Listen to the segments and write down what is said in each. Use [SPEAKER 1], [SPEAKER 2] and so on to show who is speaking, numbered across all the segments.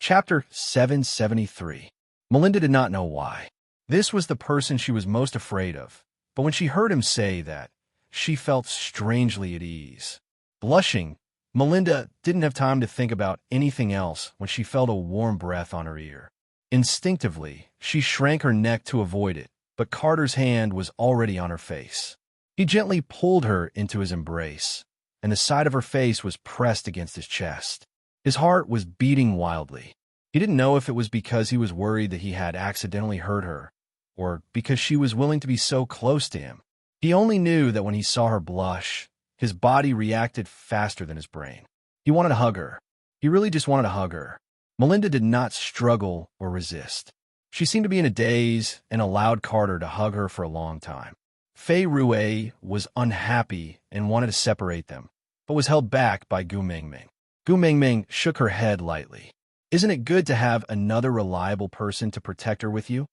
[SPEAKER 1] Chapter 773. Melinda did not know why. This was the person she was most afraid of, but when she heard him say that, she felt strangely at ease. Blushing, Melinda didn't have time to think about anything else when she felt a warm breath on her ear. Instinctively, she shrank her neck to avoid it, but Carter's hand was already on her face. He gently pulled her into his embrace, and the side of her face was pressed against his chest. His heart was beating wildly. He didn't know if it was because he was worried that he had accidentally hurt her, or because she was willing to be so close to him. He only knew that when he saw her blush, his body reacted faster than his brain. He wanted to hug her. He really just wanted to hug her. Melinda did not struggle or resist. She seemed to be in a daze and allowed Carter to hug her for a long time. Fei Rue was unhappy and wanted to separate them, but was held back by Gu Mingming. Gu Mingming shook her head lightly. Isn't it good to have another reliable person to protect her with you?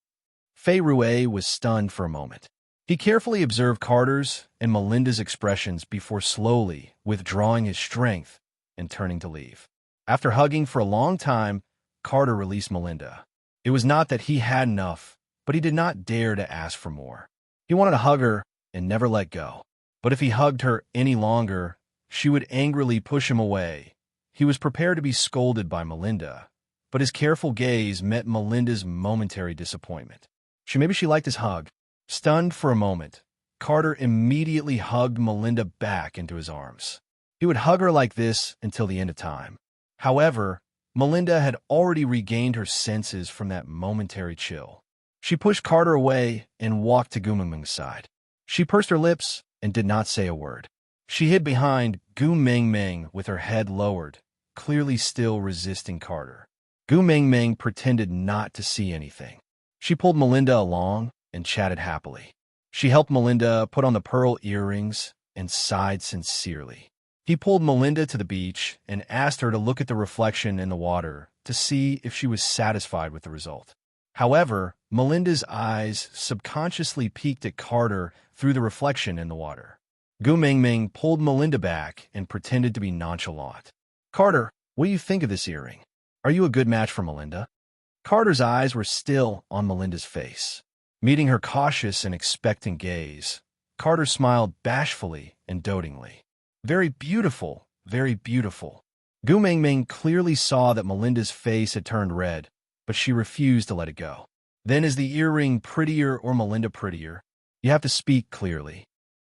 [SPEAKER 1] Fei Rue was stunned for a moment. He carefully observed Carter's and Melinda's expressions before slowly withdrawing his strength and turning to leave. After hugging for a long time, Carter released Melinda. It was not that he had enough, but he did not dare to ask for more. He wanted to hug her and never let go. But if he hugged her any longer, she would angrily push him away. He was prepared to be scolded by Melinda, but his careful gaze met Melinda's momentary disappointment. Maybe she liked his hug. Stunned for a moment, Carter immediately hugged Melinda back into his arms. He would hug her like this until the end of time. However, Melinda had already regained her senses from that momentary chill. She pushed Carter away and walked to Gu Mingming's side. She pursed her lips and did not say a word. She hid behind Gu Mingming with her head lowered, clearly still resisting Carter. Gu Mingming pretended not to see anything. She pulled Melinda along and chatted happily. She helped Melinda put on the pearl earrings and sighed sincerely. He pulled Melinda to the beach and asked her to look at the reflection in the water to see if she was satisfied with the result. However, Melinda's eyes subconsciously peeked at Carter through the reflection in the water. Gu Mingming pulled Melinda back and pretended to be nonchalant. Carter, what do you think of this earring? Are you a good match for Melinda? Carter's eyes were still on Melinda's face. Meeting her cautious and expectant gaze, Carter smiled bashfully and dotingly. Very beautiful, very beautiful. Gu Mingming clearly saw that Melinda's face had turned red, but she refused to let it go. Then is the earring prettier or Melinda prettier? You have to speak clearly.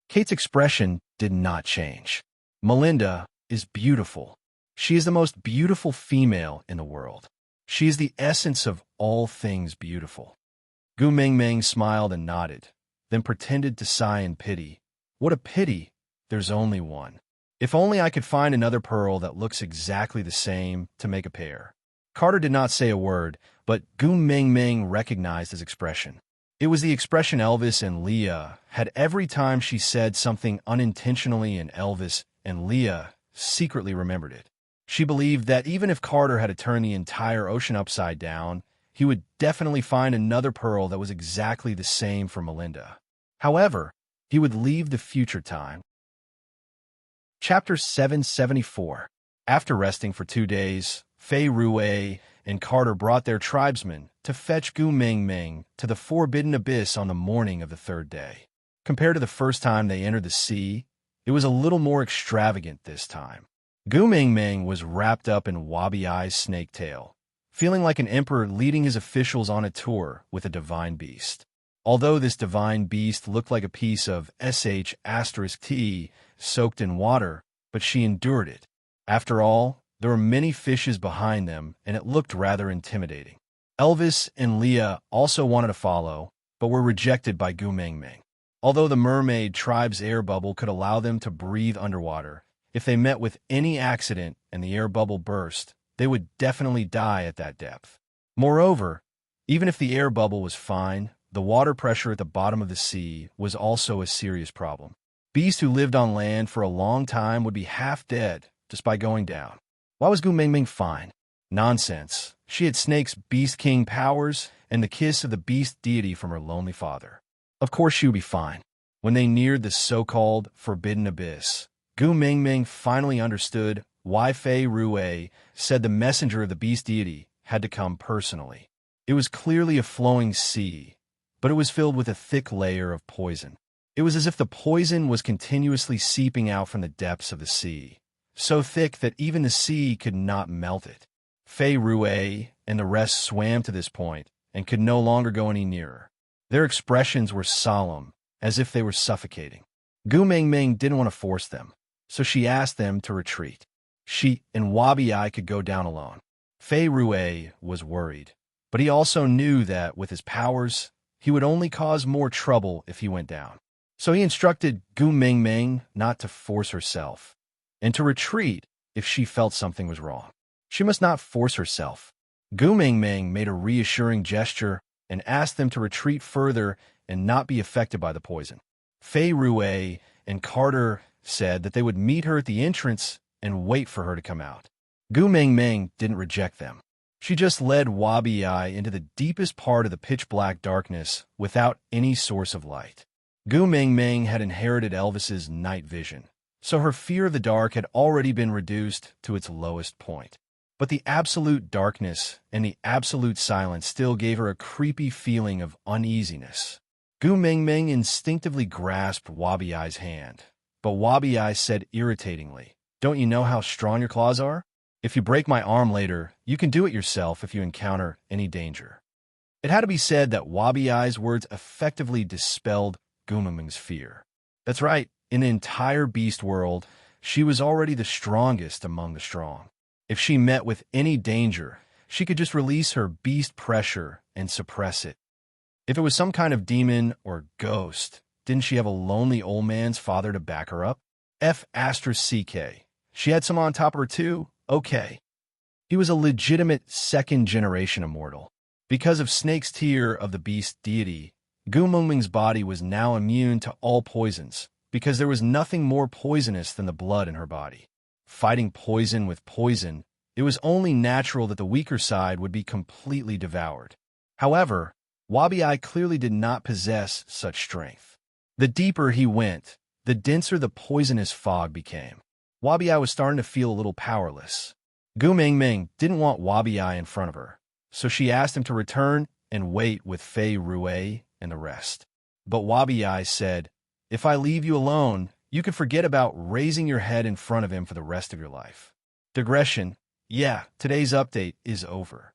[SPEAKER 1] Kate's expression did not change. Melinda is beautiful. She is the most beautiful female in the world. She is the essence of all things beautiful. Gu Mingming smiled and nodded, then pretended to sigh in pity. What a pity, there's only one. If only I could find another pearl that looks exactly the same to make a pair. Carter did not say a word, but Gu Mingming recognized his expression. It was the expression Elvis and Leah had every time she said something unintentionally, and Elvis and Leah secretly remembered it. She believed that even if Carter had to turn the entire ocean upside down, he would definitely find another pearl that was exactly the same for Melinda. However, he would leave the future time. Chapter 774. After resting for 2 days, Fei Rue and Carter brought their tribesmen to fetch Gu Mingming to the forbidden abyss on the morning of the 3rd day. Compared to the first time they entered the sea, it was a little more extravagant this time. Gu Mingming was wrapped up in Wabi-Ai's snake tail, feeling like an emperor leading his officials on a tour with a divine beast. Although this divine beast looked like a piece of *T soaked in water, but she endured it. After all, there were many fishes behind them, and it looked rather intimidating. Elvis and Leah also wanted to follow, but were rejected by Gu Mingming. Although the mermaid tribe's air bubble could allow them to breathe underwater, if they met with any accident and the air bubble burst, they would definitely die at that depth. Moreover, even if the air bubble was fine, the water pressure at the bottom of the sea was also a serious problem. Beasts who lived on land for a long time would be half dead just by going down. Why was Gu Mingming fine? Nonsense. She had Snake's Beast King powers and the kiss of the beast deity from her lonely father. Of course she would be fine. When they neared the so-called Forbidden Abyss, Gu Mingming finally understood why Fei Rue said the messenger of the beast deity had to come personally. It was clearly a flowing sea, but it was filled with a thick layer of poison. It was as if the poison was continuously seeping out from the depths of the sea, so thick that even the sea could not melt it. Fei Rue and the rest swam to this point and could no longer go any nearer. Their expressions were solemn, as if they were suffocating. Gu Mingming didn't want to force them, so she asked them to retreat. She and Wabi-Ai could go down alone. Fei Rue was worried, but he also knew that with his powers, he would only cause more trouble if he went down. So he instructed Gu Mingming not to force herself, and to retreat if she felt something was wrong. She must not force herself. Gu Mingming made a reassuring gesture and asked them to retreat further and not be affected by the poison. Fei Rue and Carter said that they would meet her at the entrance and wait for her to come out. Gu Mingming didn't reject them. She just led Wabi-Ai into the deepest part of the pitch-black darkness without any source of light. Gu Mingming had inherited Elvis's night vision, so her fear of the dark had already been reduced to its lowest point. But the absolute darkness and the absolute silence still gave her a creepy feeling of uneasiness. Gu Mingming instinctively grasped Wabi-Ai's hand, but Wabi-Ai said irritatingly, "Don't you know how strong your claws are? If you break my arm later, you can do it yourself if you encounter any danger." It had to be said that Wabi-Ai's words effectively dispelled Gu Mingming's fear. That's right, in the entire beast world, she was already the strongest among the strong. If she met with any danger, she could just release her beast pressure and suppress it. If it was some kind of demon or ghost, didn't she have a lonely old man's father to back her up? F***. She had some on top of her too? Okay. He was a legitimate second-generation immortal. Because of Snake's tear of the beast deity, Gu Mingming's body was now immune to all poisons, because there was nothing more poisonous than the blood in her body. Fighting poison with poison, it was only natural that the weaker side would be completely devoured. However, Wabi-Ai clearly did not possess such strength. The deeper he went, the denser the poisonous fog became. Wabi-Ai was starting to feel a little powerless. Gu Mingming didn't want Wabi-Ai in front of her, so she asked him to return and wait with Fei Rue and the rest. But Wabi-Ai said, "If I leave you alone, you can forget about raising your head in front of him for the rest of your life." Digression. Yeah, today's update is over.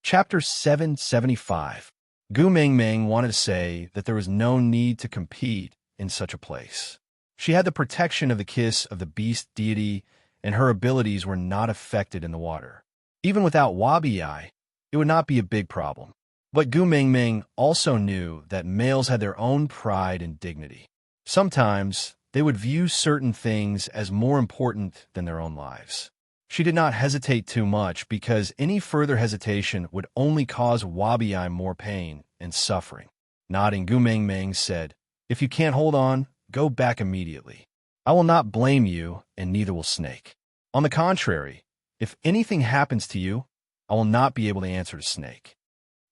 [SPEAKER 1] Chapter 775. Gu Mingming wanted to say that there was no need to compete in such a place. She had the protection of the kiss of the beast deity, and her abilities were not affected in the water. Even without Wabi-Ai, it would not be a big problem. But Gu Mingming also knew that males had their own pride and dignity. Sometimes, they would view certain things as more important than their own lives. She did not hesitate too much because any further hesitation would only cause Wabi-Ai more pain and suffering. Nodding, Gu Mingming said, "If you can't hold on, go back immediately. I will not blame you, and neither will Snake. On the contrary, if anything happens to you, I will not be able to answer to Snake."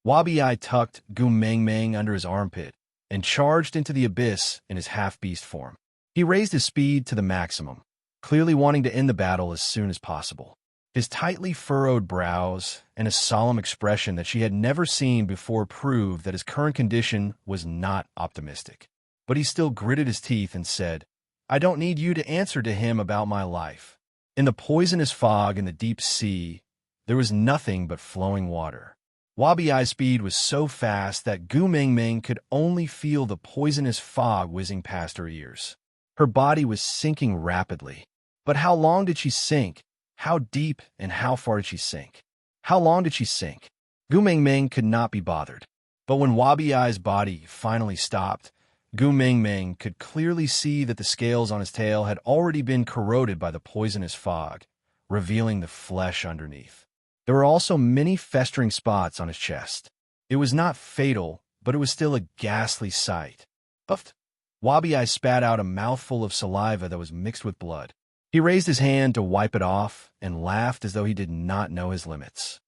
[SPEAKER 1] Wabi-Ai tucked Gu Mingming under his armpit and charged into the abyss in his half-beast form. He raised his speed to the maximum, clearly wanting to end the battle as soon as possible. His tightly furrowed brows and a solemn expression that she had never seen before proved that his current condition was not optimistic. But he still gritted his teeth and said, "I don't need you to answer to him about my life." In the poisonous fog in the deep sea, there was nothing but flowing water. Wabi-Ai's speed was so fast that Gu Mingming could only feel the poisonous fog whizzing past her ears. Her body was sinking rapidly. But how long did she sink? How deep and how far did she sink? How long did she sink? Gu Mingming could not be bothered. But when Wabi-Ai's body finally stopped, Gu Mingming could clearly see that the scales on his tail had already been corroded by the poisonous fog, revealing the flesh underneath. There were also many festering spots on his chest. It was not fatal, but it was still a ghastly sight. Puffed. Wabi-Ai spat out a mouthful of saliva that was mixed with blood. He raised his hand to wipe it off and laughed as though he did not know his limits.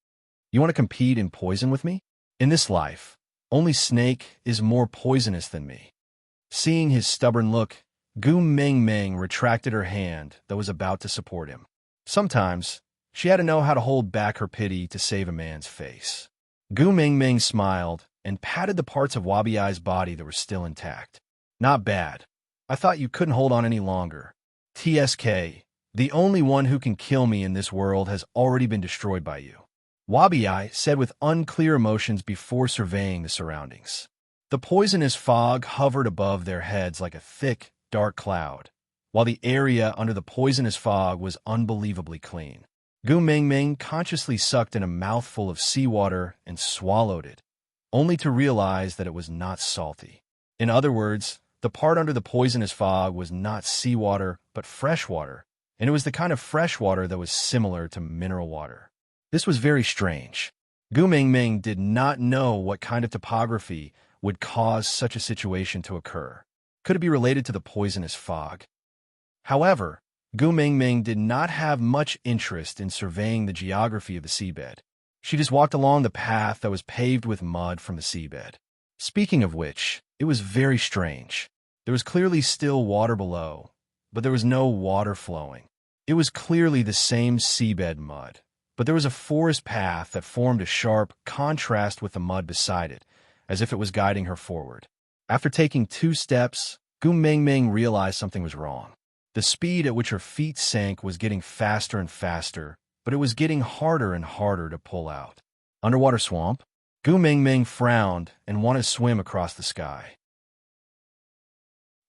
[SPEAKER 1] "You want to compete in poison with me? In this life, only Snake is more poisonous than me." Seeing his stubborn look, Gu Mingming retracted her hand that was about to support him. Sometimes, She had to know how to hold back her pity to save a man's face. Gu Mingming smiled and patted the parts of Wabi Ai's body that were still intact. Not bad. I thought you couldn't hold on any longer. TSK, the only one who can kill me in this world has already been destroyed by you. Wabi Ai said with unclear emotions before surveying the surroundings. The poisonous fog hovered above their heads like a thick, dark cloud, while the area under the poisonous fog was unbelievably clean. Gu Mingming consciously sucked in a mouthful of seawater and swallowed it, only to realize that it was not salty. In other words, the part under the poisonous fog was not seawater, but fresh water, and it was the kind of fresh water that was similar to mineral water. This was very strange. Gu Mingming did not know what kind of topography would cause such a situation to occur. Could it be related to the poisonous fog? However, Gu Mingming did not have much interest in surveying the geography of the seabed. She just walked along the path that was paved with mud from the seabed. Speaking of which, it was very strange. There was clearly still water below, but there was no water flowing. It was clearly the same seabed mud, but there was a forest path that formed a sharp contrast with the mud beside it, as if it was guiding her forward. After taking 2 steps, Gu Mingming realized something was wrong. The speed at which her feet sank was getting faster and faster, but it was getting harder and harder to pull out. Underwater swamp? Gu Mingming frowned and wanted to swim across the sky.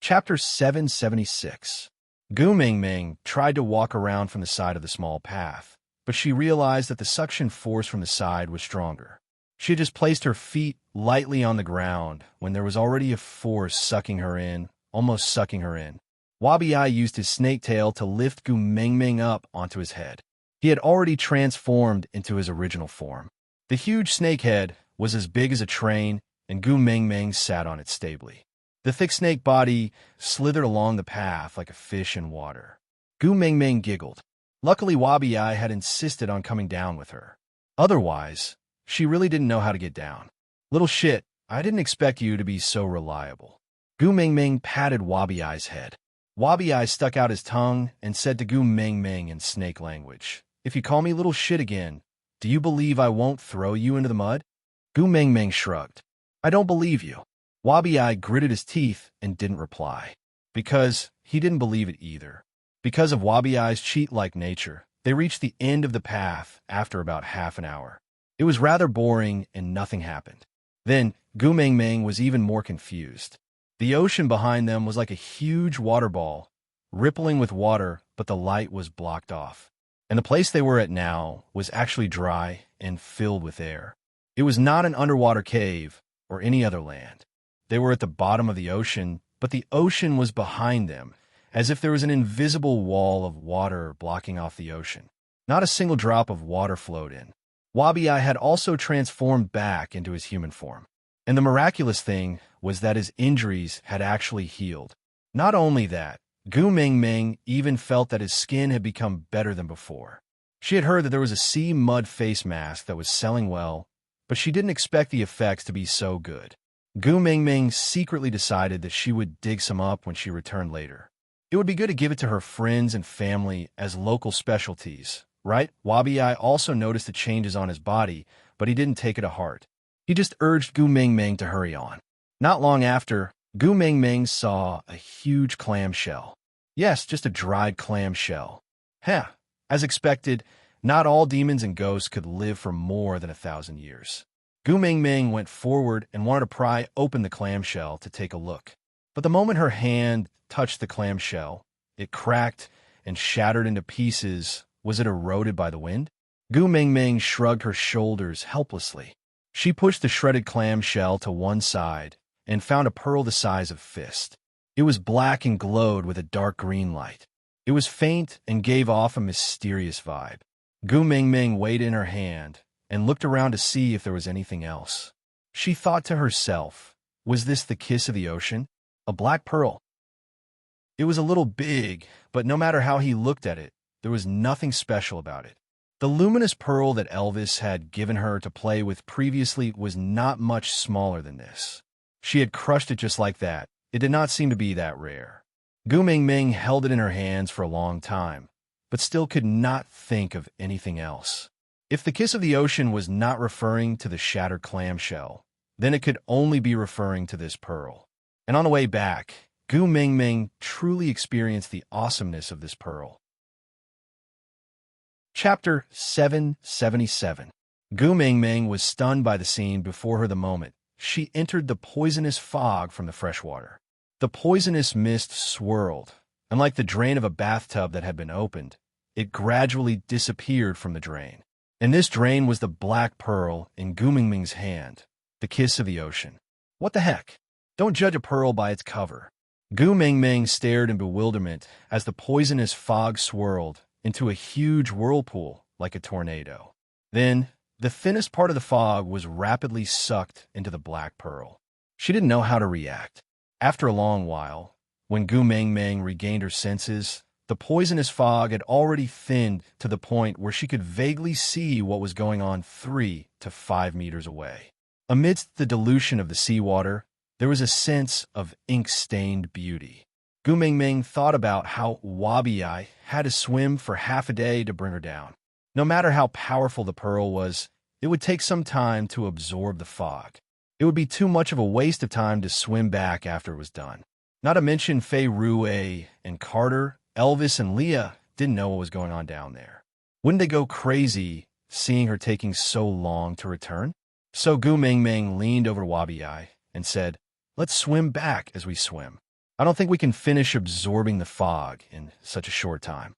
[SPEAKER 1] Chapter 776. Gu Mingming tried to walk around from the side of the small path, but she realized that the suction force from the side was stronger. She had just placed her feet lightly on the ground when there was already a force sucking her in, almost sucking her in. Wabi Ai used his snake tail to lift Gu Mingming up onto his head. He had already transformed into his original form. The huge snake head was as big as a train, and Gu Mingming sat on it stably. The thick snake body slithered along the path like a fish in water. Gu Mingming giggled. Luckily, Wabi Ai had insisted on coming down with her. Otherwise, she really didn't know how to get down. Little shit, I didn't expect you to be so reliable. Gu Mingming patted Wabi Ai's head. Wabi Ai stuck out his tongue and said to Gu Mingming in snake language, "If you call me little shit again, do you believe I won't throw you into the mud?" Gu Mingming shrugged. "I don't believe you." Wabi Ai gritted his teeth and didn't reply. Because he didn't believe it either. Because of Wabi Ai's cheat-like nature, they reached the end of the path after about half an hour. It was rather boring and nothing happened. Then, Gu Mingming was even more confused. The ocean behind them was like a huge water ball, rippling with water, but the light was blocked off. And the place they were at now was actually dry and filled with air. It was not an underwater cave or any other land. They were at the bottom of the ocean, but the ocean was behind them, as if there was an invisible wall of water blocking off the ocean. Not a single drop of water flowed in. Wabi Ai had also transformed back into his human form. And the miraculous thing was that his injuries had actually healed. Not only that, Gu Mingming even felt that his skin had become better than before. She had heard that there was a sea mud face mask that was selling well, but she didn't expect the effects to be so good. Gu Mingming secretly decided that she would dig some up when she returned later. It would be good to give it to her friends and family as local specialties, right? Wabi Ai also noticed the changes on his body, but he didn't take it to heart. He just urged Gu Mingming to hurry on. Not long after, Gu Mingming saw a huge clamshell. Yes, just a dried clamshell. As expected, not all demons and ghosts could live for more than 1,000 years. Gu Mingming went forward and wanted to pry open the clamshell to take a look. But the moment her hand touched the clamshell, it cracked and shattered into pieces. Was it eroded by the wind? Gu Mingming shrugged her shoulders helplessly. She pushed the shredded clamshell to one side and found a pearl the size of a fist. It was black and glowed with a dark green light. It was faint and gave off a mysterious vibe. Gu Mingming weighed in her hand and looked around to see if there was anything else. She thought to herself, was this the kiss of the ocean? A black pearl. It was a little big, but no matter how he looked at it, there was nothing special about it. The luminous pearl that Elvis had given her to play with previously was not much smaller than this. She had crushed it just like that. It did not seem to be that rare. Gu Mingming held it in her hands for a long time, but still could not think of anything else. If the kiss of the ocean was not referring to the shattered clamshell, then it could only be referring to this pearl. And on the way back, Gu Mingming truly experienced the awesomeness of this pearl. Chapter 777. Gu Mingming was stunned by the scene before her the moment she entered the poisonous fog from the freshwater. The poisonous mist swirled, and like the drain of a bathtub that had been opened, it gradually disappeared from the drain. And this drain was the black pearl in Gu Mingming's hand, the kiss of the ocean. What the heck? Don't judge a pearl by its cover. Gu Mingming stared in bewilderment as the poisonous fog swirled into a huge whirlpool like a tornado. Then, the thinnest part of the fog was rapidly sucked into the black pearl. She didn't know how to react. After a long while, when Gu Mingming regained her senses, the poisonous fog had already thinned to the point where she could vaguely see what was going on 3 to 5 meters away. Amidst the dilution of the seawater, there was a sense of ink-stained beauty. Gu Mingming thought about how Wabi had to swim for half a day to bring her down. No matter how powerful the pearl was, it would take some time to absorb the fog. It would be too much of a waste of time to swim back after it was done. Not to mention Fei Rue and Carter, Elvis and Leah didn't know what was going on down there. Wouldn't they go crazy seeing her taking so long to return? So Gu Mingming leaned over Wabi and said, "Let's swim back as we swim. I don't think we can finish absorbing the fog in such a short time."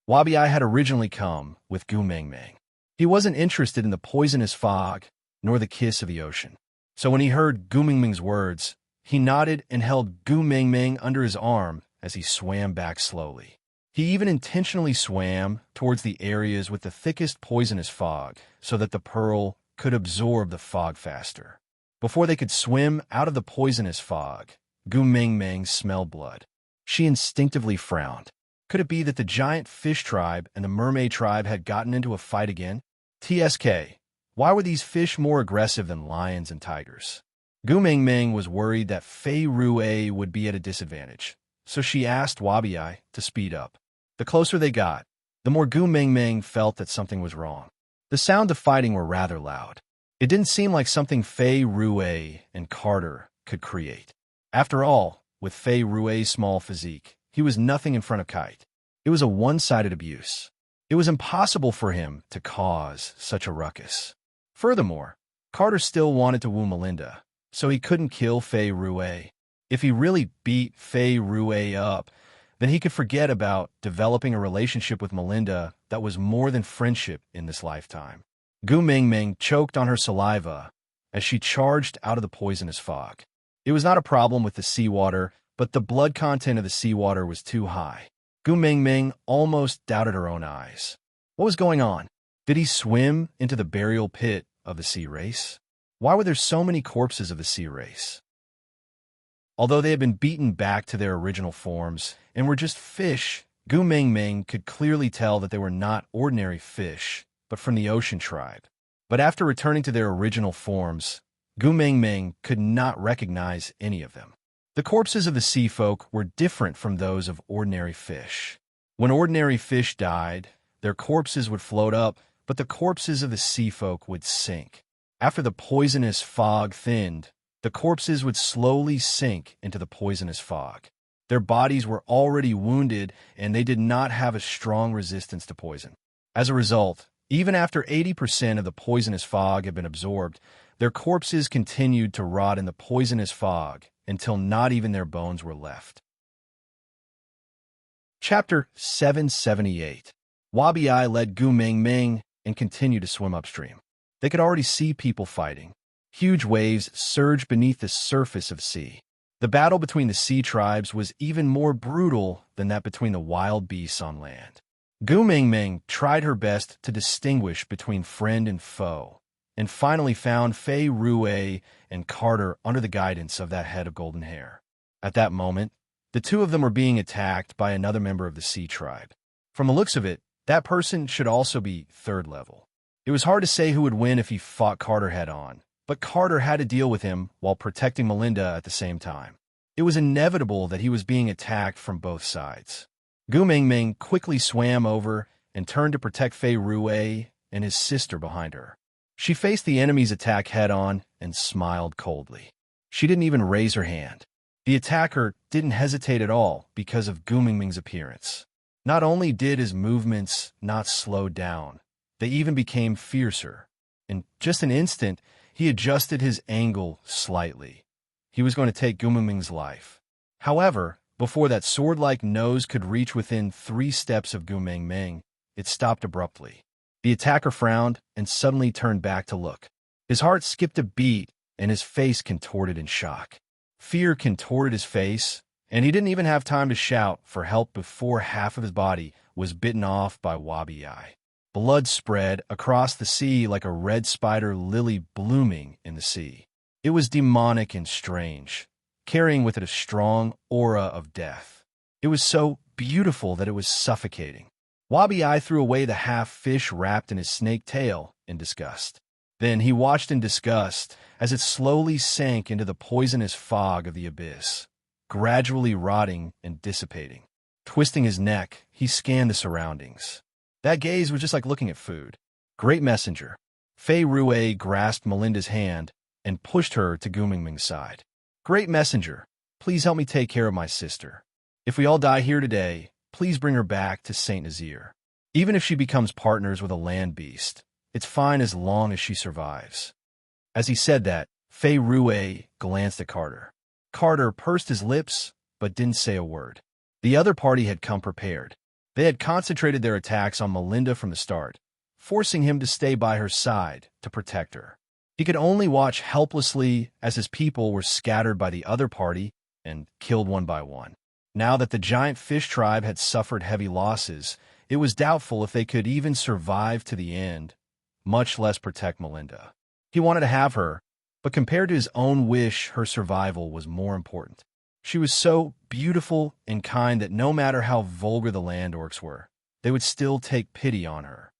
[SPEAKER 1] Wabi had originally come with Gu Mingming. He wasn't interested in the poisonous fog nor the kiss of the ocean. So when he heard Gu Mingming's words, he nodded and held Gu Mingming under his arm as he swam back slowly. He even intentionally swam towards the areas with the thickest poisonous fog so that the pearl could absorb the fog faster. Before they could swim out of the poisonous fog, Gu Mingming smelled blood. She instinctively frowned. Could it be that the giant fish tribe and the mermaid tribe had gotten into a fight again? TSK, why were these fish more aggressive than lions and tigers? Gu Mingming was worried that Fei Rue would be at a disadvantage, so she asked Wabi to speed up. The closer they got, the more Gu Mingming felt that something was wrong. The sounds of fighting were rather loud. It didn't seem like something Fei Rue and Carter could create. After all, with Fei Rue's small physique, he was nothing in front of Kite. It was a one-sided abuse. It was impossible for him to cause such a ruckus. Furthermore, Carter still wanted to woo Melinda, so he couldn't kill Fei Rue. If he really beat Fei Rue up, then he could forget about developing a relationship with Melinda that was more than friendship in this lifetime. Gu Mingming choked on her saliva as she charged out of the poisonous fog. It was not a problem with the seawater, but the blood content of the seawater was too high. Gu Mingming almost doubted her own eyes. What was going on? Did he swim into the burial pit of the sea race? Why were there so many corpses of the sea race? Although they had been beaten back to their original forms and were just fish, Gu Mingming could clearly tell that they were not ordinary fish, but from the ocean tribe. But after returning to their original forms, Gu Mingming could not recognize any of them. The corpses of the sea folk were different from those of ordinary fish. When ordinary fish died, their corpses would float up, but the corpses of the sea folk would sink. After the poisonous fog thinned, the corpses would slowly sink into the poisonous fog. Their bodies were already wounded, and they did not have a strong resistance to poison. As a result, even after 80% of the poisonous fog had been absorbed, their corpses continued to rot in the poisonous fog until not even their bones were left. Chapter 778. Wabi led Gu Mingming and continued to swim upstream. They could already see people fighting. Huge waves surged beneath the surface of sea. The battle between the sea tribes was even more brutal than that between the wild beasts on land. Gu Mingming tried her best to distinguish between friend and foe, and finally found Fei Rue and Carter under the guidance of that head of golden hair. At that moment, the two of them were being attacked by another member of the sea tribe. From the looks of it, that person should also be third level. It was hard to say who would win if he fought Carter head-on, but Carter had to deal with him while protecting Melinda at the same time. It was inevitable that he was being attacked from both sides. Gu Mingming quickly swam over and turned to protect Fei Ruwei and his sister behind her. She faced the enemy's attack head-on and smiled coldly. She didn't even raise her hand. The attacker didn't hesitate at all because of Gu Mingming's appearance. Not only did his movements not slow down, they even became fiercer. In just an instant, he adjusted his angle slightly. He was going to take Gu Mingming's life. However, before that sword-like nose could reach within 3 steps of Gu Mingming, it stopped abruptly. The attacker frowned and suddenly turned back to look. His heart skipped a beat and his face contorted in shock. Fear contorted his face, and he didn't even have time to shout for help before half of his body was bitten off by Wabi-Ai. Blood spread across the sea like a red spider lily blooming in the sea. It was demonic and strange, carrying with it a strong aura of death. It was so beautiful that it was suffocating. Wabi-Ai threw away the half-fish wrapped in his snake tail in disgust. Then he watched in disgust as it slowly sank into the poisonous fog of the abyss, gradually rotting and dissipating. Twisting his neck, he scanned the surroundings. That gaze was just like looking at food. Great messenger. Fei Ruwei grasped Melinda's hand and pushed her to Gu Mingming's side. Great messenger, please help me take care of my sister. If we all die here today, please bring her back to Saint Nazaire. Even if she becomes partners with a land beast, it's fine as long as she survives. As he said that, Fei Ruwei glanced at Carter. Carter pursed his lips, but didn't say a word. The other party had come prepared. They had concentrated their attacks on Melinda from the start, forcing him to stay by her side to protect her. He could only watch helplessly as his people were scattered by the other party and killed one by one. Now that the giant fish tribe had suffered heavy losses, it was doubtful if they could even survive to the end, much less protect Melinda. He wanted to have her, but compared to his own wish, her survival was more important. She was so beautiful and kind that no matter how vulgar the land orcs were, they would still take pity on her.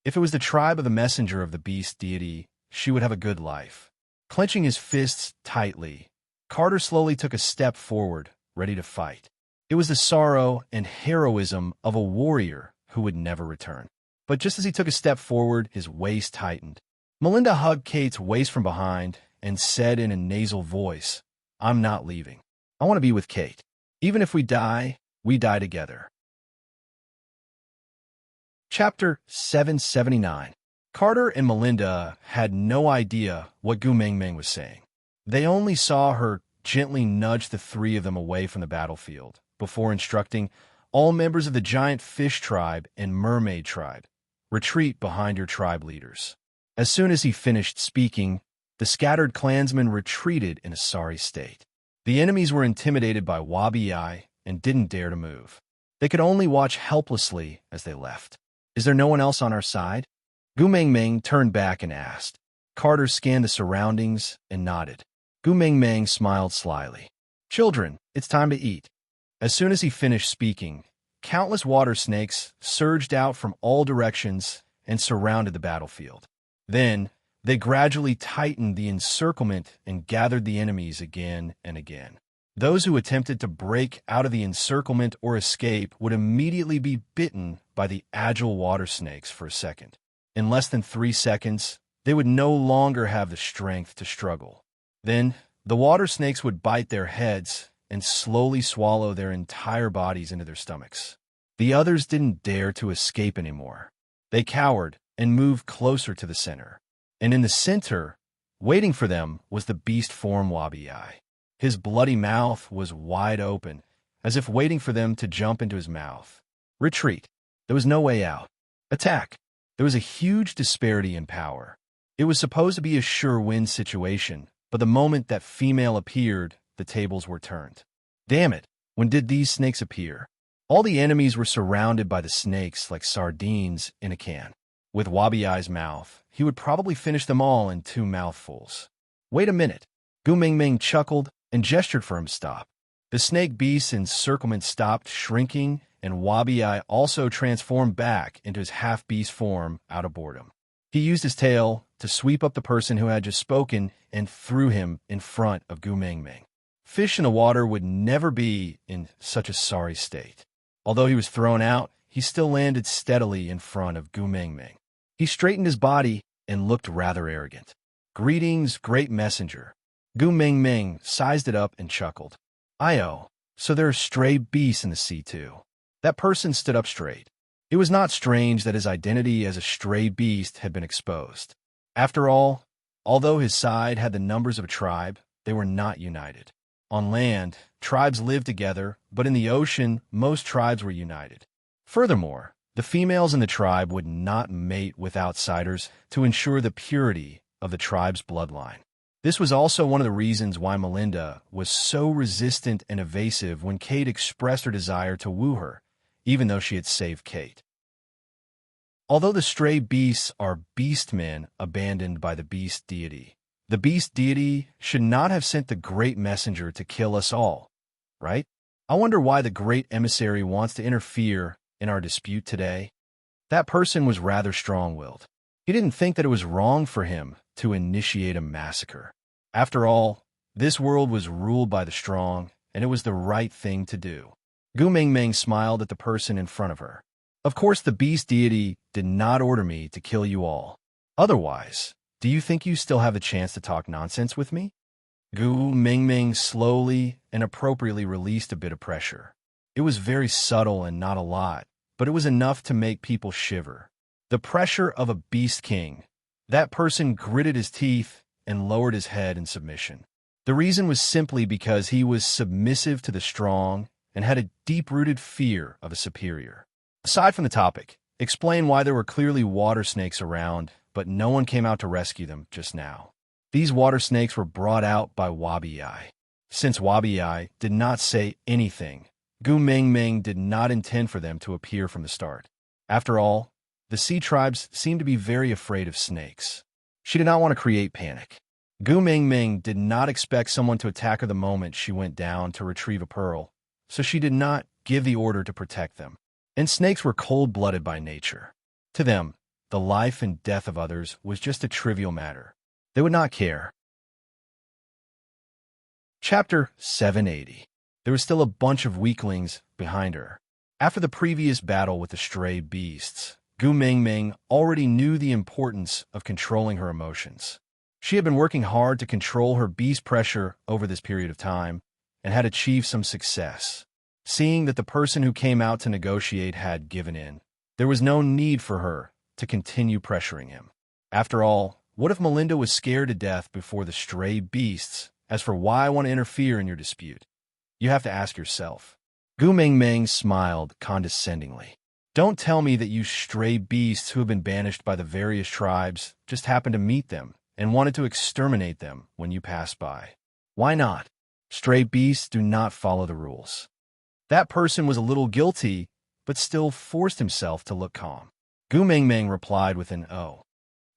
[SPEAKER 1] If it was the tribe of the messenger of the beast deity, she would have a good life. Clenching his fists tightly, Carter slowly took a step forward, ready to fight. It was the sorrow and heroism of a warrior who would never return. But just as he took a step forward, his waist tightened. Melinda hugged Kate's waist from behind and said in a nasal voice, "I'm not leaving. I want to be with Kate. Even if we die together." Chapter 779. Carter and Melinda had no idea what Gu Mingming was saying. They only saw her gently nudge the 3 of them away from the battlefield before instructing all members of the giant fish tribe and mermaid tribe, retreat behind your tribe leaders. As soon as he finished speaking, the scattered clansmen retreated in a sorry state. The enemies were intimidated by Wabi-Ai and didn't dare to move. They could only watch helplessly as they left. Is there no one else on our side? Gu Mingming turned back and asked. Carter scanned the surroundings and nodded. Gu Mingming smiled slyly. Children, it's time to eat. As soon as he finished speaking, countless water snakes surged out from all directions and surrounded the battlefield. Then, they gradually tightened the encirclement and gathered the enemies again and again. Those who attempted to break out of the encirclement or escape would immediately be bitten by the agile water snakes for a second. In less than 3 seconds, they would no longer have the strength to struggle. Then, the water snakes would bite their heads and slowly swallow their entire bodies into their stomachs. The others didn't dare to escape anymore. They cowered and moved closer to the center. And in the center, waiting for them, was the beast form Wabi-Ai. His bloody mouth was wide open, as if waiting for them to jump into his mouth. Retreat. There was no way out. Attack. There was a huge disparity in power. It was supposed to be a sure-win situation, but the moment that female appeared, the tables were turned. Damn it, when did these snakes appear? All the enemies were surrounded by the snakes like sardines in a can. With Wabi-Ai's mouth, he would probably finish them all in 2 mouthfuls. Wait a minute. Gu Mingming chuckled and gestured for him to stop. The snake beast's encirclement stopped shrinking, and Wabi-Ai also transformed back into his half-beast form out of boredom. He used his tail to sweep up the person who had just spoken and threw him in front of Gu Mingming. Fish in the water would never be in such a sorry state. Although he was thrown out, he still landed steadily in front of Gu Mingming. He straightened his body and looked rather arrogant. "Greetings, great messenger." Gu Mingming sized it up and chuckled. "Io, so there are stray beasts in the sea too." That person stood up straight. It was not strange that his identity as a stray beast had been exposed. After all, although his side had the numbers of a tribe, they were not united. On land, tribes lived together, but in the ocean, most tribes were united. Furthermore, the females in the tribe would not mate with outsiders to ensure the purity of the tribe's bloodline. This was also one of the reasons why Melinda was so resistant and evasive when Kate expressed her desire to woo her, even though she had saved Kate. Although the stray beasts are beastmen abandoned by the beast deity, the beast deity should not have sent the great messenger to kill us all, right? I wonder why the great emissary wants to interfere in our dispute today. That person was rather strong-willed. He didn't think that it was wrong for him to initiate a massacre. After all, this world was ruled by the strong, and it was the right thing to do. Gu Mingming smiled at the person in front of her. "Of course, the beast deity did not order me to kill you all. Otherwise, do you think you still have a chance to talk nonsense with me?" Gu Mingming slowly and appropriately released a bit of pressure. It was very subtle and not a lot, but it was enough to make people shiver. The pressure of a beast king. That person gritted his teeth and lowered his head in submission. The reason was simply because he was submissive to the strong and had a deep-rooted fear of a superior. Aside from the topic, explain why there were clearly water snakes around, but no one came out to rescue them just now. These water snakes were brought out by Wabi-Ai. Since Wabi-Ai did not say anything, Gu Mingming did not intend for them to appear from the start. After all, the sea tribes seemed to be very afraid of snakes. She did not want to create panic. Gu Mingming did not expect someone to attack her the moment she went down to retrieve a pearl, so she did not give the order to protect them. And snakes were cold-blooded by nature. To them, the life and death of others was just a trivial matter. They would not care. Chapter 780. There was still a bunch of weaklings behind her. After the previous battle with the stray beasts, Gu Mingming already knew the importance of controlling her emotions. She had been working hard to control her beast pressure over this period of time and had achieved some success. Seeing that the person who came out to negotiate had given in, there was no need for her to continue pressuring him. After all, what if Melinda was scared to death before the stray beasts? As for why I want to interfere in your dispute, you have to ask yourself. Gu Mingming smiled condescendingly. Don't tell me that you stray beasts who have been banished by the various tribes just happened to meet them and wanted to exterminate them when you passed by. Why not? Stray beasts do not follow the rules. That person was a little guilty, but still forced himself to look calm. Gu Mingming replied with an "oh."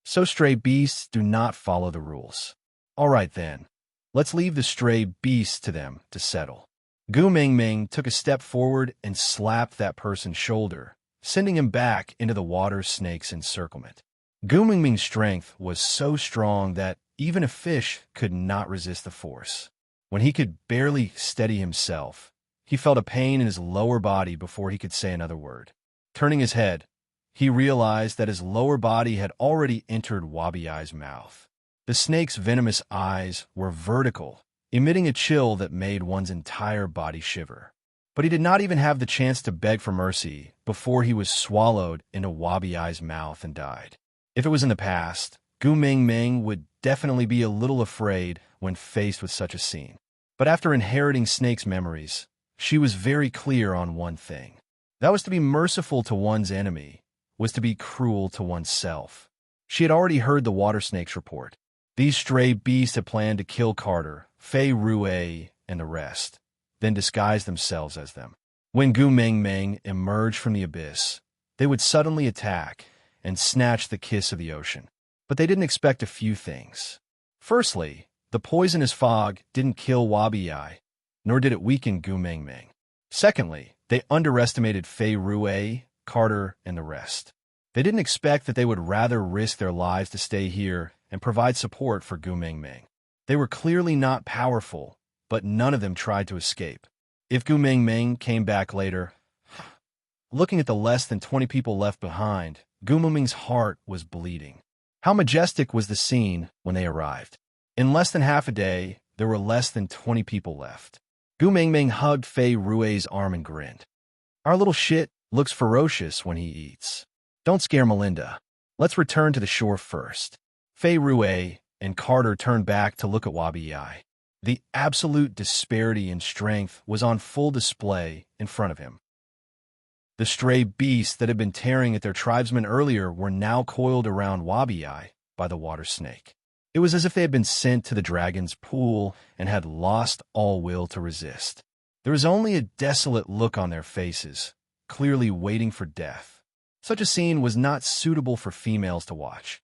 [SPEAKER 1] So stray beasts do not follow the rules. All right then, let's leave the stray beasts to them to settle. Gu Mingming took a step forward and slapped that person's shoulder, sending him back into the water snake's encirclement. Gu Mingming's strength was so strong that even a fish could not resist the force. When he could barely steady himself, he felt a pain in his lower body before he could say another word. Turning his head, he realized that his lower body had already entered Wabi-Ai's mouth. The snake's venomous eyes were vertical, emitting a chill that made one's entire body shiver. But he did not even have the chance to beg for mercy before he was swallowed into Wabi-Ai's mouth and died. If it was in the past, Gu Mingming would definitely be a little afraid when faced with such a scene. But after inheriting Snake's memories, she was very clear on one thing. That was to be merciful to one's enemy, was to be cruel to oneself. She had already heard the water snake's report. These stray beasts had planned to kill Carter, Fei Rue, and the rest, then disguise themselves as them. When Gu Mingming emerged from the abyss, they would suddenly attack and snatch the kiss of the ocean. But they didn't expect a few things. Firstly, the poisonous fog didn't kill Wabi-Ai, nor did it weaken Gu Mingming. Secondly, they underestimated Fei Rue, Carter, and the rest. They didn't expect that they would rather risk their lives to stay here and provide support for Gu Mingming. They were clearly not powerful, but none of them tried to escape. If Gu Mingming came back later, looking at the less than 20 people left behind, Gu Mingming's heart was bleeding. How majestic was the scene when they arrived. In less than half a day, there were less than 20 people left. Gu Mingming hugged Fei Rui's arm and grinned. Our little shit looks ferocious when he eats. Don't scare Melinda. Let's return to the shore first. Fei Rui and Carter turned back to look at Wabi-Ai. The absolute disparity in strength was on full display in front of him. The stray beasts that had been tearing at their tribesmen earlier were now coiled around Wabi-Ai by the water snake. It was as if they had been sent to the dragon's pool and had lost all will to resist. There was only a desolate look on their faces, clearly waiting for death. Such a scene was not suitable for females to watch.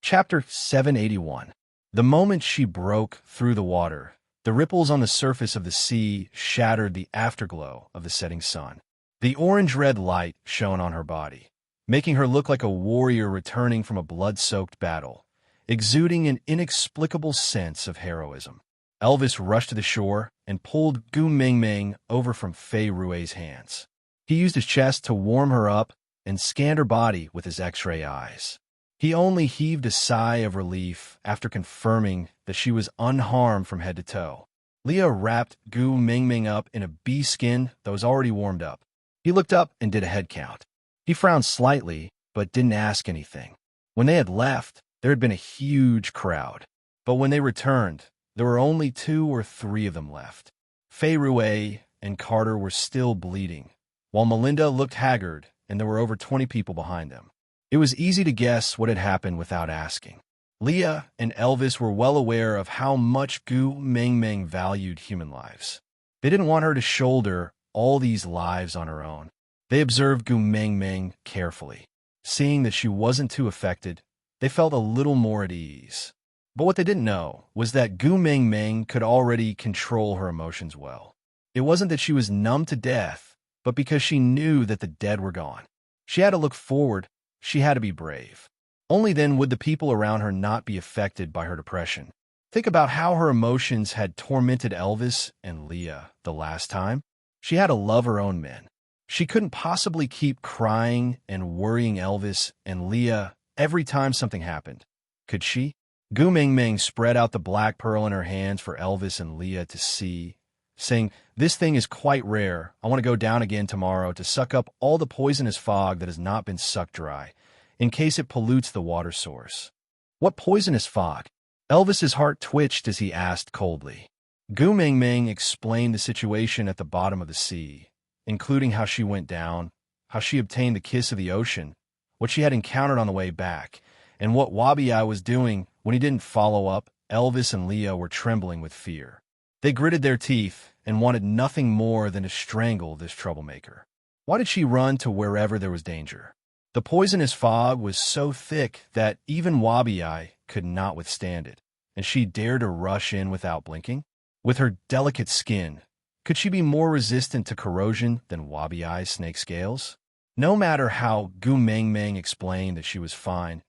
[SPEAKER 1] Chapter 781. The moment she broke through the water, the ripples on the surface of the sea shattered the afterglow of the setting sun. The orange-red light shone on her body, making her look like a warrior returning from a blood-soaked battle, exuding an inexplicable sense of heroism. Elvis rushed to the shore and pulled Gu Mingming over from Fei Rui's hands. He used his chest to warm her up and scanned her body with his X-ray eyes. He only heaved a sigh of relief after confirming that she was unharmed from head to toe. Leah wrapped Gu Mingming up in a bee skin that was already warmed up. He looked up and did a head count. He frowned slightly, but didn't ask anything. When they had left, there had been a huge crowd. But when they returned, there were only 2 or 3 of them left. Fei Rui and Carter were still bleeding, while Melinda looked haggard and there were over 20 people behind them. It was easy to guess what had happened without asking. Leah and Elvis were well aware of how much Gu Mingming valued human lives. They didn't want her to shoulder all these lives on her own. They observed Gu Mingming carefully. Seeing that she wasn't too affected, they felt a little more at ease. But what they didn't know was that Gu Mingming could already control her emotions well. It wasn't that she was numb to death, but because she knew that the dead were gone. She had to look forward. She had to be brave. Only then would the people around her not be affected by her depression. Think about how her emotions had tormented Elvis and Leah the last time. She had to love her own men. She couldn't possibly keep crying and worrying Elvis and Leah every time something happened. Could she? Gu Mingming spread out the black pearl in her hands for Elvis and Leah to see, saying, "This thing is quite rare. I want to go down again tomorrow to suck up all the poisonous fog that has not been sucked dry, in case it pollutes the water source." What poisonous fog? Elvis's heart twitched as he asked coldly. Gu Mingming explained the situation at the bottom of the sea, including how she went down, how she obtained the kiss of the ocean, what she had encountered on the way back, and what Wabi-Ai was doing when he didn't follow up. Elvis and Leah were trembling with fear. They gritted their teeth and wanted nothing more than to strangle this troublemaker. Why did she run to wherever there was danger? The poisonous fog was so thick that even Wabi-Ai could not withstand it, and she dared to rush in without blinking. With her delicate skin, could she be more resistant to corrosion than Wabi-Ai's snake scales? No matter how Gu Mingming explained that she was fine,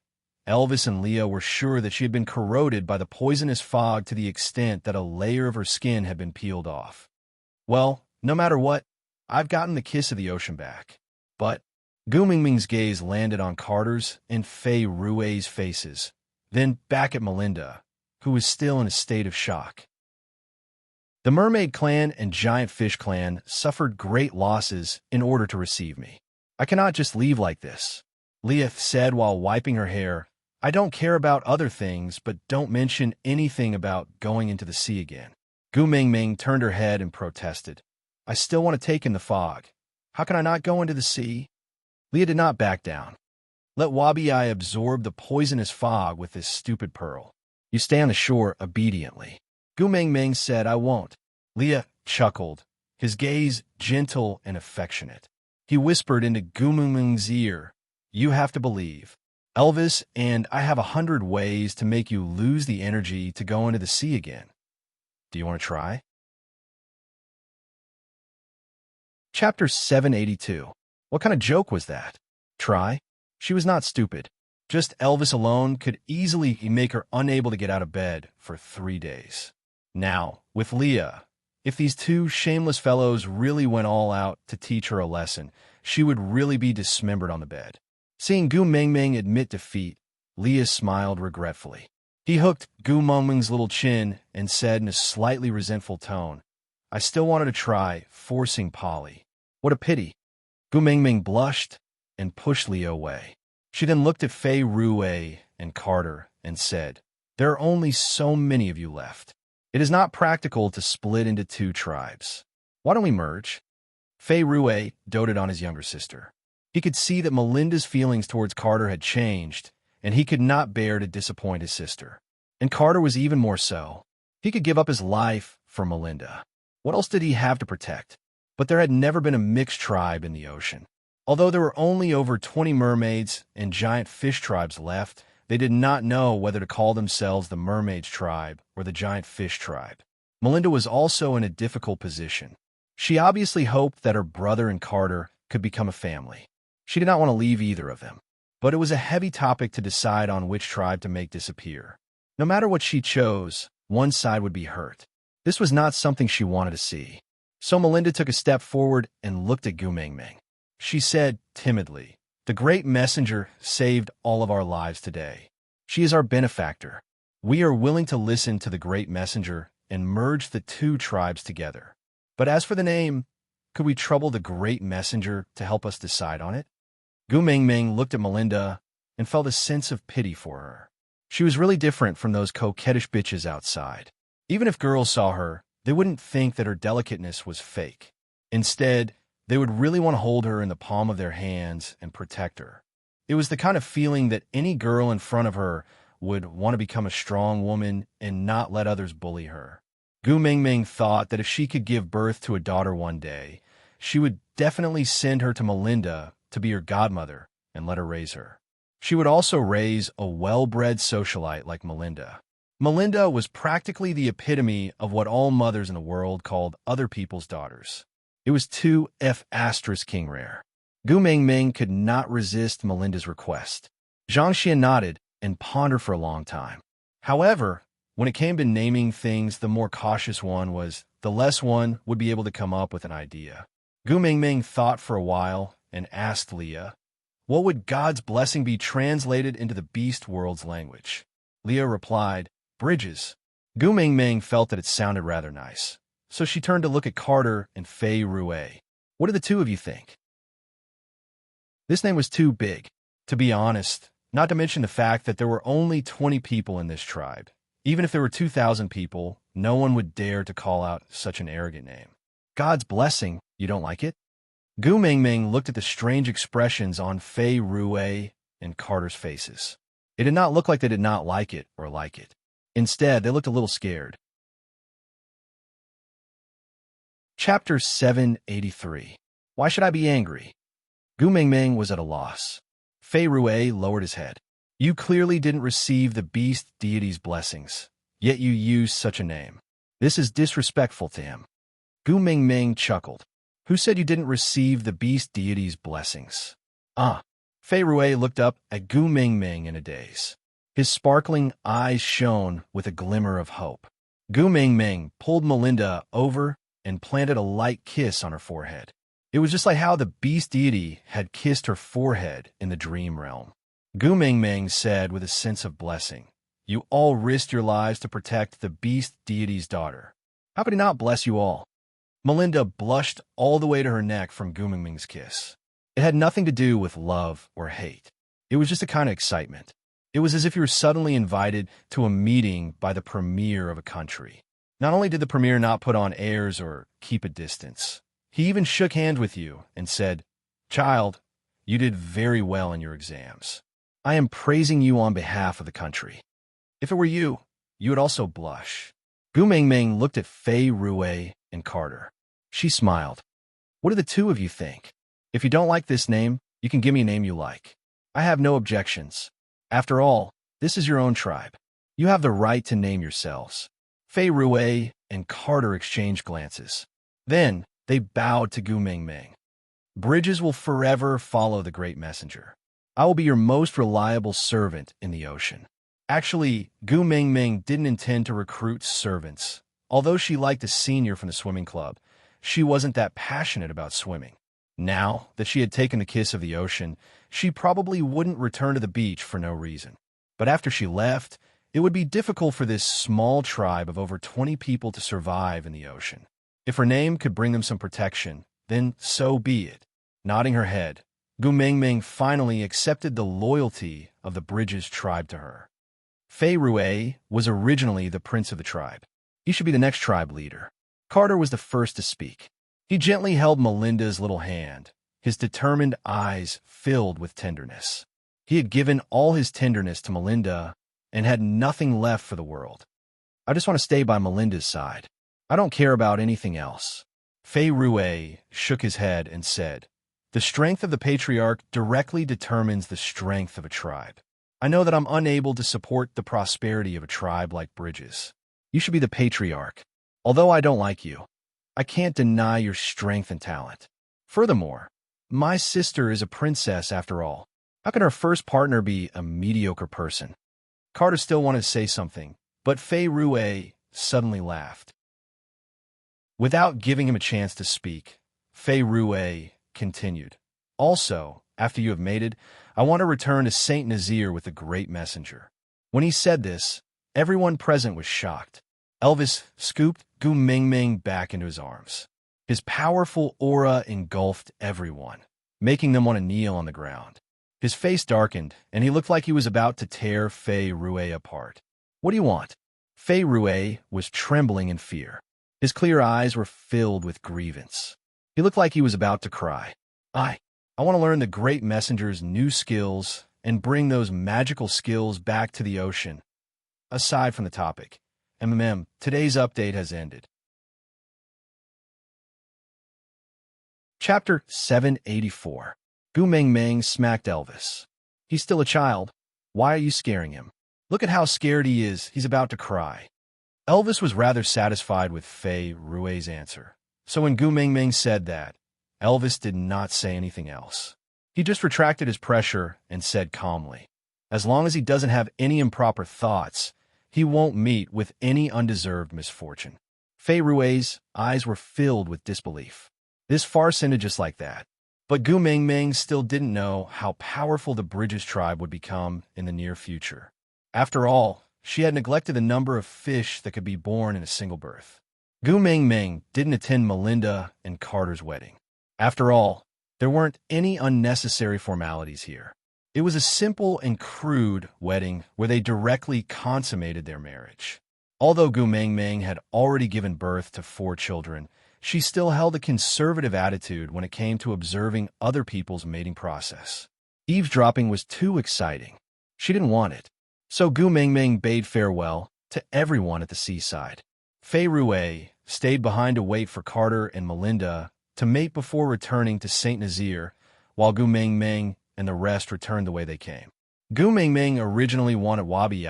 [SPEAKER 1] Elvis and Leah were sure that she had been corroded by the poisonous fog to the extent that a layer of her skin had been peeled off. Well, no matter what, I've gotten the kiss of the ocean back. But Gu Mingming's gaze landed on Carter's and Fei Rui's faces, then back at Melinda, who was still in a state of shock. The Mermaid Clan and Giant Fish Clan suffered great losses in order to receive me. I cannot just leave like this, Leah said while wiping her hair. I don't care about other things, but don't mention anything about going into the sea again. Gu Mingming turned her head and protested. I still want to take in the fog. How can I not go into the sea? Leah did not back down. Let Wabi-Ai absorb the poisonous fog with this stupid pearl. You stay on the shore obediently. Gu Mingming said, I won't. Leah chuckled, his gaze gentle and affectionate. He whispered into Gu Mingming's ear, you have to believe. Elvis and I have 100 ways to make you lose the energy to go into the sea again. Do you want to try? Chapter 782. What kind of joke was that? Try? She was not stupid. Just Elvis alone could easily make her unable to get out of bed for 3 days. Now, with Leah, If these two shameless fellows really went all out to teach her a lesson, she would really be dismembered on the bed. Seeing Gu Mingming admit defeat, Leah smiled regretfully. He hooked Gu Mingming's little chin and said in a slightly resentful tone, "I still wanted to try forcing Polly. What a pity." Gu Mingming blushed and pushed Leah away. She then looked at Fei Rui and Carter and said, "There are only so many of you left. It is not practical to split into two tribes. Why don't we merge?" Fei Rui doted on his younger sister. He could see that Melinda's feelings towards Carter had changed, and he could not bear to disappoint his sister. And Carter was even more so. He could give up his life for Melinda. What else did he have to protect? But there had never been a mixed tribe in the ocean. Although there were only over 20 mermaids and giant fish tribes left, they did not know whether to call themselves the Mermaids tribe or the Giant Fish tribe. Melinda was also in a difficult position. She obviously hoped that her brother and Carter could become a family. She did not want to leave either of them. But it was a heavy topic to decide on which tribe to make disappear. No matter what she chose, one side would be hurt. This was not something she wanted to see. So Melinda took a step forward and looked at Gu Mingming. She said timidly, "The great messenger saved all of our lives today. She is our benefactor. We are willing to listen to the great messenger and merge the two tribes together. But as for the name, could we trouble the great messenger to help us decide on it?" Gu Mingming looked at Melinda and felt a sense of pity for her. She was really different from those coquettish bitches outside. Even if girls saw her, they wouldn't think that her delicateness was fake. Instead, they would really want to hold her in the palm of their hands and protect her. It was the kind of feeling that any girl in front of her would want to become a strong woman and not let others bully her. Gu Mingming thought that if she could give birth to a daughter one day, she would definitely send her to Melinda to be her godmother and let her raise her. She would also raise a well-bred socialite like Melinda. Melinda was practically the epitome of what all mothers in the world called other people's daughters. It was 2F* king rare. Gu Mingming could not resist Melinda's request. Zhang Xian nodded and pondered for a long time. However, when it came to naming things, the more cautious one was the less one would be able to come up with an idea. Gu Mingming thought for a while and asked Leah, "What would God's blessing be translated into the beast world's language?" Leah replied, "Bridges." Gu Mingming felt that it sounded rather nice, so she turned to look at Carter and Fei Rui. "What do the two of you think?" This name was too big, to be honest, not to mention the fact that there were only 20 people in this tribe. Even if there were 2,000 people, no one would dare to call out such an arrogant name. God's blessing, you don't like it? Gu Mingming looked at the strange expressions on Fei Rui and Carter's faces. It did not look like they did not like it or like it. Instead, they looked a little scared. Chapter 783. Why should I be angry? Gu Mingming was at a loss. Fei Rui lowered his head. "You clearly didn't receive the beast deity's blessings, yet you used such a name. This is disrespectful to him." Gu Mingming chuckled. "Who said you didn't receive the beast deity's blessings?" Fei Rui looked up at Gu Mingming in a daze. His sparkling eyes shone with a glimmer of hope. Gu Mingming pulled Melinda over and planted a light kiss on her forehead. It was just like how the beast deity had kissed her forehead in the dream realm. Gu Mingming said with a sense of blessing, "You all risked your lives to protect the beast deity's daughter. How could he not bless you all?" Melinda blushed all the way to her neck from Gu Mingming's kiss. It had nothing to do with love or hate. It was just a kind of excitement. It was as if you were suddenly invited to a meeting by the premier of a country. Not only did the premier not put on airs or keep a distance, he even shook hands with you and said, "Child, you did very well in your exams. I am praising you on behalf of the country." If it were you, you would also blush. Gu Mingming looked at Fei Rui and Carter. She smiled. "What do the two of you think? If you don't like this name, you can give me a name you like. I have no objections. After all, this is your own tribe. You have the right to name yourselves." Fei Rui and Carter exchanged glances. Then they bowed to Gu Mingming. "Bridges will forever follow the great messenger. I will be your most reliable servant in the ocean." Actually, Gu Mingming didn't intend to recruit servants, Although she liked a senior from the swimming club, she wasn't that passionate about swimming. Now that she had taken the kiss of the ocean, she probably wouldn't return to the beach for no reason. But after she left, it would be difficult for this small tribe of over 20 people to survive in the ocean. If her name could bring them some protection, then so be it. Nodding her head, Gu Mingming finally accepted the loyalty of the Bridges tribe to her. Fei Rue was originally the prince of the tribe. He should be the next tribe leader. Carter was the first to speak. He gently held Melinda's little hand, his determined eyes filled with tenderness. He had given all his tenderness to Melinda and had nothing left for the world. I just want to stay by Melinda's side. I don't care about anything else. Fei Rue shook his head and said, "The strength of the patriarch directly determines the strength of a tribe. I know that I'm unable to support the prosperity of a tribe like Bridges. You should be the patriarch. Although I don't like you, I can't deny your strength and talent. Furthermore, my sister is a princess after all. How can her first partner be a mediocre person?" Carter still wanted to say something, but Fei Rue suddenly laughed. Without giving him a chance to speak, Fei Rue continued, "Also, after you have mated, I want to return to Saint Nazaire with the great messenger." When he said this, everyone present was shocked. Elvis scooped Gu Mingming back into his arms. His powerful aura engulfed everyone, making them want to kneel on the ground. His face darkened, and he looked like he was about to tear Fei Rue apart. "What do you want?" Fei Rue was trembling in fear. His clear eyes were filled with grievance. He looked like he was about to cry. I want to learn the great messenger's new skills and bring those magical skills back to the ocean." Aside from the topic, today's update has ended. Chapter 784. Gu Mingming smacked Elvis. "He's still a child. Why are you scaring him? Look at how scared he is. He's about to cry." Elvis was rather satisfied with Fei Rue's answer. So when Gu Mingming said that, Elvis did not say anything else. He just retracted his pressure and said calmly, "As long as he doesn't have any improper thoughts, he won't meet with any undeserved misfortune." Fei Rue's eyes were filled with disbelief. This farce ended just like that. But Gu Mingming still didn't know how powerful the Bridges tribe would become in the near future. After all, she had neglected the number of fish that could be born in a single birth. Gu Mingming didn't attend Melinda and Carter's wedding. After all, there weren't any unnecessary formalities here. It was a simple and crude wedding where they directly consummated their marriage. Although Gu Mingming had already given birth to 4 children, she still held a conservative attitude when it came to observing other people's mating process. Eavesdropping was too exciting. She didn't want it. So Gu Mingming bade farewell to everyone at the seaside. Fei Rue stayed behind to wait for Carter and Melinda to mate before returning to Saint Nazaire, while Gu Mingming and the rest returned the way they came. Gu Mingming originally wanted Wabi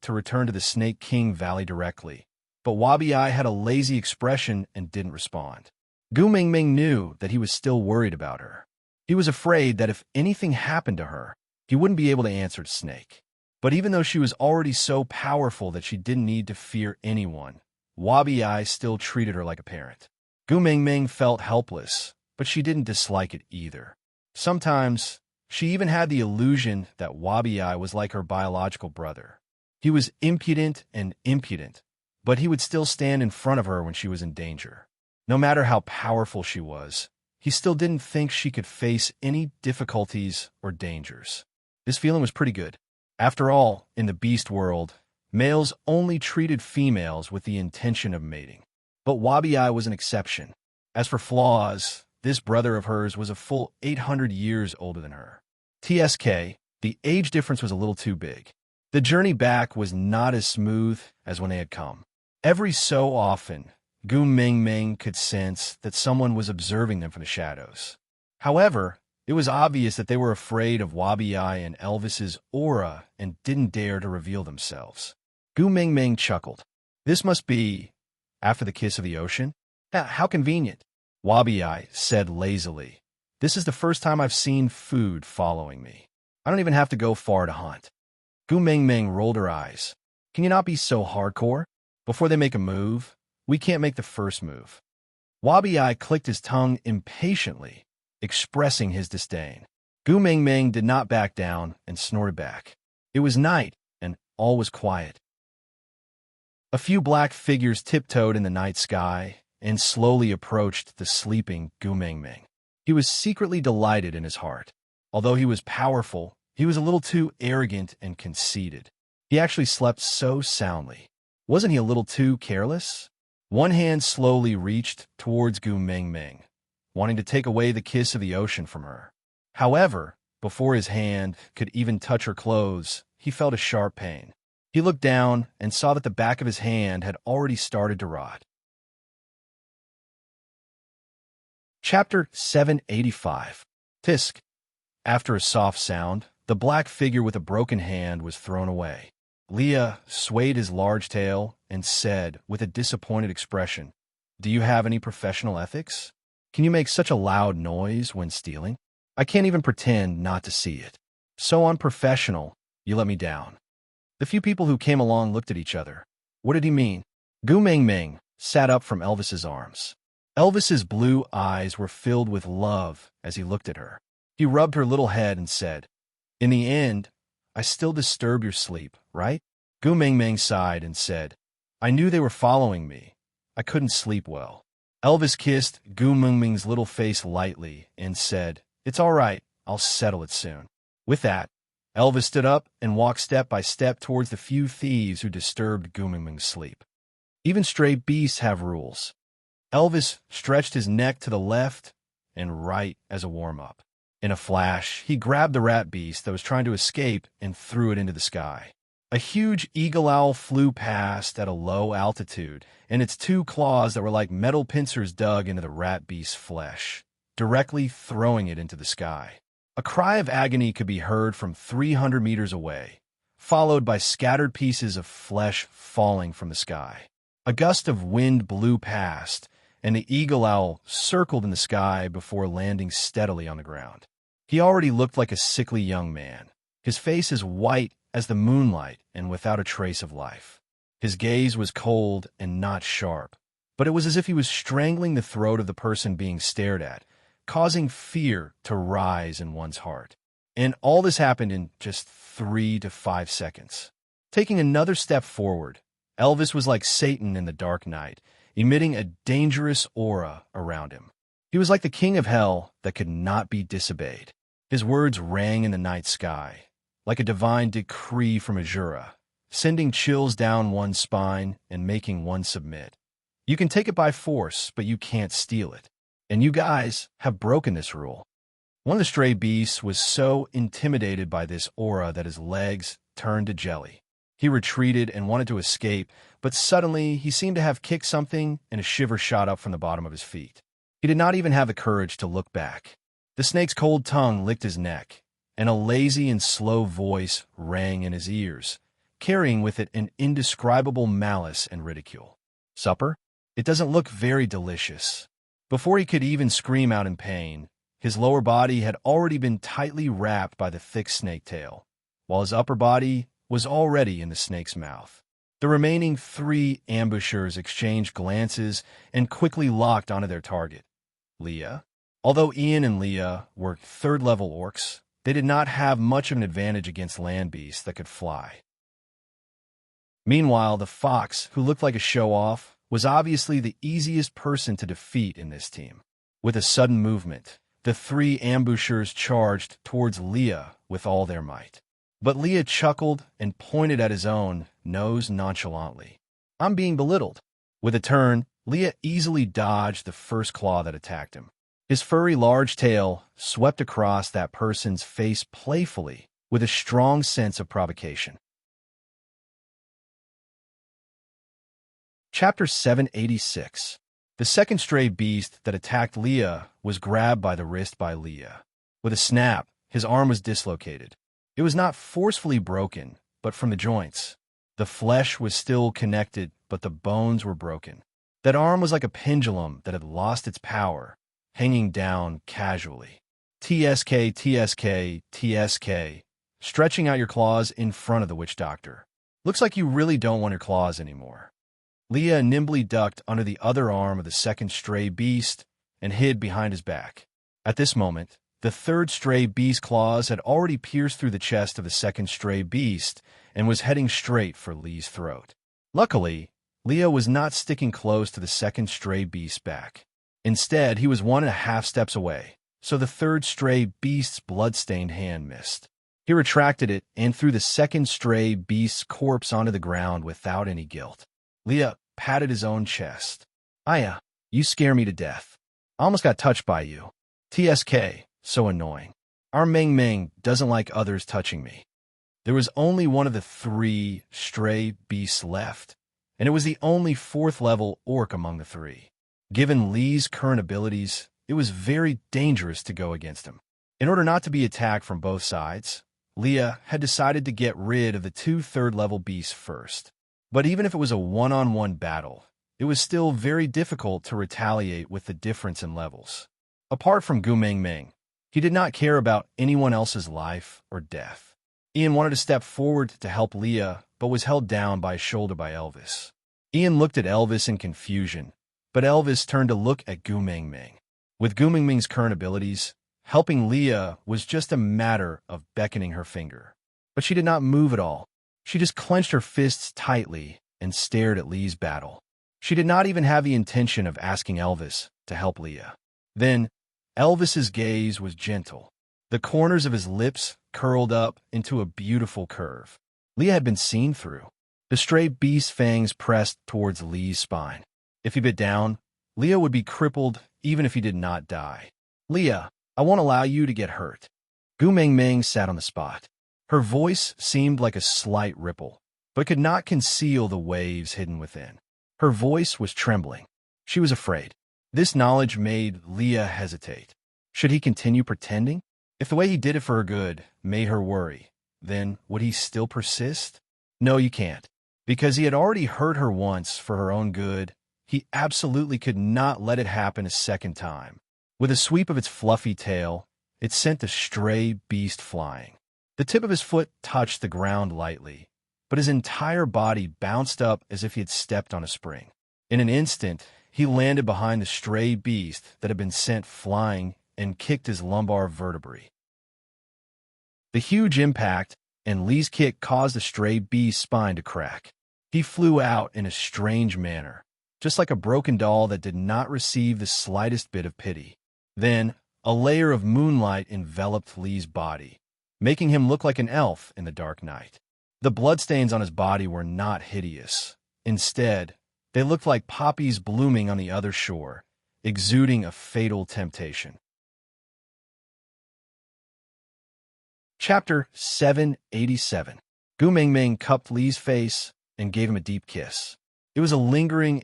[SPEAKER 1] to return to the Snake King Valley directly, but Wabi had a lazy expression and didn't respond. Gu Mingming knew that he was still worried about her. He was afraid that if anything happened to her, he wouldn't be able to answer to Snake. But even though she was already so powerful that she didn't need to fear anyone, Wabi still treated her like a parent. Gu Mingming felt helpless, but she didn't dislike it either. Sometimes, she even had the illusion that Wabi was like her biological brother. He was impudent, but he would still stand in front of her when she was in danger. No matter how powerful she was, he still didn't think she could face any difficulties or dangers. This feeling was pretty good. After all, in the beast world, males only treated females with the intention of mating. But Wabi was an exception. As for flaws, this brother of hers was a full 800 years older than her. TSK, the age difference was a little too big. The journey back was not as smooth as when they had come. Every so often, Gu Mingming could sense that someone was observing them from the shadows. However, it was obvious that they were afraid of Wabi and Elvis's aura and didn't dare to reveal themselves. Gu Mingming chuckled. "This must be after the kiss of the ocean? How convenient." Wabi said lazily, "This is the first time I've seen food following me. I don't even have to go far to hunt." Gu Mingming rolled her eyes. "Can you not be so hardcore?" Before they make a move, We can't make the first move. Wabi-Ai clicked his tongue impatiently, expressing his disdain. Gu Mingming did not back down and snorted back. It was night, and all was quiet. A few black figures tiptoed in the night sky and slowly approached the sleeping Gu Mingming. He was secretly delighted in his heart. Although he was powerful, he was a little too arrogant and conceited. He actually slept so soundly. Wasn't he a little too careless? One hand slowly reached towards Gu Mingming, wanting to take away the kiss of the ocean from her. However, before his hand could even touch her clothes, he felt a sharp pain. He looked down and saw that the back of his hand had already started to rot. Chapter 785. Tisk. After a soft sound, the black figure with a broken hand was thrown away. Leah swayed his large tail and said with a disappointed expression, "Do you have any professional ethics? Can you make such a loud noise when stealing? I can't even pretend not to see it. So unprofessional, you let me down." The few people who came along looked at each other. What did he mean? Gu Mingming sat up from Elvis's arms. Elvis's blue eyes were filled with love as he looked at her. He rubbed her little head and said, "In the end, I still disturb your sleep, right?" Gu Mingming sighed and said, "I knew they were following me. I couldn't sleep well." Elvis kissed Gu Mingming's little face lightly and said, "It's all right. I'll settle it soon." With that, Elvis stood up and walked step by step towards the few thieves who disturbed Gu Mingming's sleep. Even stray beasts have rules. Elvis stretched his neck to the left and right as a warm-up. In a flash, he grabbed the rat beast that was trying to escape and threw it into the sky. A huge eagle owl flew past at a low altitude, and its two claws that were like metal pincers dug into the rat beast's flesh, directly throwing it into the sky. A cry of agony could be heard from 300 meters away, followed by scattered pieces of flesh falling from the sky. A gust of wind blew past, and the eagle owl circled in the sky before landing steadily on the ground. He already looked like a sickly young man, his face as white as the moonlight and without a trace of life. His gaze was cold and not sharp, but it was as if he was strangling the throat of the person being stared at, causing fear to rise in one's heart. And all this happened in just 3 to 5 seconds. Taking another step forward, Elvis was like Satan in the dark night, emitting a dangerous aura around him. He was like the king of hell that could not be disobeyed. His words rang in the night sky, like a divine decree from Azura, sending chills down one's spine and making one submit. You can take it by force, but you can't steal it. And you guys have broken this rule. One of the stray beasts was so intimidated by this aura that his legs turned to jelly. He retreated and wanted to escape, but suddenly he seemed to have kicked something and a shiver shot up from the bottom of his feet. He did not even have the courage to look back. The snake's cold tongue licked his neck, and a lazy and slow voice rang in his ears, carrying with it an indescribable malice and ridicule. "Supper? It doesn't look very delicious." Before he could even scream out in pain, his lower body had already been tightly wrapped by the thick snake tail, while his upper body was already in the snake's mouth. The remaining 3 ambushers exchanged glances and quickly locked onto their target, Leah. Although Ian and Leah were 3rd-level orcs, they did not have much of an advantage against land beasts that could fly. Meanwhile, the fox, who looked like a show-off, was obviously the easiest person to defeat in this team. With a sudden movement, the 3 ambushers charged towards Leah with all their might. But Leah chuckled and pointed at his own nose nonchalantly. "I'm being belittled." With a turn, Leah easily dodged the first claw that attacked him. His furry large tail swept across that person's face playfully, with a strong sense of provocation. Chapter 786. The second stray beast that attacked Leah was grabbed by the wrist by Leah. With a snap, his arm was dislocated. It was not forcefully broken, but from the joints. The flesh was still connected, but the bones were broken. That arm was like a pendulum that had lost its power, hanging down casually. TSK, TSK, TSK, stretching out your claws in front of the witch doctor. Looks like you really don't want your claws anymore. Leah nimbly ducked under the other arm of the second stray beast and hid behind his back. At this moment, the third stray beast's claws had already pierced through the chest of the second stray beast and was heading straight for Lee's throat. Luckily, Leah was not sticking close to the second stray beast's back. Instead, he was 1.5 steps away, so the third stray beast's blood-stained hand missed. He retracted it and threw the second stray beast's corpse onto the ground without any guilt. Leah patted his own chest. "Aya, you scare me to death. I almost got touched by you. TSK, so annoying. Our Meng Meng doesn't like others touching me." There was only one of the 3 stray beasts left, and it was the only 4th-level orc among the 3. Given Lee's current abilities, it was very dangerous to go against him. In order not to be attacked from both sides, Leah had decided to get rid of the 2 third-level beasts first. But even if it was a one-on-one battle, it was still very difficult to retaliate with the difference in levels. Apart from Gu Meng Meng, he did not care about anyone else's life or death. Ian wanted to step forward to help Leah, but was held down by his shoulder by Elvis. Ian looked at Elvis in confusion, but Elvis turned to look at Gu Meng Meng. With Gu Meng Meng's current abilities, helping Leah was just a matter of beckoning her finger. But she did not move at all. She just clenched her fists tightly and stared at Lee's battle. She did not even have the intention of asking Elvis to help Leah. Then, Elvis's gaze was gentle. The corners of his lips curled up into a beautiful curve. Leah had been seen through. The stray beast's fangs pressed towards Lee's spine. If he bit down, Leah would be crippled even if he did not die. "Leah, I won't allow you to get hurt." Gu Meng Meng sat on the spot. Her voice seemed like a slight ripple, but could not conceal the waves hidden within. Her voice was trembling. She was afraid. This knowledge made Leah hesitate. Should he continue pretending? If the way he did it for her good made her worry, then would he still persist? No, you can't. Because he had already hurt her once for her own good, he absolutely could not let it happen a second time. With a sweep of its fluffy tail, it sent the stray beast flying. The tip of his foot touched the ground lightly, but his entire body bounced up as if he had stepped on a spring. In an instant, he landed behind the stray beast that had been sent flying and kicked his lumbar vertebrae. The huge impact and Lee's kick caused the stray beast's spine to crack. He flew out in a strange manner, just like a broken doll that did not receive the slightest bit of pity. Then, a layer of moonlight enveloped Lee's body, making him look like an elf in the dark night. The bloodstains on his body were not hideous. Instead, they looked like poppies blooming on the other shore, exuding a fatal temptation. Chapter 787. Gu Meng Meng cupped Lee's face and gave him a deep kiss. It was a lingering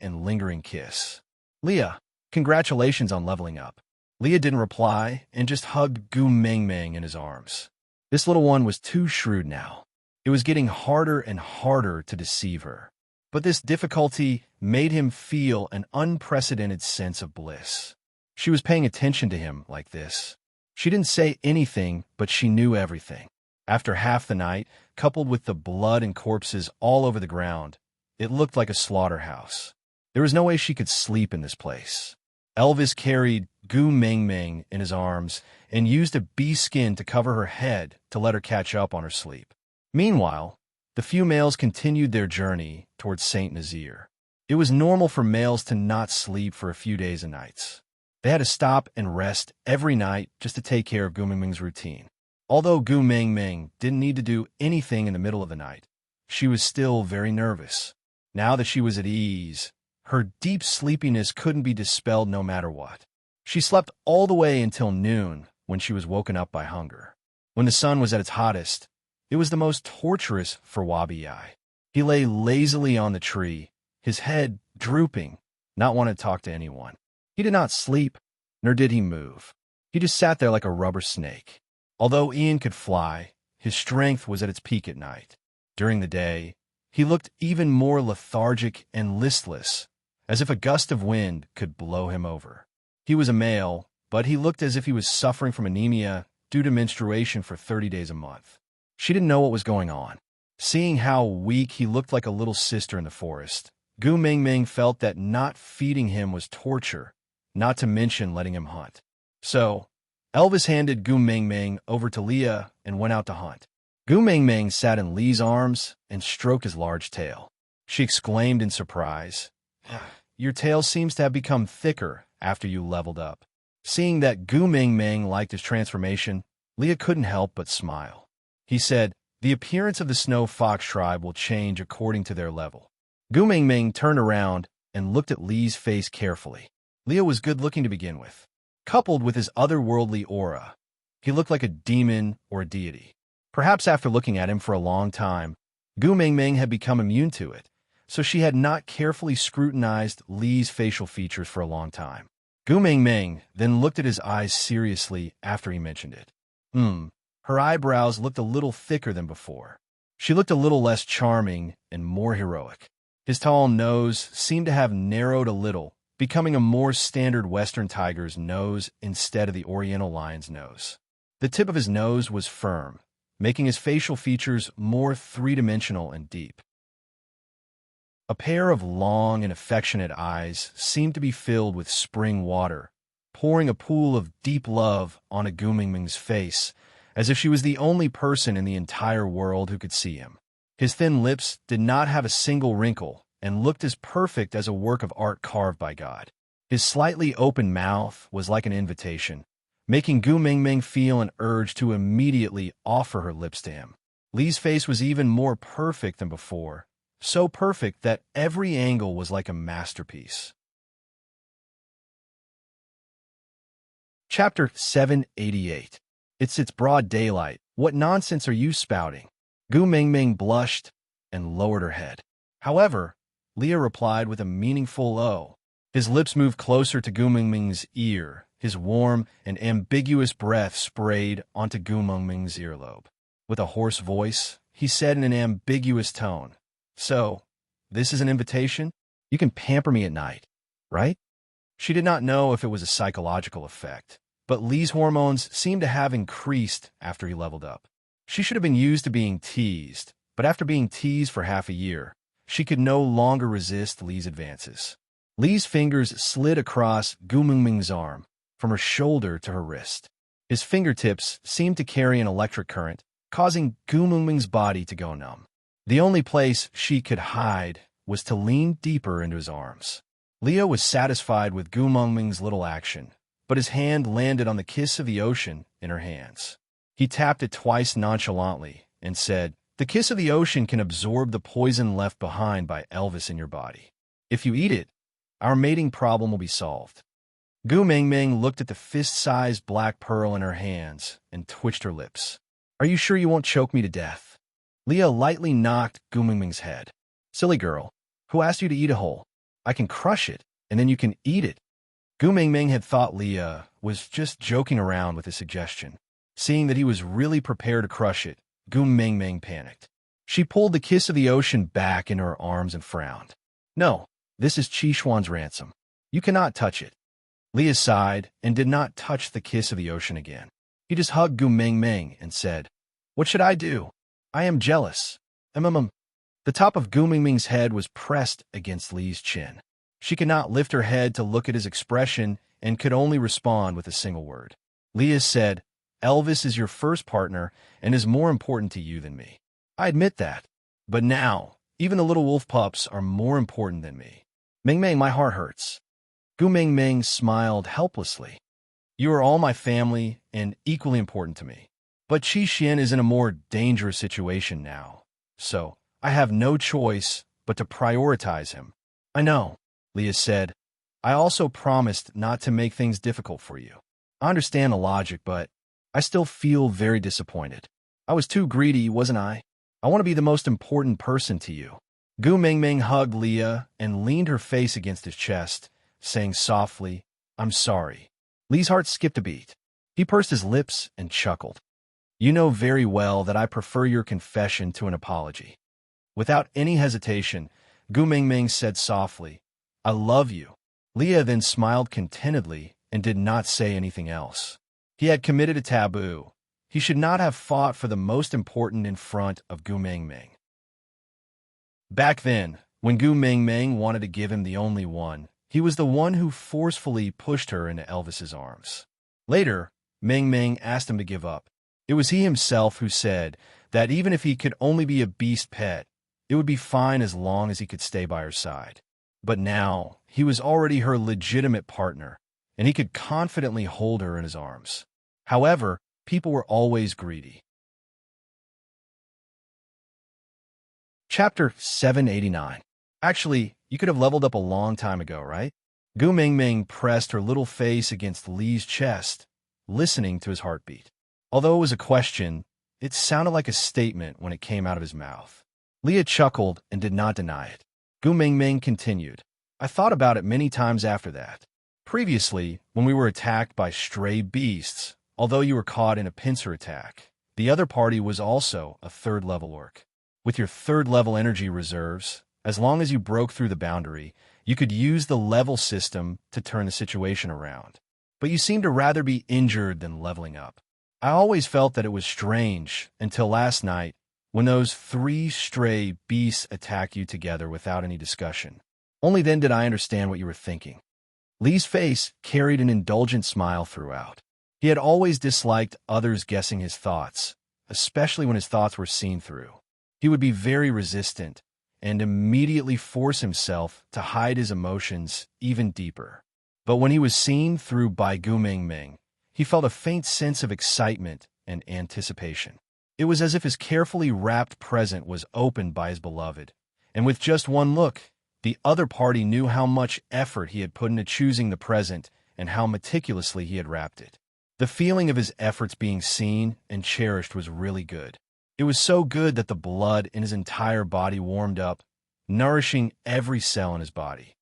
[SPEAKER 1] kiss. "Leah, congratulations on leveling up." Leah didn't reply and just hugged Gu Meng Meng in his arms. This little one was too shrewd now. It was getting harder and harder to deceive her. But this difficulty made him feel an unprecedented sense of bliss. She was paying attention to him like this. She didn't say anything, but she knew everything. After half the night, coupled with the blood and corpses all over the ground, it looked like a slaughterhouse. There was no way she could sleep in this place. Elvis carried Gu Meng Meng in his arms and used a bee skin to cover her head to let her catch up on her sleep. Meanwhile, the few males continued their journey towards Saint Nazaire. It was normal for males to not sleep for a few days and nights. They had to stop and rest every night just to take care of Gu Meng Meng's routine. Although Gu Meng Meng didn't need to do anything in the middle of the night, she was still very nervous. Now that she was at ease, her deep sleepiness couldn't be dispelled no matter what. She slept all the way until noon when she was woken up by hunger. When the sun was at its hottest, it was the most torturous for Wabi-Ai. He lay lazily on the tree, his head drooping, not wanting to talk to anyone. He did not sleep, nor did he move. He just sat there like a rubber snake. Although Ian could fly, his strength was at its peak at night. During the day, he looked even more lethargic and listless, as if a gust of wind could blow him over. He was a male, but he looked as if he was suffering from anemia due to menstruation for 30 days a month. She didn't know what was going on. Seeing how weak he looked like a little sister in the forest, Gu Mingming felt that not feeding him was torture, not to mention letting him hunt. So, Elvis handed Gu Mingming over to Leah and went out to hunt. Gu Mingming sat in Lee's arms and stroked his large tail. She exclaimed in surprise, "Your tail seems to have become thicker after you leveled up." Seeing that Gu Mingming liked his transformation, Leah couldn't help but smile. He said, "The appearance of the Snow Fox tribe will change according to their level." Gu Mingming turned around and looked at Lee's face carefully. Leah was good-looking to begin with. Coupled with his otherworldly aura, he looked like a demon or a deity. Perhaps after looking at him for a long time, Gu Mingming had become immune to it, so she had not carefully scrutinized Lee's facial features for a long time. Gu Mingming then looked at his eyes seriously after he mentioned it. Her eyebrows looked a little thicker than before. She looked a little less charming and more heroic. His tall nose seemed to have narrowed a little, becoming a more standard Western tiger's nose instead of the Oriental lion's nose. The tip of his nose was firm, making his facial features more three-dimensional and deep. A pair of long and affectionate eyes seemed to be filled with spring water, pouring a pool of deep love onto Gu Mingming's face, as if she was the only person in the entire world who could see him. His thin lips did not have a single wrinkle and looked as perfect as a work of art carved by God. His slightly open mouth was like an invitation, making Gu Mingming feel an urge to immediately offer her lips to him. Lee's face was even more perfect than before, so perfect that every angle was like a masterpiece. Chapter 788. It's broad daylight. What nonsense are you spouting? Gu Mingming blushed and lowered her head. However, Leah replied with a meaningful "oh." His lips moved closer to Gu Mingming's ear. His warm and ambiguous breath sprayed onto Gu Mingming's earlobe. With a hoarse voice, he said in an ambiguous tone, "So, this is an invitation? You can pamper me at night, right?" She did not know if it was a psychological effect, but Lee's hormones seemed to have increased after he leveled up. She should have been used to being teased, but after being teased for half a year, she could no longer resist Lee's advances. Lee's fingers slid across Gu Mingming's arm, from her shoulder to her wrist. His fingertips seemed to carry an electric current, causing Gu Mingming's body to go numb. The only place she could hide was to lean deeper into his arms. Leah was satisfied with Gu Mingming's little action, but his hand landed on the kiss of the ocean in her hands. He tapped it twice nonchalantly and said, "The kiss of the ocean can absorb the poison left behind by Elvis in your body. If you eat it, our mating problem will be solved." Gu Mingming looked at the fist-sized black pearl in her hands and twitched her lips. "Are you sure you won't choke me to death?" Leah lightly knocked Gu Mingming's head. "Silly girl, who asked you to eat a hole? I can crush it, and then you can eat it." Gu Mingming had thought Leah was just joking around with his suggestion. Seeing that he was really prepared to crush it, Gu Mingming panicked. She pulled the kiss of the ocean back into her arms and frowned. "No, this is Qishuan's ransom. You cannot touch it." Leah sighed and did not touch the kiss of the ocean again. He just hugged Gu Mingming and said, "What should I do? I am jealous." The top of Gu Mingming's head was pressed against Lee's chin. She could not lift her head to look at his expression and could only respond with a single word. Leah said, "Elvis is your first partner and is more important to you than me. I admit that. But now, even the little wolf pups are more important than me. Mingming, my heart hurts." Gu Mingming smiled helplessly. "You are all my family and equally important to me. But Qixin is in a more dangerous situation now, so I have no choice but to prioritize him." "I know," Leah said. "I also promised not to make things difficult for you. I understand the logic, but I still feel very disappointed. I was too greedy, wasn't I? I want to be the most important person to you." Gu Mingming hugged Leah and leaned her face against his chest, saying softly, "I'm sorry." Lee's heart skipped a beat. He pursed his lips and chuckled. "You know very well that I prefer your confession to an apology." Without any hesitation, Gu Mingming said softly, "I love you." Leah then smiled contentedly and did not say anything else. He had committed a taboo. He should not have fought for the most important in front of Gu Mingming. Back then, When Gu Mengmeng wanted to give him the only one, he was the one who forcefully pushed her into Elvis's arms. Later, Mengmeng asked him to give up. It was he himself who said that even if he could only be a beast pet, it would be fine as long as he could stay by her side. But now, he was already her legitimate partner, and he could confidently hold her in his arms. However, people were always greedy. Chapter 789. Actually, you could have leveled up a long time ago, right? Gu Mingming pressed her little face against Li's chest, listening to his heartbeat. Although it was a question, it sounded like a statement when it came out of his mouth. Leah chuckled and did not deny it. Gu Mingming continued, I thought about it many times after that. Previously, when we were attacked by stray beasts, although you were caught in a pincer attack, the other party was also a third-level orc. With your third-level energy reserves, as long as you broke through the boundary, you could use the level system to turn the situation around. But you seem to rather be injured than leveling up. I always felt that it was strange until last night when those 3 stray beasts attacked you together without any discussion. Only then did I understand what you were thinking. Li's face carried an indulgent smile throughout. He had always disliked others guessing his thoughts, especially when his thoughts were seen through. He would be very resistant and immediately force himself to hide his emotions even deeper. But when he was seen through by Gu Mingming, he felt a faint sense of excitement and anticipation. It was as if his carefully wrapped present was opened by his beloved, and with just one look, the other party knew how much effort he had put into choosing the present and how meticulously he had wrapped it. The feeling of his efforts being seen and cherished was really good. It was so good that the blood in his entire body warmed up, nourishing every cell in his body.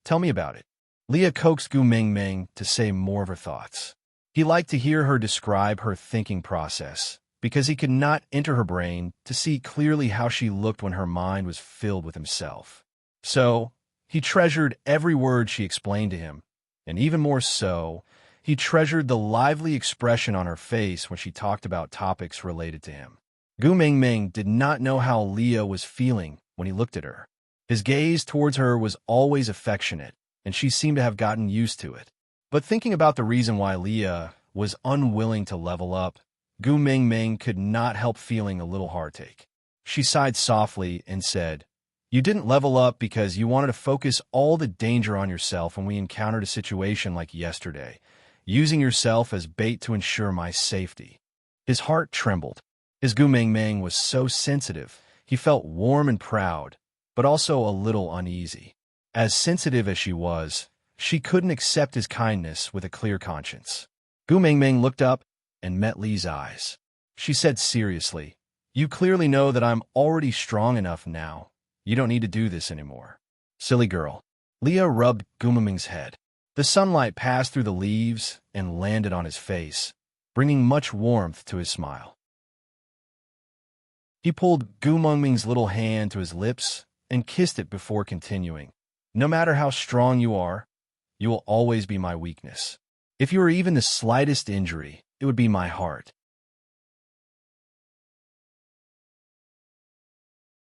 [SPEAKER 1] Tell me about it. Leah coaxed Gu Mingming to say more of her thoughts. He liked to hear her describe her thinking process, because he could not enter her brain to see clearly how she looked when her mind was filled with himself. So, he treasured every word she explained to him, and even more so, he treasured the lively expression on her face when she talked about topics related to him. Gu Mingming did not know how Leah was feeling when he looked at her. His gaze towards her was always affectionate, and she seemed to have gotten used to it. But thinking about the reason why Leah was unwilling to level up, Gu Mingming could not help feeling a little heartache. She sighed softly and said, You didn't level up because you wanted to focus all the danger on yourself when we encountered a situation like yesterday, using yourself as bait to ensure my safety. His heart trembled. His Gu Mingming was so sensitive, he felt warm and proud, but also a little uneasy. As sensitive as she was, she couldn't accept his kindness with a clear conscience. Gu Mingming looked up and met Li's eyes. She said seriously, You clearly know that I'm already strong enough now. You don't need to do this anymore. Silly girl. Leah rubbed Gu Mingming's head. The sunlight passed through the leaves and landed on his face, bringing much warmth to his smile. He pulled Gu Mingming's little hand to his lips and kissed it before continuing. No matter how strong you will always be my weakness. If you were even the slightest injury, it would be my heart.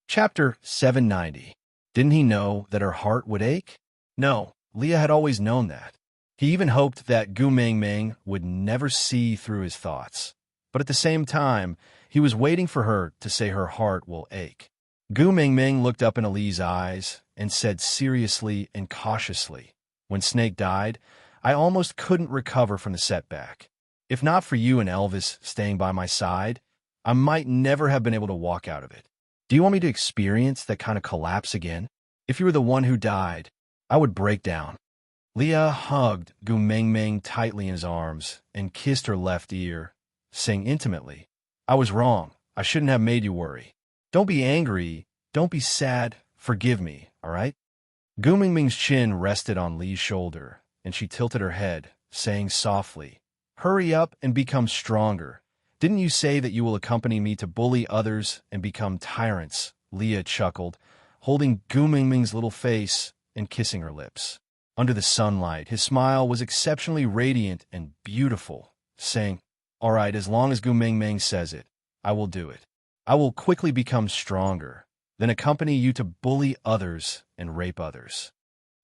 [SPEAKER 1] Chapter 790. Didn't he know that her heart would ache? No, Leah had always known that. He even hoped that Gu Mingming would never see through his thoughts. But at the same time, he was waiting for her to say her heart will ache. Gu Mingming looked up into Li's eyes and said seriously and cautiously, When Snake died, I almost couldn't recover from the setback. If not for you and Elvis staying by my side, I might never have been able to walk out of it. Do you want me to experience that kind of collapse again? If you were the one who died, I would break down. Leah hugged Gu Mingming tightly in his arms and kissed her left ear, saying intimately, I was wrong. I shouldn't have made you worry. Don't be angry. Don't be sad. Forgive me, all right? Gu Mingming's chin rested on Li's shoulder, and she tilted her head, saying softly, Hurry up and become stronger. Didn't you say that you will accompany me to bully others and become tyrants? Leah chuckled, holding Gu Mingming's little face and kissing her lips. Under the sunlight, his smile was exceptionally radiant and beautiful, saying, All right, as long as Gu Mingming says it, I will do it. I will quickly become stronger. then accompany you to bully others and rape others.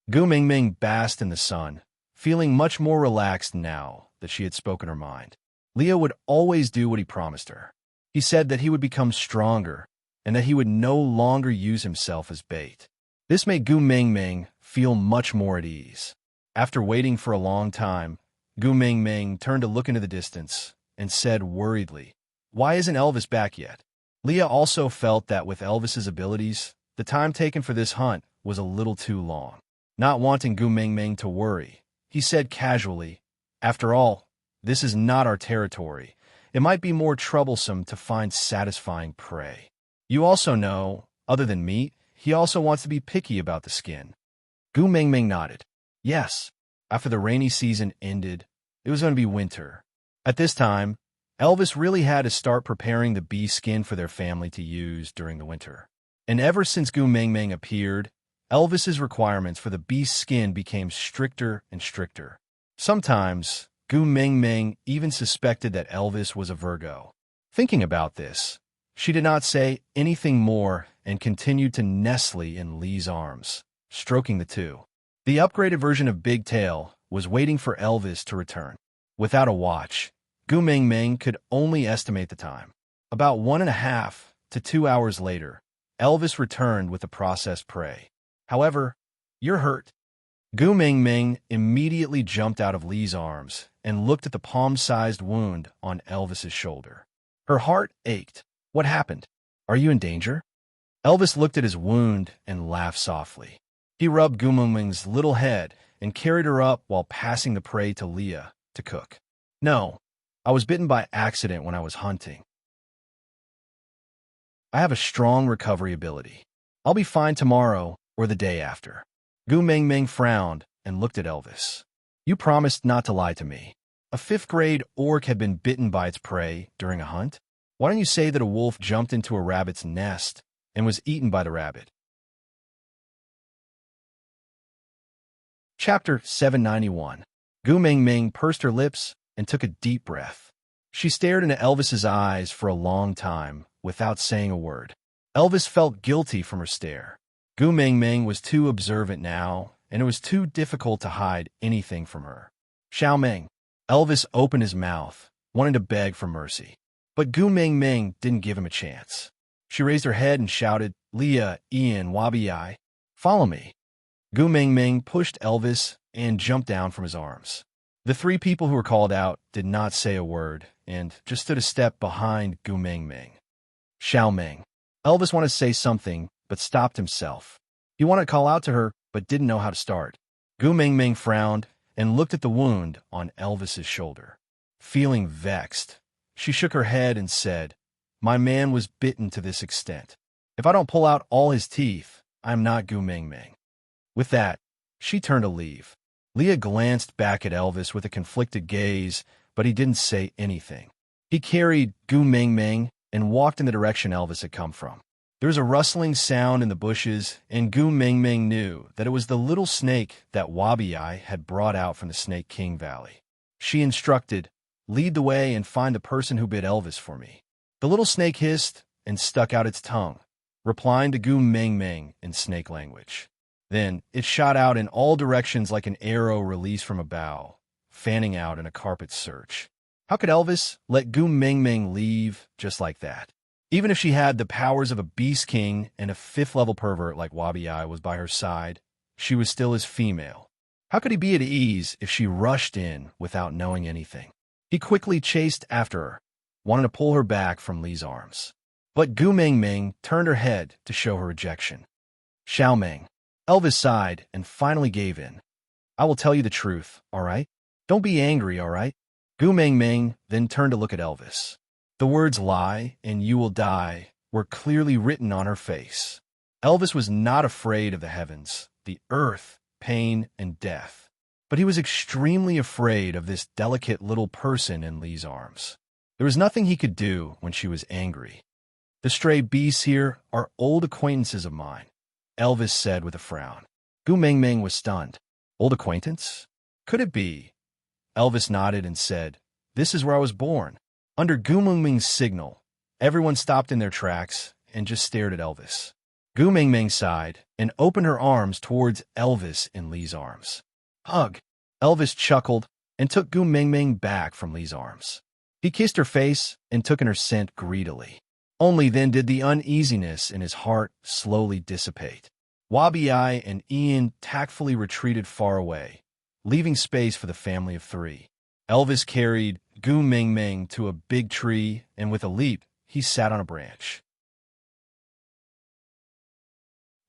[SPEAKER 1] Gu Mingming basked in the sun, feeling much more relaxed now that she had spoken her mind. Leah would always do what he promised her. He said that he would become stronger and that he would no longer use himself as bait. This made Gu Mingming feel much more at ease. After waiting for a long time, Gu Mingming turned to look into the distance and said worriedly, "Why isn't Elvis back yet?" Leah also felt that with Elvis's abilities, the time taken for this hunt was a little too long. Not wanting Gu Mingming to worry, he said casually, "After all, this is not our territory. It might be more troublesome to find satisfying prey. You also know, other than meat, he also wants to be picky about the skin." Gu Mingming nodded. Yes, after the rainy season ended, it was going to be winter. At this time, Elvis really had to start preparing the bee skin for their family to use during the winter. And ever since Gu Mingming appeared, Elvis's requirements for the beast's skin became stricter and stricter. Sometimes, Gu Mingming even suspected that Elvis was a Virgo. Thinking about this, she did not say anything more and continued to nestle in Lee's arms, stroking the two. The upgraded version of Big Tail was waiting for Elvis to return. Without a watch, Gu Mingming could only estimate the time. About 1.5 to 2 hours later, Elvis returned with the processed prey. However, "You're hurt." Gu Mingming immediately jumped out of Lee's arms and looked at the palm-sized wound on Elvis's shoulder. Her heart ached. "What happened? Are you in danger?" Elvis looked at his wound and laughed softly. He rubbed Gu Mingming's little head and carried her up while passing the prey to Leah to cook. "No, I was bitten by accident when I was hunting. I have a strong recovery ability. I'll be fine tomorrow or the day after." Gu Mingming frowned and looked at Elvis. "You promised not to lie to me. A 5th-grade orc had been bitten by its prey during a hunt? Why don't you say that a wolf jumped into a rabbit's nest and was eaten by the rabbit?" Chapter 791. Gu Mingming pursed her lips and took a deep breath. She stared into Elvis's eyes for a long time without saying a word. Elvis felt guilty from her stare. Gu Mingming was too observant now, and it was too difficult to hide anything from her. "Xiao Ming." Elvis opened his mouth, wanting to beg for mercy. But Gu Mingming didn't give him a chance. She raised her head and shouted, "Leah, Ian, Wabi, follow me." Gu Mingming pushed Elvis and jumped down from his arms. The 3 people who were called out did not say a word and just stood a step behind Gu Mingming. "Xiao Ming." Elvis wanted to say something, but stopped himself. He wanted to call out to her, but didn't know how to start. Gu Mingming frowned and looked at the wound on Elvis's shoulder. Feeling vexed, she shook her head and said, "My man was bitten to this extent. If I don't pull out all his teeth, I'm not Gu Mingming." With that, she turned to leave. Leah glanced back at Elvis with a conflicted gaze, but he didn't say anything. He carried Gu Mingming and walked in the direction Elvis had come from. There was a rustling sound in the bushes, and Gu Mingming knew that it was the little snake that Wabi had brought out from the Snake King Valley. She instructed, "Lead the way and find the person who bit Elvis for me." The little snake hissed and stuck out its tongue, replying to Gu Mingming in snake language. Then it shot out in all directions like an arrow released from a bow, fanning out in a carpet search. How could Elvis let Gu Mingming leave just like that? Even if she had the powers of a beast king and a 5th-level pervert like Wabi was by her side, she was still his female. How could he be at ease if she rushed in without knowing anything? He quickly chased after her, wanted to pull her back from Lee's arms. But Gu Mingming turned her head to show her rejection. "Xiao Ming." Elvis sighed and finally gave in. "I will tell you the truth, all right? Don't be angry, all right?" Gu Mingming then turned to look at Elvis. The words "lie" and "you will die" were clearly written on her face. Elvis was not afraid of the heavens, the earth, pain, and death. But he was extremely afraid of this delicate little person in Lee's arms. There was nothing he could do when she was angry. "The stray beasts here are old acquaintances of mine," Elvis said with a frown. Gu Mingming was stunned. "Old acquaintance? Could it be?" Elvis nodded and said, "This is where I was born." Under Gu Mingming's signal, everyone stopped in their tracks and just stared at Elvis. Gu Mingming sighed and opened her arms towards Elvis in Li's arms. Hug! Elvis chuckled and took Gu Mingming back from Li's arms. He kissed her face and took in her scent greedily. Only then did the uneasiness in his heart slowly dissipate. Wabi-I and Ian tactfully retreated far away, leaving space for the family of three. Elvis carried Gu Mingming to a big tree, and with a leap, he sat on a branch.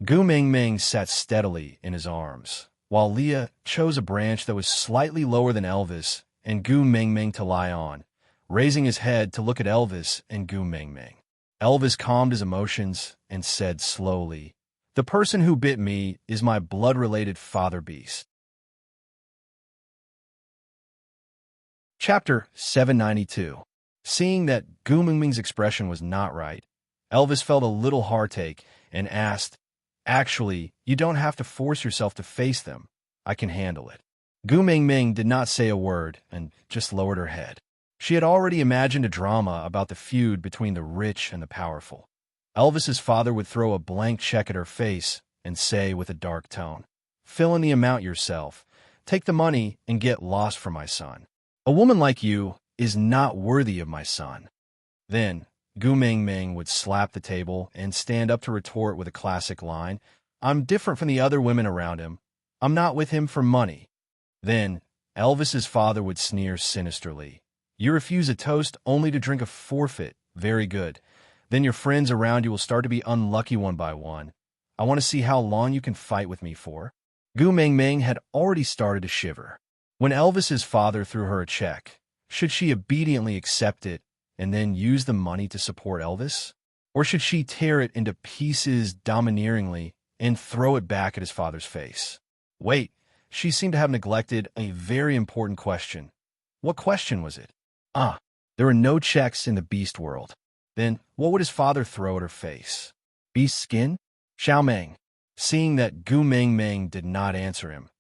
[SPEAKER 1] Gu Mingming sat steadily in his arms, while Leah chose a branch that was slightly lower than Elvis and Gu Mingming to lie on, raising his head to look at Elvis and Gu Mingming. Elvis calmed his emotions and said slowly, "The person who bit me is my blood-related father beast." Chapter 792. Seeing that Gu Mingming's expression was not right, Elvis felt a little heartache and asked, "Actually, you don't have to force yourself to face them. I can handle it." Gu Mingming did not say a word and just lowered her head. She had already imagined a drama about the feud between the rich and the powerful. Elvis's father would throw a blank check at her face and say with a dark tone, "Fill in the amount yourself. Take the money and get lost for my son. A woman like you is not worthy of my son." Then Gu Mingming would slap the table and stand up to retort with a classic line, "I'm different from the other women around him. I'm not with him for money." Then Elvis's father would sneer sinisterly, "You refuse a toast only to drink a forfeit. Very good. Then your friends around you will start to be unlucky one by one. I want to see how long you can fight with me for." Gu Mingming had already started to shiver. When Elvis's father threw her a check, should she obediently accept it and then use the money to support Elvis? Or should she tear it into pieces domineeringly and throw it back at his father's face? Wait, she seemed to have neglected a very important question. What question was it? There were no checks in the beast world. Then what would his father throw at her face? Beast skin? Xiao Meng. Seeing that Gu Mingming did not answer him,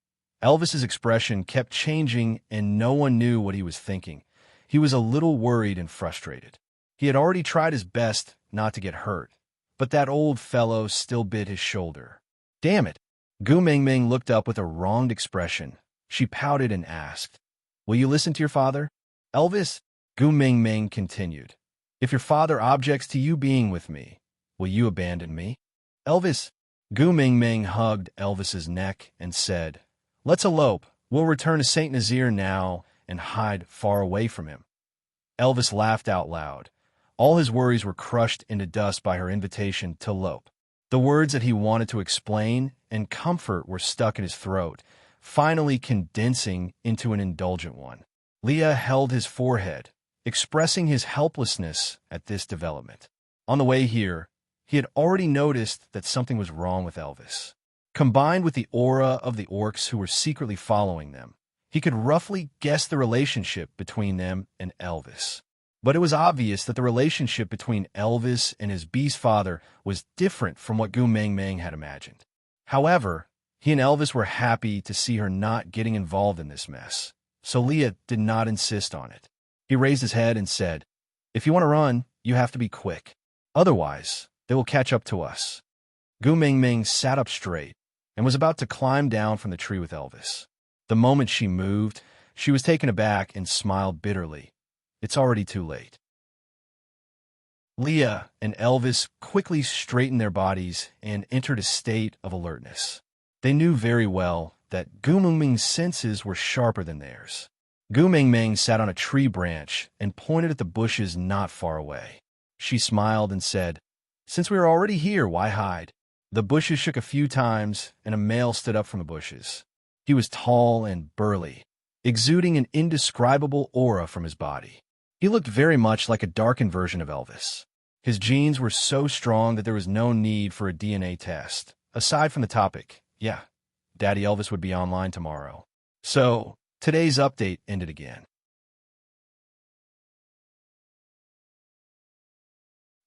[SPEAKER 1] Elvis's expression kept changing and no one knew what he was thinking. He was a little worried and frustrated. He had already tried his best not to get hurt, but that old fellow still bit his shoulder. Damn it! Gu Mingming looked up with a wronged expression. She pouted and asked, "Will you listen to your father?" "Elvis," Gu Mingming continued, "if your father objects to you being with me, will you abandon me?" "Elvis," Gu Mingming hugged Elvis's neck and said, "Let's elope. We'll return to St. Nazaire now and hide far away from him." Elvis laughed out loud. All his worries were crushed into dust by her invitation to elope. The words that he wanted to explain and comfort were stuck in his throat, finally condensing into an indulgent one. Leah held his forehead, expressing his helplessness at this development. On the way here, he had already noticed that something was wrong with Elvis. Combined with the aura of the orcs who were secretly following them, he could roughly guess the relationship between them and Elvis. But it was obvious that the relationship between Elvis and his beast father was different from what Gu Mingming had imagined. However, he and Elvis were happy to see her not getting involved in this mess, so Leah did not insist on it. He raised his head and said, "If you want to run, you have to be quick. Otherwise, they will catch up to us." Gu Mingming sat up straight and was about to climb down from the tree with Elvis. The moment she moved, she was taken aback and smiled bitterly. It's already too late. Leah and Elvis quickly straightened their bodies and entered a state of alertness. They knew very well that Gu Mingming's senses were sharper than theirs. Gu Mingming sat on a tree branch and pointed at the bushes not far away. She smiled and said, "Since we are already here, why hide?" The bushes shook a few times, and a male stood up from the bushes. He was tall and burly, exuding an indescribable aura from his body. He looked very much like a darkened version of Elvis. His genes were so strong that there was no need for a DNA test. Aside from the topic, yeah, Daddy Elvis would be online tomorrow. So, today's update ended again.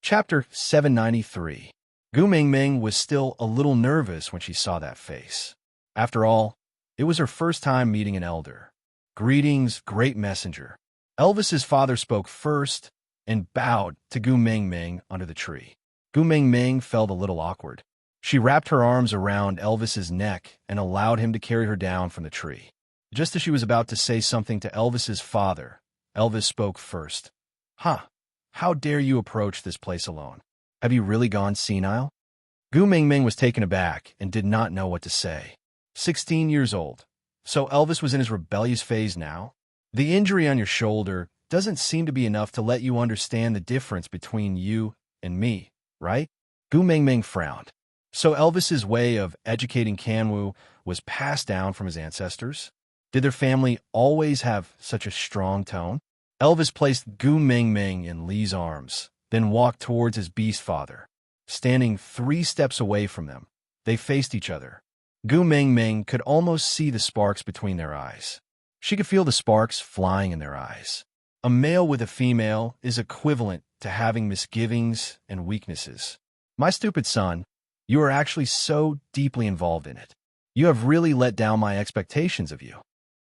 [SPEAKER 1] Chapter 793. Gu Mingming was still a little nervous when she saw that face. After all, it was her first time meeting an elder. "Greetings, great messenger." Elvis's father spoke first and bowed to Gu Mingming under the tree. Gu Mingming felt a little awkward. She wrapped her arms around Elvis's neck and allowed him to carry her down from the tree. Just as she was about to say something to Elvis's father, Elvis spoke first. Huh, how dare you approach this place alone? Have you really gone senile? Gu Mingming was taken aback and did not know what to say. 16 years old. So Elvis was in his rebellious phase now? The injury on your shoulder doesn't seem to be enough to let you understand the difference between you and me, right? Gu Mingming frowned. So Elvis's way of educating Kanwu was passed down from his ancestors? Did their family always have such a strong tone? Elvis placed Gu Mingming in Li's arms, then walked towards his beast father. Standing 3 steps away from them, they faced each other. Gu Mingming could almost see the sparks between their eyes. She could feel the sparks flying in their eyes. A male with a female is equivalent to having misgivings and weaknesses. My stupid son, you are actually so deeply involved in it. You have really let down my expectations of you.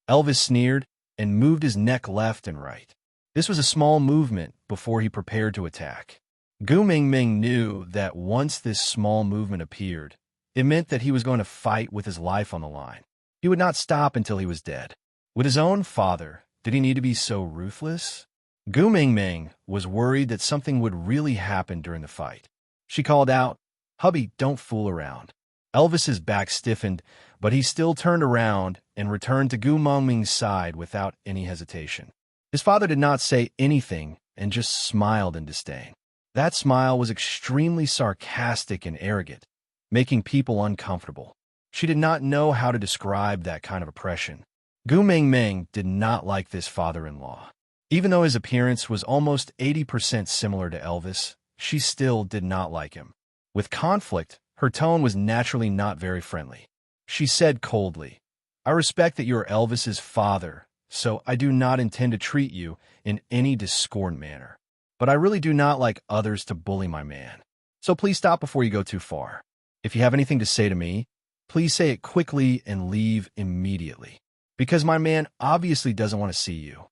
[SPEAKER 1] Elvis sneered and moved his neck left and right. This was a small movement before he prepared to attack. Gu Mingming knew that once this small movement appeared, it meant that he was going to fight with his life on the line. He would not stop until he was dead. With his own father, did he need to be so ruthless? Gu Mingming was worried that something would really happen during the fight. She called out, "Hubby, don't fool around." Elvis's back stiffened, but he still turned around and returned to Gu Mingming's side without any hesitation. His father did not say anything and just smiled in disdain. That smile was extremely sarcastic and arrogant, making people uncomfortable. She did not know how to describe that kind of oppression. Gu Mingming did not like this father-in-law. Even though his appearance was almost 80% similar to Elvis, she still did not like him. With conflict, her tone was naturally not very friendly. She said coldly, "I respect that you are Elvis's father, so I do not intend to treat you in any discordant manner. But I really do not like others to bully my man. So please stop before you go too far. If you have anything to say to me, please say it quickly and leave immediately. Because my man obviously doesn't want to see you."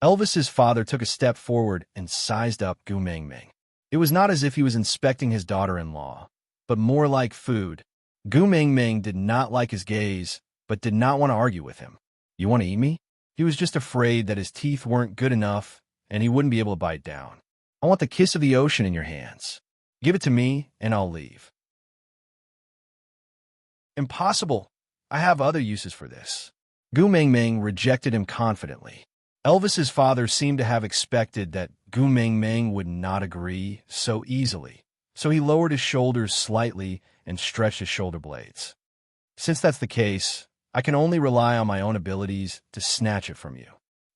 [SPEAKER 1] Elvis's father took a step forward and sized up Gu Mingming. It was not as if he was inspecting his daughter-in-law, but more like food. Gu Mingming did not like his gaze, but did not want to argue with him. "You want to eat me?" He was just afraid that his teeth weren't good enough and he wouldn't be able to bite down. "I want the kiss of the ocean in your hands. Give it to me and I'll leave." "Impossible. I have other uses for this." Gu Mingming rejected him confidently. Elvis's father seemed to have expected that Gu Mingming would not agree so easily, so he lowered his shoulders slightly and stretched his shoulder blades. "Since that's the case, I can only rely on my own abilities to snatch it from you."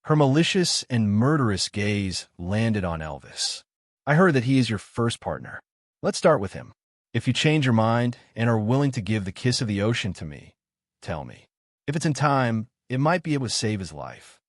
[SPEAKER 1] Her malicious and murderous gaze landed on Elvis. "I heard that he is your first partner. Let's start with him. If you change your mind and are willing to give the kiss of the ocean to me, tell me. If it's in time, it might be able to save his life."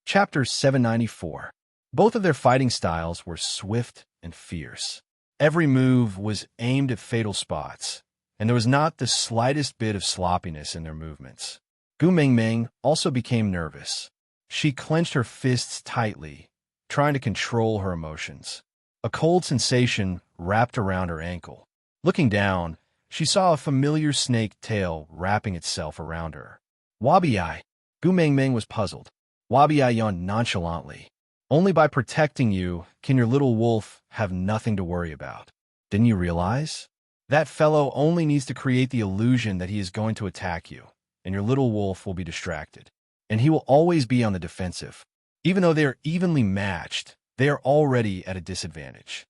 [SPEAKER 1] Chapter 794. Both of their fighting styles were swift and fierce. Every move was aimed at fatal spots, and there was not the slightest bit of sloppiness in their movements. Gu Mingming also became nervous. She clenched her fists tightly, trying to control her emotions. A cold sensation wrapped around her ankle. Looking down, she saw a familiar snake tail wrapping itself around her. "Wabi-ai." Gu Mingming was puzzled. Wabi-ai yawned nonchalantly. "Only by protecting you can your little wolf have nothing to worry about. Didn't you realize? That fellow only needs to create the illusion that he is going to attack you, and your little wolf will be distracted. And he will always be on the defensive. Even though they are evenly matched, they are already at a disadvantage.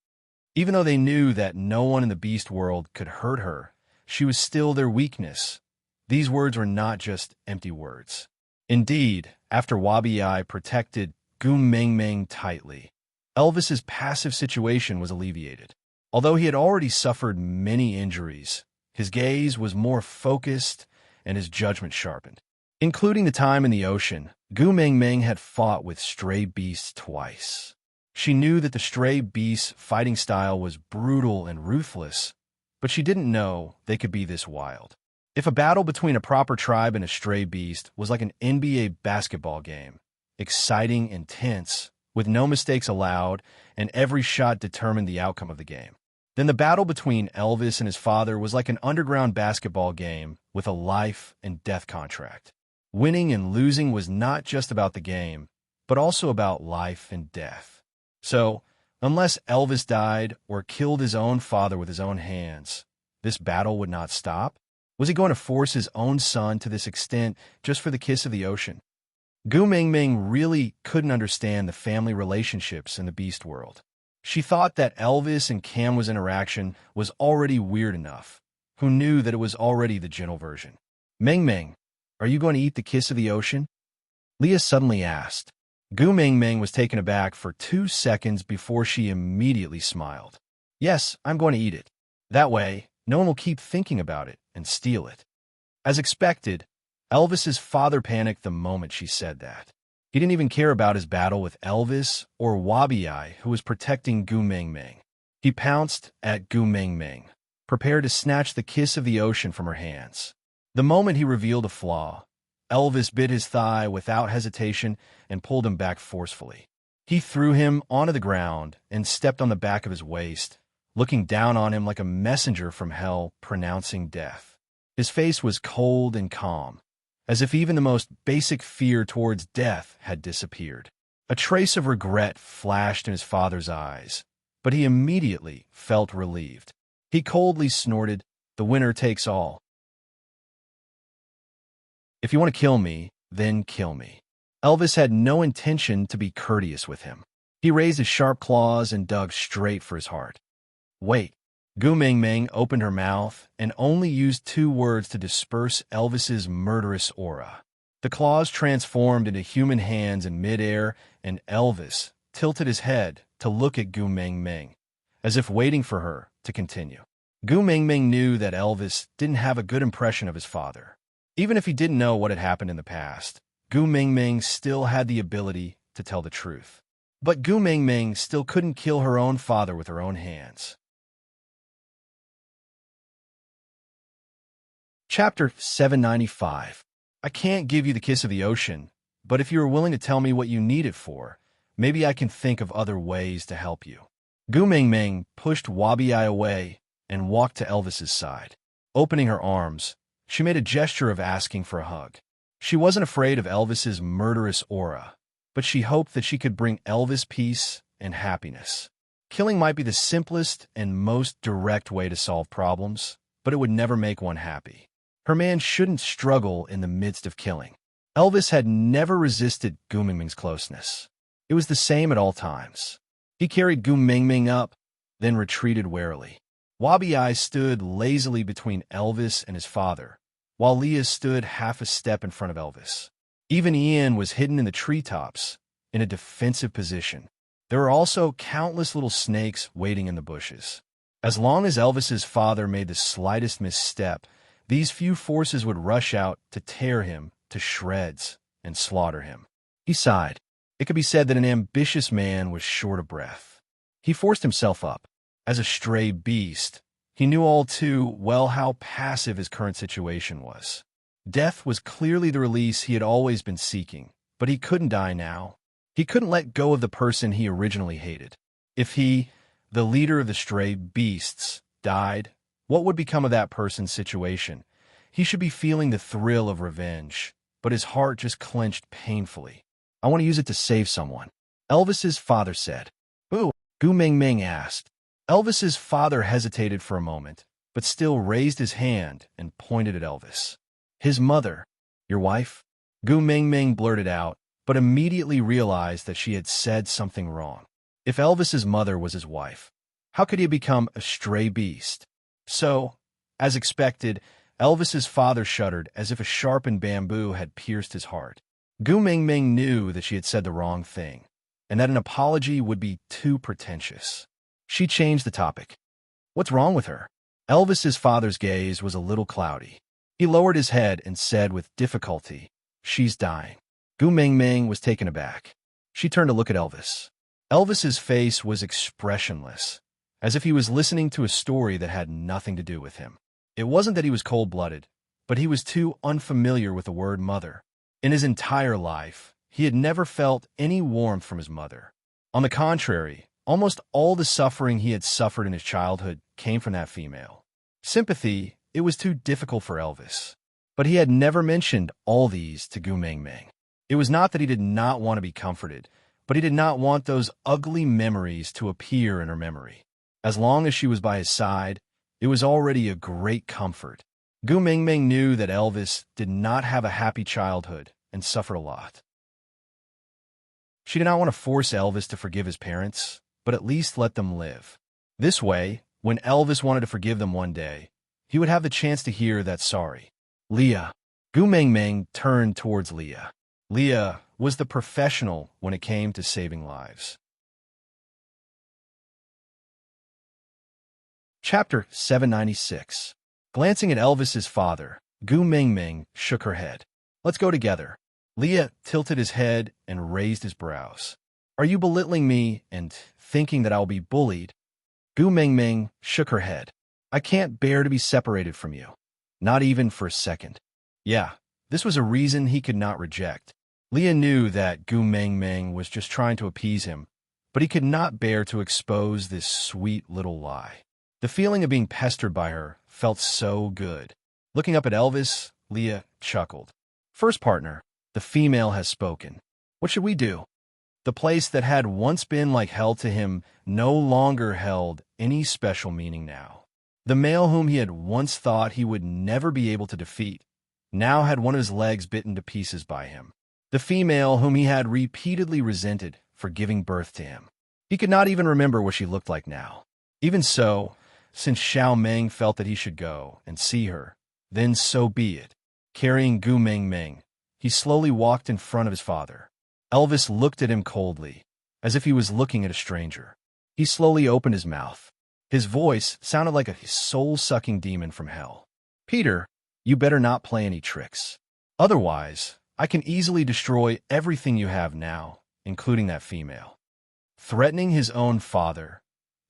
[SPEAKER 1] Even though they knew that no one in the beast world could hurt her, she was still their weakness. These words were not just empty words. Indeed, after Wabi-ai protected Gu Mingming tightly, Elvis's passive situation was alleviated. Although he had already suffered many injuries, his gaze was more focused and his judgment sharpened. Including the time in the ocean, Gu Mingming had fought with stray beasts twice. She knew that the stray beasts' fighting style was brutal and ruthless, but she didn't know they could be this wild. If a battle between a proper tribe and a stray beast was like an NBA basketball game, exciting and tense, with no mistakes allowed, and every shot determined the outcome of the game. Then the battle between Elvis and his father was like an underground basketball game with a life and death contract. Winning and losing was not just about the game, but also about life and death. So, unless Elvis died or killed his own father with his own hands, this battle would not stop? Was he going to force his own son to this extent just for the kiss of the ocean? Gu Mingming really couldn't understand the family relationships in the beast world. She thought that Elvis and Camwa's interaction was already weird enough. Who knew that it was already the gentle version? Ming, are you going to eat the kiss of the ocean? Leah suddenly asked. Gu Mingming was taken aback for 2 seconds before she immediately smiled. Yes, I'm going to eat it. That way, no one will keep thinking about it and steal it. As expected, Elvis's father panicked the moment she said that. He didn't even care about his battle with Elvis or Wabi-Ai, who was protecting Gu Mingming. He pounced at Gu Mingming, prepared to snatch the kiss of the ocean from her hands. The moment he revealed a flaw, Elvis bit his thigh without hesitation and pulled him back forcefully. He threw him onto the ground and stepped on the back of his waist, looking down on him like a messenger from hell pronouncing death. His face was cold and calm, as if even the most basic fear towards death had disappeared. A trace of regret flashed in his father's eyes, but he immediately felt relieved. He coldly snorted, "The winner takes all. If you want to kill me, then kill me." Elvis had no intention to be courteous with him. He raised his sharp claws and dug straight for his heart. Wait. Gu Mingming opened her mouth and only used 2 words to disperse Elvis's murderous aura. The claws transformed into human hands in midair, and Elvis tilted his head to look at Gu Mingming, as if waiting for her to continue. Gu Mingming knew that Elvis didn't have a good impression of his father. Even if he didn't know what had happened in the past, Gu Mingming still had the ability to tell the truth. But Gu Mingming still couldn't kill her own father with her own hands. Chapter 795. I can't give you the kiss of the ocean, but if you are willing to tell me what you need it for, maybe I can think of other ways to help you. Gu Mingming pushed Wabi-Ai away and walked to Elvis's side. Opening her arms, she made a gesture of asking for a hug. She wasn't afraid of Elvis's murderous aura, but she hoped that she could bring Elvis peace and happiness. Killing might be the simplest and most direct way to solve problems, but it would never make one happy. Her man shouldn't struggle in the midst of killing. Elvis had never resisted Gu Mingming's closeness. It was the same at all times. He carried Gu Mingming up, then retreated warily. Wabi-Ai stood lazily between Elvis and his father, while Leah stood half a step in front of Elvis. Even Ian was hidden in the treetops, in a defensive position. There were also countless little snakes waiting in the bushes. As long as Elvis's father made the slightest misstep, these few forces would rush out to tear him to shreds and slaughter him. He sighed. It could be said that an ambitious man was short of breath. He forced himself up. As a stray beast, he knew all too well how passive his current situation was. Death was clearly the release he had always been seeking, but he couldn't die now. He couldn't let go of the person he originally hated. If he, the leader of the stray beasts, died, what would become of that person's situation? He should be feeling the thrill of revenge, but his heart just clenched painfully. I want to use it to save someone. Elvis's father said. Who? Gu Mingming asked. Elvis's father hesitated for a moment, but still raised his hand and pointed at Elvis. His mother. Your wife? Gu Mingming blurted out, but immediately realized that she had said something wrong. If Elvis's mother was his wife, how could he become a stray beast? So, as expected, Elvis's father shuddered as if a sharpened bamboo had pierced his heart. Gu Mingming knew that she had said the wrong thing, and that an apology would be too pretentious. She changed the topic. What's wrong with her? Elvis's father's gaze was a little cloudy. He lowered his head and said with difficulty, She's dying. Gu Mingming was taken aback. She turned to look at Elvis. Elvis's face was expressionless, as if he was listening to a story that had nothing to do with him. It wasn't that he was cold-blooded, but he was too unfamiliar with the word mother. In his entire life, he had never felt any warmth from his mother. On the contrary, almost all the suffering he had suffered in his childhood came from that female. Sympathy, it was too difficult for Elvis. But he had never mentioned all these to Gu Mengmeng. It was not that he did not want to be comforted, but he did not want those ugly memories to appear in her memory. As long as she was by his side, it was already a great comfort. Gu Mengmeng knew that Elvis did not have a happy childhood and suffered a lot. She did not want to force Elvis to forgive his parents, but at least let them live. This way, when Elvis wanted to forgive them one day, he would have the chance to hear that sorry. Leah. Gu Mengmeng turned towards Leah. Leah was the professional when it came to saving lives. Chapter 796. Glancing at Elvis's father, Gu Mengmeng shook her head. Let's go together. Leah tilted his head and raised his brows. Are you belittling me and thinking that I will be bullied? Gu Mengmeng shook her head. I can't bear to be separated from you. Not even for a second. Yeah, this was a reason he could not reject. Leah knew that Gu Mengmeng was just trying to appease him, but he could not bear to expose this sweet little lie. The feeling of being pestered by her felt so good. Looking up at Elvis, Leah chuckled. First partner, the female has spoken. What should we do? The place that had once been like hell to him no longer held any special meaning now. The male whom he had once thought he would never be able to defeat now had one of his legs bitten to pieces by him. The female whom he had repeatedly resented for giving birth to him. He could not even remember what she looked like now. Even so, since Xiao Meng felt that he should go and see her, then so be it. Carrying Gu Mengmeng, he slowly walked in front of his father. Elvis looked at him coldly, as if he was looking at a stranger. He slowly opened his mouth. His voice sounded like a soul-sucking demon from hell. Peter, you better not play any tricks. Otherwise, I can easily destroy everything you have now, including that female. Threatening his own father,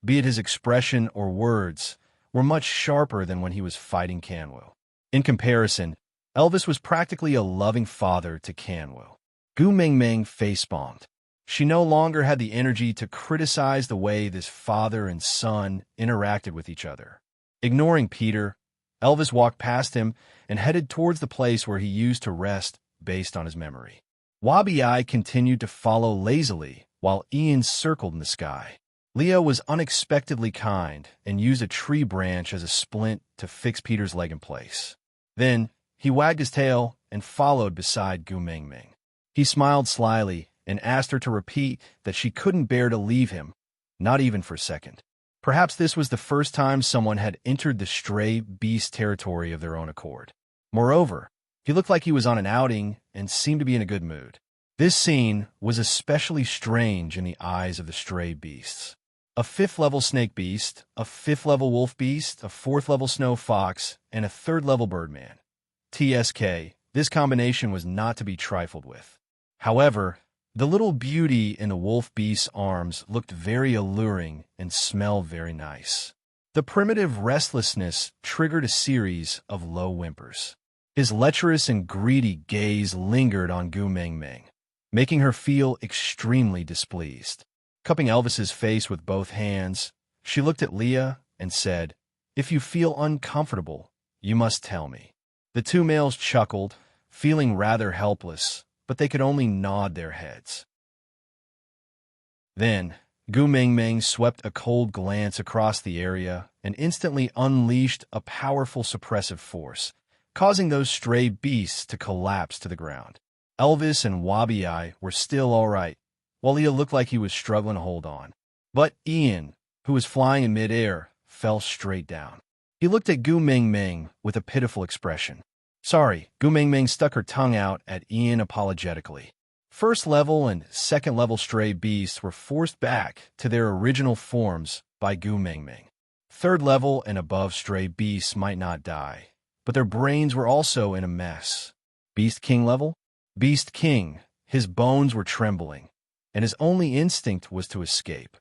[SPEAKER 1] be it his expression or words, were much sharper than when he was fighting Kanwu. In comparison, Elvis was practically a loving father to Kanwu. Gu Mengmeng face-bombed. She no longer had the energy to criticize the way this father and son interacted with each other. Ignoring Peter, Elvis walked past him and headed towards the place where he used to rest based on his memory. Wabi continued to follow lazily while Ian circled in the sky. Leah was unexpectedly kind and used a tree branch as a splint to fix Peter's leg in place. Then, he wagged his tail and followed beside Gu Mengmeng. He smiled slyly and asked her to repeat that she couldn't bear to leave him, not even for a second. Perhaps this was the first time someone had entered the stray beast territory of their own accord. Moreover, he looked like he was on an outing and seemed to be in a good mood. This scene was especially strange in the eyes of the stray beasts. A 5th-level snake beast, a 5th-level wolf beast, a 4th-level snow fox, and a 3rd-level birdman. TSK, this combination was not to be trifled with. However, the little beauty in the wolf beast's arms looked very alluring and smelled very nice. The primitive restlessness triggered a series of low whimpers. His lecherous and greedy gaze lingered on Gu Mengmeng, making her feel extremely displeased. Cupping Elvis's face with both hands, she looked at Leah and said, "If you feel uncomfortable, you must tell me." The two males chuckled, feeling rather helpless, but they could only nod their heads. Then, Gu Mengmeng swept a cold glance across the area and instantly unleashed a powerful suppressive force, causing those stray beasts to collapse to the ground. Elvis and Wabi were still all right, while Leah looked like he was struggling to hold on. But Ian, who was flying in midair, fell straight down. He looked at Gu Mengmeng with a pitiful expression. Sorry, Gu Mengmeng stuck her tongue out at Ian apologetically. First-level and second-level stray beasts were forced back to their original forms by Gu Mengmeng. Third-level and above stray beasts might not die, but their brains were also in a mess. Beast King level? Beast King, his bones were trembling, and his only instinct was to escape.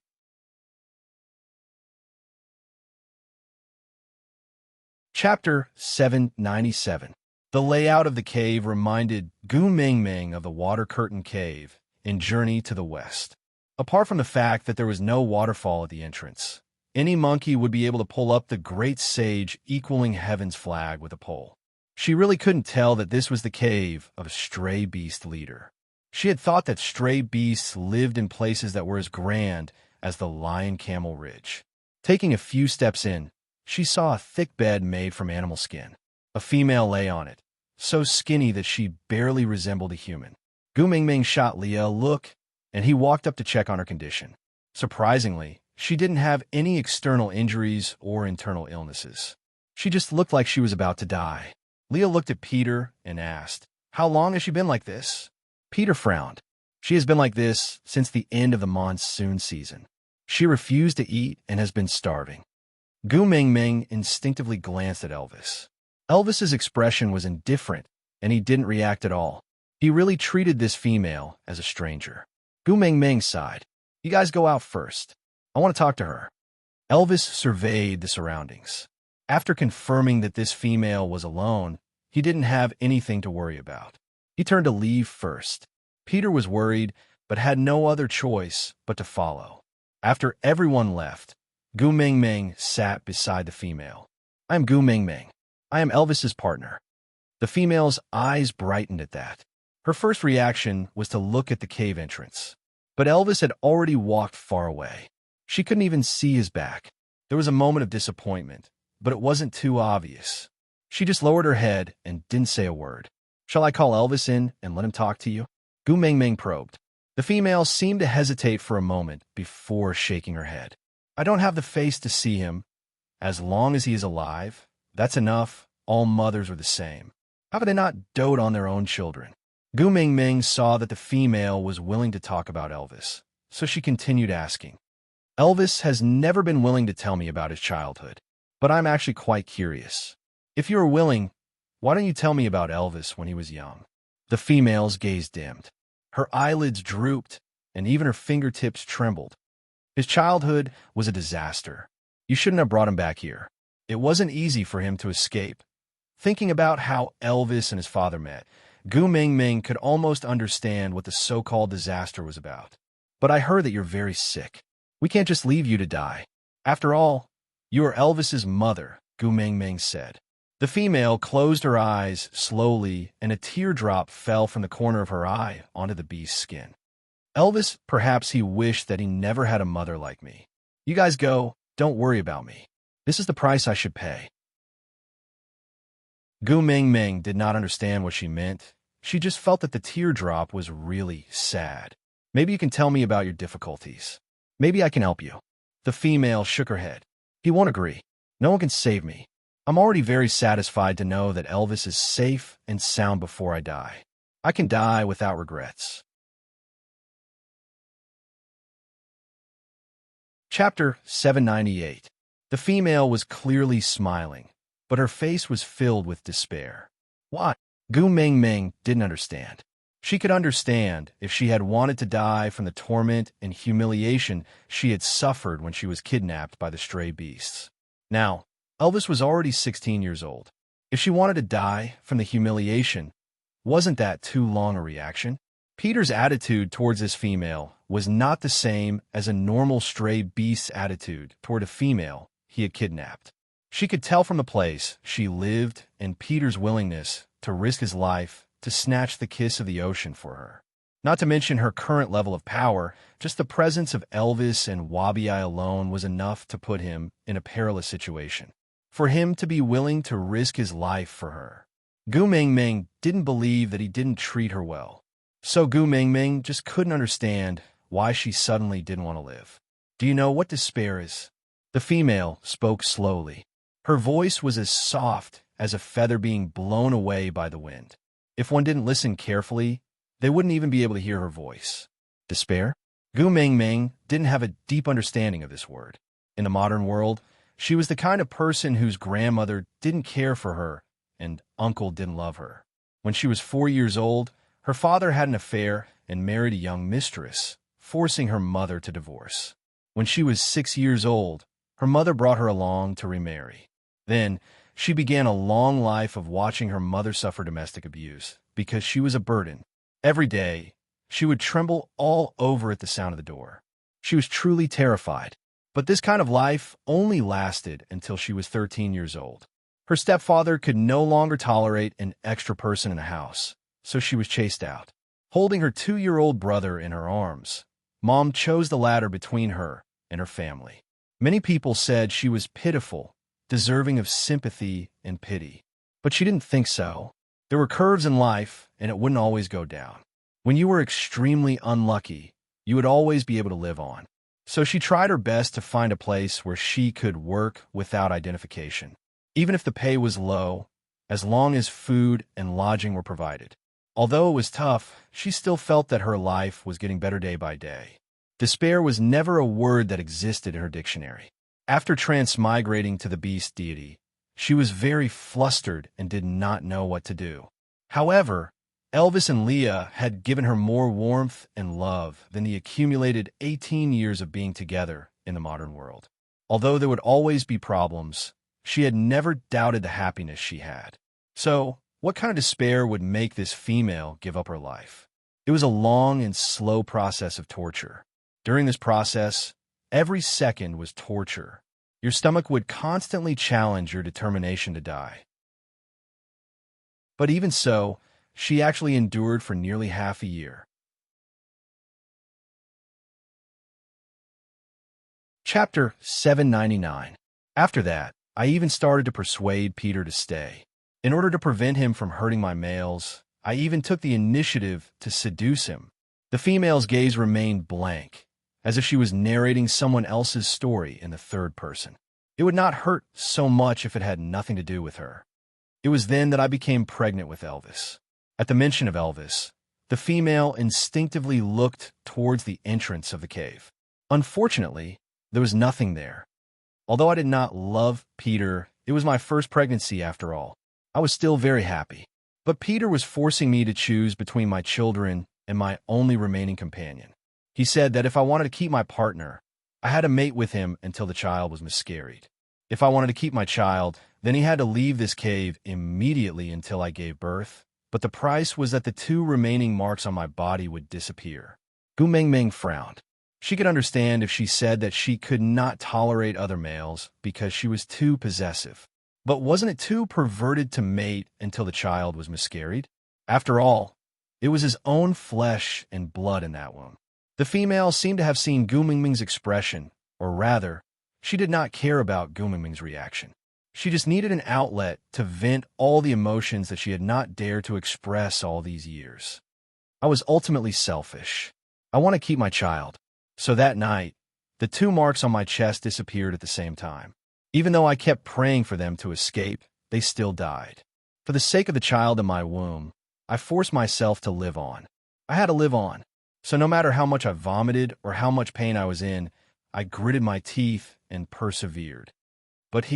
[SPEAKER 1] Chapter 797. The layout of the cave reminded Gu Mengmeng of the Water Curtain Cave in Journey to the West. Apart from the fact that there was no waterfall at the entrance, any monkey would be able to pull up the great sage equaling heaven's flag with a pole. She really couldn't tell that this was the cave of a stray beast leader. She had thought that stray beasts lived in places that were as grand as the Lion-Camel Ridge. Taking a few steps in, she saw a thick bed made from animal skin. A female lay on it, so skinny that she barely resembled a human. Gu Mingming shot Leah a look, and he walked up to check on her condition. Surprisingly, she didn't have any external injuries or internal illnesses. She just looked like she was about to die. Leah looked at Peter and asked, "How long has she been like this?" Peter frowned. "She has been like this since the end of the monsoon season. She refused to eat and has been starving." Gu Mingming instinctively glanced at Elvis. Elvis's expression was indifferent, and he didn't react at all. He really treated this female as a stranger. Gu Mingming sighed. "You guys go out first. I want to talk to her." Elvis surveyed the surroundings. After confirming that this female was alone, he didn't have anything to worry about. He turned to leave first. Peter was worried, but had no other choice but to follow. After everyone left, Gu Mingming sat beside the female. "I am Gu Mingming. I am Elvis's partner." The female's eyes brightened at that. Her first reaction was to look at the cave entrance. But Elvis had already walked far away. She couldn't even see his back. There was a moment of disappointment, but it wasn't too obvious. She just lowered her head and didn't say a word. "Shall I call Elvis in and let him talk to you?" Gu Mingming probed. The female seemed to hesitate for a moment before shaking her head. "I don't have the face to see him. As long as he is alive, that's enough. All mothers are the same. How could they not dote on their own children?" Gu Mingming saw that the female was willing to talk about Elvis, so she continued asking. "Elvis has never been willing to tell me about his childhood, but I'm actually quite curious. If you are willing, why don't you tell me about Elvis when he was young?" The female's gaze dimmed. Her eyelids drooped, and even her fingertips trembled. "His childhood was a disaster. You shouldn't have brought him back here. It wasn't easy for him to escape." Thinking about how Elvis and his father met, Gu Mingming could almost understand what the so-called disaster was about. "But I heard that you're very sick. We can't just leave you to die. After all, you are Elvis's mother," Gu Mingming said. The female closed her eyes slowly, and a teardrop fell from the corner of her eye onto the beast's skin. "Elvis, perhaps he wished that he never had a mother like me. You guys go, don't worry about me. This is the price I should pay." Gu Mingming did not understand what she meant. She just felt that the teardrop was really sad. "Maybe you can tell me about your difficulties. Maybe I can help you." The female shook her head. "He won't agree. No one can save me. I'm already very satisfied to know that Elvis is safe and sound before I die. I can die without regrets." Chapter 798. The female was clearly smiling, but her face was filled with despair. Why? Gu Mingming didn't understand. She could understand if she had wanted to die from the torment and humiliation she had suffered when she was kidnapped by the stray beasts. Now, Elvis was already 16 years old. If she wanted to die from the humiliation, wasn't that too long a reaction? Peter's attitude towards this female was not the same as a normal stray beast's attitude toward a female he had kidnapped. She could tell from the place she lived and Peter's willingness to risk his life to snatch the kiss of the ocean for her. Not to mention her current level of power, just the presence of Elvis and Wabi alone was enough to put him in a perilous situation. For him to be willing to risk his life for her. Gu Mingming didn't believe that he didn't treat her well. So Gu Mingming just couldn't understand why she suddenly didn't want to live. "Do you know what despair is?" The female spoke slowly. Her voice was as soft as a feather being blown away by the wind. If one didn't listen carefully, they wouldn't even be able to hear her voice. Despair? Gu Mingming didn't have a deep understanding of this word. In the modern world, she was the kind of person whose grandmother didn't care for her and uncle didn't love her. When she was 4 years old, her father had an affair and married a young mistress, forcing her mother to divorce. When she was 6 years old, her mother brought her along to remarry. Then, she began a long life of watching her mother suffer domestic abuse because she was a burden. Every day, she would tremble all over at the sound of the door. She was truly terrified. But this kind of life only lasted until she was 13 years old. Her stepfather could no longer tolerate an extra person in the house, so she was chased out. Holding her 2-year-old brother in her arms, Mom chose the latter between her and her family. Many people said she was pitiful, deserving of sympathy and pity. But she didn't think so. There were curves in life, and it wouldn't always go down. When you were extremely unlucky, you would always be able to live on. So she tried her best to find a place where she could work without identification, even if the pay was low, as long as food and lodging were provided. Although it was tough, she still felt that her life was getting better day by day. Despair was never a word that existed in her dictionary. After transmigrating to the beast deity, she was very flustered and did not know what to do. However, Elvis and Leah had given her more warmth and love than the accumulated 18 years of being together in the modern world. Although there would always be problems, she had never doubted the happiness she had. So, what kind of despair would make this female give up her life? It was a long and slow process of torture. During this process, every second was torture. Your stomach would constantly challenge your determination to die. But even so, she actually endured for nearly half a year. Chapter 799. After that, I even started to persuade Peter to stay. In order to prevent him from hurting my males, I even took the initiative to seduce him. The female's gaze remained blank, as if she was narrating someone else's story in the third person. It would not hurt so much if it had nothing to do with her. It was then that I became pregnant with Elvis. At the mention of Elvis, the female instinctively looked towards the entrance of the cave. Unfortunately, there was nothing there. Although I did not love Peter, it was my first pregnancy after all. I was still very happy. But Peter was forcing me to choose between my children and my only remaining companion. He said that if I wanted to keep my partner, I had to mate with him until the child was miscarried. If I wanted to keep my child, then he had to leave this cave immediately until I gave birth. But the price was that the 2 remaining marks on my body would disappear. Gu Mengmeng frowned. She could understand if she said that she could not tolerate other males because she was too possessive. But wasn't it too perverted to mate until the child was miscarried? After all, it was his own flesh and blood in that womb. The female seemed to have seen Gu Mengmeng's expression, or rather, she did not care about Gu Mengmeng's reaction. She just needed an outlet to vent all the emotions that she had not dared to express all these years. I was ultimately selfish. I want to keep my child. So that night, the 2 marks on my chest disappeared at the same time. Even though I kept praying for them to escape, they still died. For the sake of the child in my womb, I forced myself to live on. I had to live on. So no matter how much I vomited or how much pain I was in, I gritted my teeth and persevered. But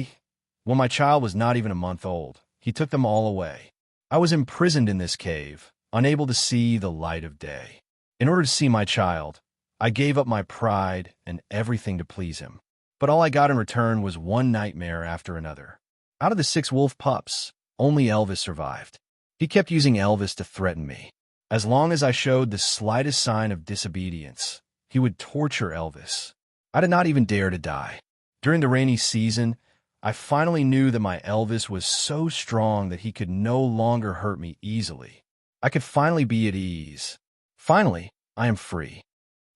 [SPEAKER 1] when my child was not even a month old, he took them all away. I was imprisoned in this cave, unable to see the light of day. In order to see my child, I gave up my pride and everything to please him. But all I got in return was one nightmare after another. Out of the 6 wolf pups, only Elvis survived. He kept using Elvis to threaten me. As long as I showed the slightest sign of disobedience, he would torture Elvis. I did not even dare to die. During the rainy season, I finally knew that my Elvis was so strong that he could no longer hurt me easily. I could finally be at ease. Finally, I am free.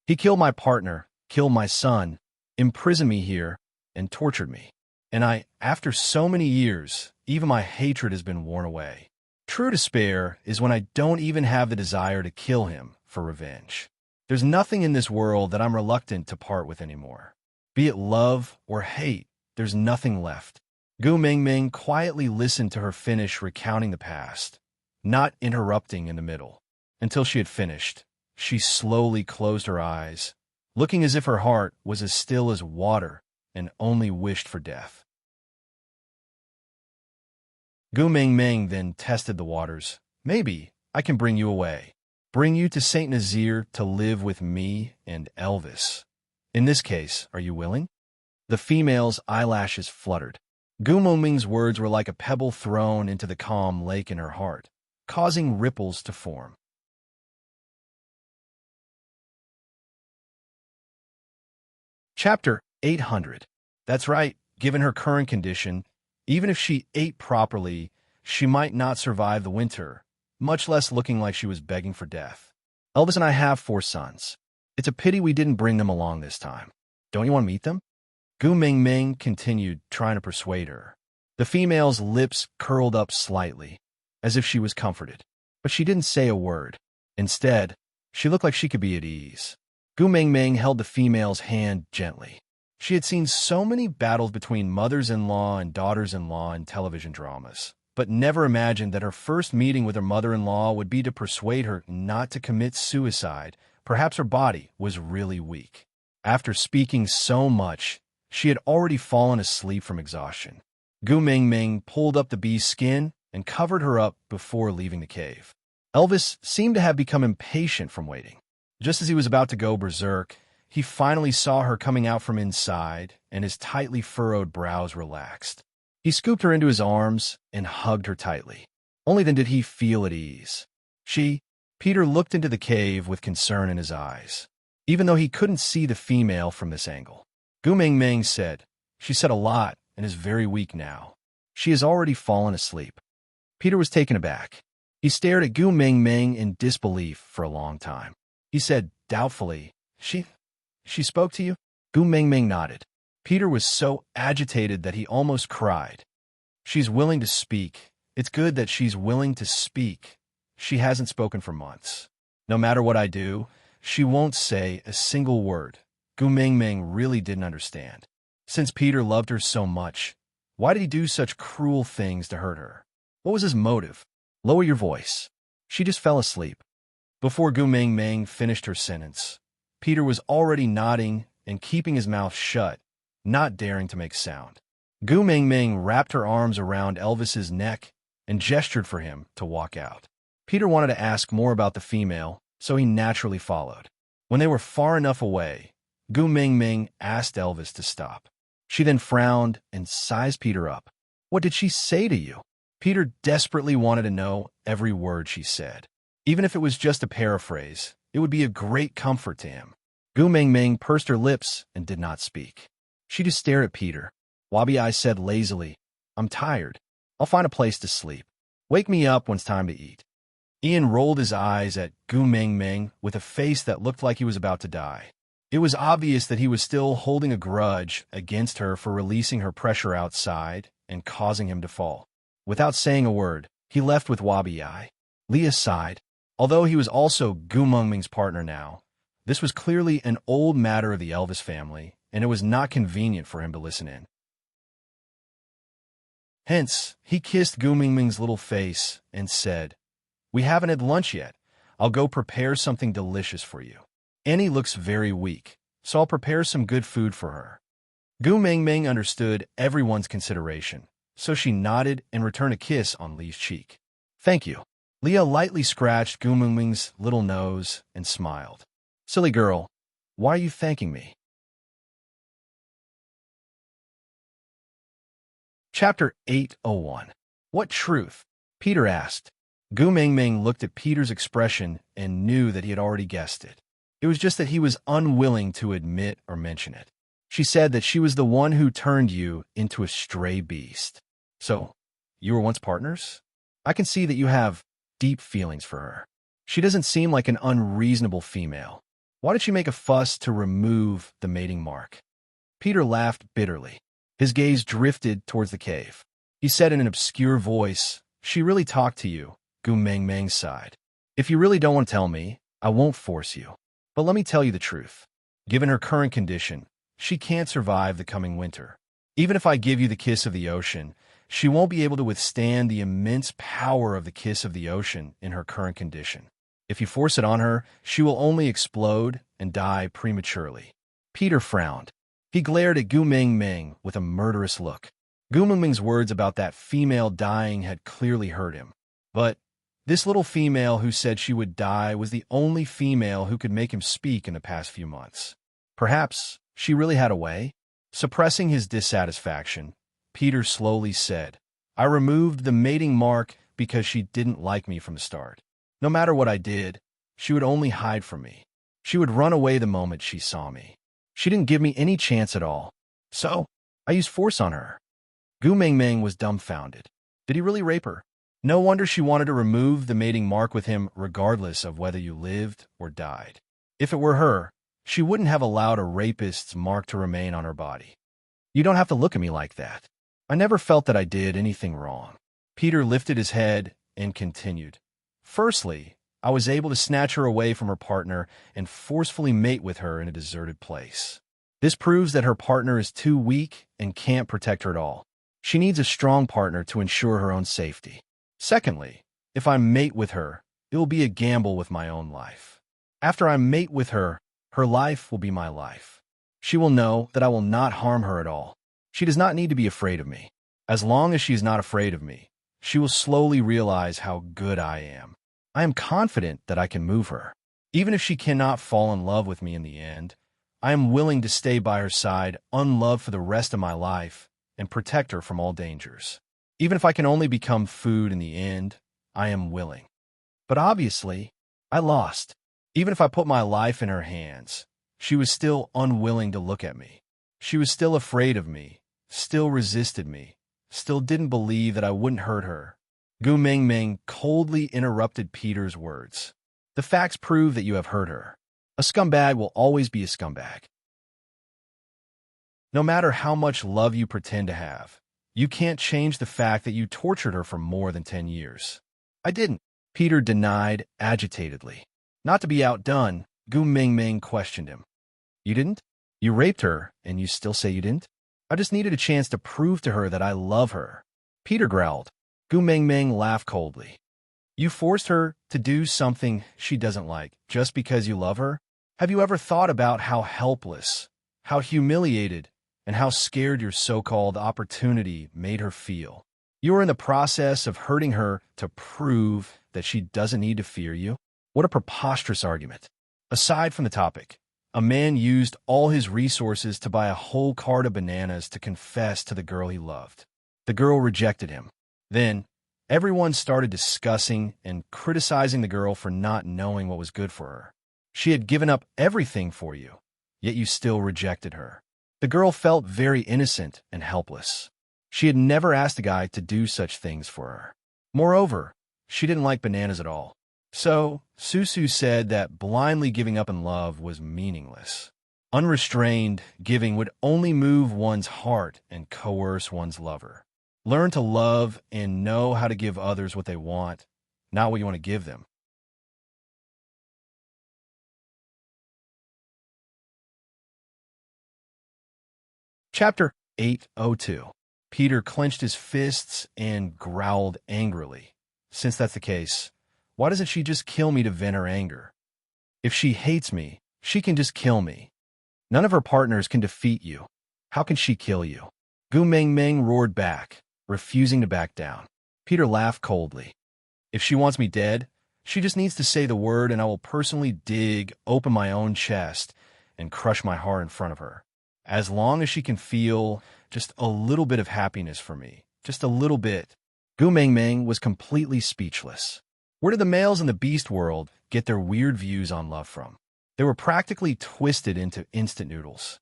[SPEAKER 1] He killed my partner, killed my son, imprisoned me here, and tortured me. And after so many years, even my hatred has been worn away. True despair is when I don't even have the desire to kill him for revenge. There's nothing in this world that I'm reluctant to part with anymore. Be it love or hate, there's nothing left. Gu Mengmeng quietly listened to her finish recounting the past, not interrupting in the middle. Until she had finished, she slowly closed her eyes, looking as if her heart was as still as water and only wished for death. Gu Mengmeng then tested the waters. Maybe I can bring you away. Bring you to Saint Nazaire to live with me and Elvis. In this case, are you willing? The female's eyelashes fluttered. Gu Mengmeng's words were like a pebble thrown into the calm lake in her heart, causing ripples to form. Chapter 800. That's right, given her current condition, even if she ate properly, she might not survive the winter, much less looking like she was begging for death. Elvis and I have 4 sons. It's a pity we didn't bring them along this time. Don't you want to meet them? Gu Mingming continued, trying to persuade her. The female's lips curled up slightly, as if she was comforted. But she didn't say a word. Instead, she looked like she could be at ease. Gu Mingming held the female's hand gently. She had seen so many battles between mothers-in-law and daughters-in-law in television dramas, but never imagined that her first meeting with her mother-in-law would be to persuade her not to commit suicide. Perhaps her body was really weak. After speaking so much, she had already fallen asleep from exhaustion. Gu Mingming pulled up the bee's skin and covered her up before leaving the cave. Elvis seemed to have become impatient from waiting. Just as he was about to go berserk, he finally saw her coming out from inside, and his tightly furrowed brows relaxed. He scooped her into his arms and hugged her tightly. Only then did he feel at ease. Peter looked into the cave with concern in his eyes, even though he couldn't see the female from this angle. Gu Mingming said, "She said a lot and is very weak now. She has already fallen asleep." Peter was taken aback. He stared at Gu Mingming in disbelief for a long time. He said doubtfully, She spoke to you?" Gu Mingming nodded. Peter was so agitated that he almost cried. "She's willing to speak. It's good that she's willing to speak. She hasn't spoken for months. No matter what I do, she won't say a single word." Gu Mingming really didn't understand. Since Peter loved her so much, why did he do such cruel things to hurt her? What was his motive? "Lower your voice. She just fell asleep." Before Gu Mingming finished her sentence, Peter was already nodding and keeping his mouth shut, not daring to make sound. Gu Mingming wrapped her arms around Elvis's neck and gestured for him to walk out. Peter wanted to ask more about the female, so he naturally followed. When they were far enough away, Gu Mingming asked Elvis to stop. She then frowned and sized Peter up. "What did she say to you?" Peter desperately wanted to know every word she said. Even if it was just a paraphrase, it would be a great comfort to him. Gu Mingming pursed her lips and did not speak. She just stared at Peter. Wabi said lazily, "I'm tired. I'll find a place to sleep. Wake me up when it's time to eat." Ian rolled his eyes at Gu Mingming with a face that looked like he was about to die. It was obvious that he was still holding a grudge against her for releasing her pressure outside and causing him to fall. Without saying a word, he left with Wabi. Leah sighed. Although he was also Gu Mingming's partner now, this was clearly an old matter of the Elvis family, and it was not convenient for him to listen in. Hence, he kissed Gu Mingming's little face and said, "We haven't had lunch yet. I'll go prepare something delicious for you. Annie looks very weak, so I'll prepare some good food for her." Gu Mingming understood everyone's consideration, so she nodded and returned a kiss on Lee's cheek. "Thank you." Leah lightly scratched Gu Mingming's little nose and smiled. "Silly girl, why are you thanking me?" Chapter 801. What truth? Peter asked. Gu Mingming looked at Peter's expression and knew that he had already guessed it. It was just that he was unwilling to admit or mention it. She said that she was the one who turned you into a stray beast. "So, you were once partners? I can see that you have deep feelings for her. She doesn't seem like an unreasonable female. Why did she make a fuss to remove the mating mark?" Peter laughed bitterly. His gaze drifted towards the cave. He said in an obscure voice, "She really talked to you." Gu Mingming sighed. "If you really don't want to tell me, I won't force you. But let me tell you the truth. Given her current condition, she can't survive the coming winter. Even if I give you the kiss of the ocean, she won't be able to withstand the immense power of the kiss of the ocean in her current condition. If you force it on her, she will only explode and die prematurely." Peter frowned. He glared at Gu Mingming with a murderous look. Gu Mingming's words about that female dying had clearly hurt him. But this little female who said she would die was the only female who could make him speak in the past few months. Perhaps she really had a way? Suppressing his dissatisfaction, Peter slowly said, "I removed the mating mark because she didn't like me from the start. No matter what I did, she would only hide from me. She would run away the moment she saw me. She didn't give me any chance at all. So, I used force on her. Gu Mingming was dumbfounded. Did he really rape her? No wonder she wanted to remove the mating mark with him regardless of whether you lived or died. If it were her, she wouldn't have allowed a rapist's mark to remain on her body. You don't have to look at me like that. I never felt that I did anything wrong. Peter lifted his head and continued. Firstly, I was able to snatch her away from her partner and forcefully mate with her in a deserted place. This proves that her partner is too weak and can't protect her at all. She needs a strong partner to ensure her own safety. Secondly, if I mate with her, it will be a gamble with my own life. After I mate with her, her life will be my life. She will know that I will not harm her at all. She does not need to be afraid of me. As long as she is not afraid of me, she will slowly realize how good I am. I am confident that I can move her. Even if she cannot fall in love with me in the end, I am willing to stay by her side unloved for the rest of my life and protect her from all dangers. Even if I can only become food in the end, I am willing. But obviously, I lost. Even if I put my life in her hands, she was still unwilling to look at me. She was still afraid of me, still resisted me, still didn't believe that I wouldn't hurt her. Gu Mingming coldly interrupted Peter's words. The facts prove that you have hurt her. A scumbag will always be a scumbag. No matter how much love you pretend to have, you can't change the fact that you tortured her for more than 10 years. I didn't, Peter denied agitatedly. Not to be outdone, Gu Mingming questioned him. You didn't? You raped her, and you still say you didn't? I just needed a chance to prove to her that I love her. Peter growled. Gu Mingming laughed coldly. You forced her to do something she doesn't like just because you love her? Have you ever thought about how helpless, how humiliated, and how scared your so-called opportunity made her feel? You are in the process of hurting her to prove that she doesn't need to fear you? What a preposterous argument. Aside from the topic, a man used all his resources to buy a whole cart of bananas to confess to the girl he loved. The girl rejected him. Then, everyone started discussing and criticizing the girl for not knowing what was good for her. She had given up everything for you, yet you still rejected her. The girl felt very innocent and helpless. She had never asked a guy to do such things for her. Moreover, she didn't like bananas at all. So, Susu said that blindly giving up in love was meaningless. Unrestrained giving would only move one's heart and coerce one's lover. Learn to love and know how to give others what they want, not what you want to give them. Chapter 802. Peter clenched his fists and growled angrily. Since that's the case, why doesn't she just kill me to vent her anger? If she hates me, she can just kill me. None of her partners can defeat you. How can she kill you? Gu Mingming roared back, refusing to back down. Peter laughed coldly. If she wants me dead, she just needs to say the word and I will personally dig open my own chest and crush my heart in front of her. As long as she can feel just a little bit of happiness for me, just a little bit. Gu Mingming was completely speechless. Where did the males in the beast world get their weird views on love from? They were practically twisted into instant noodles.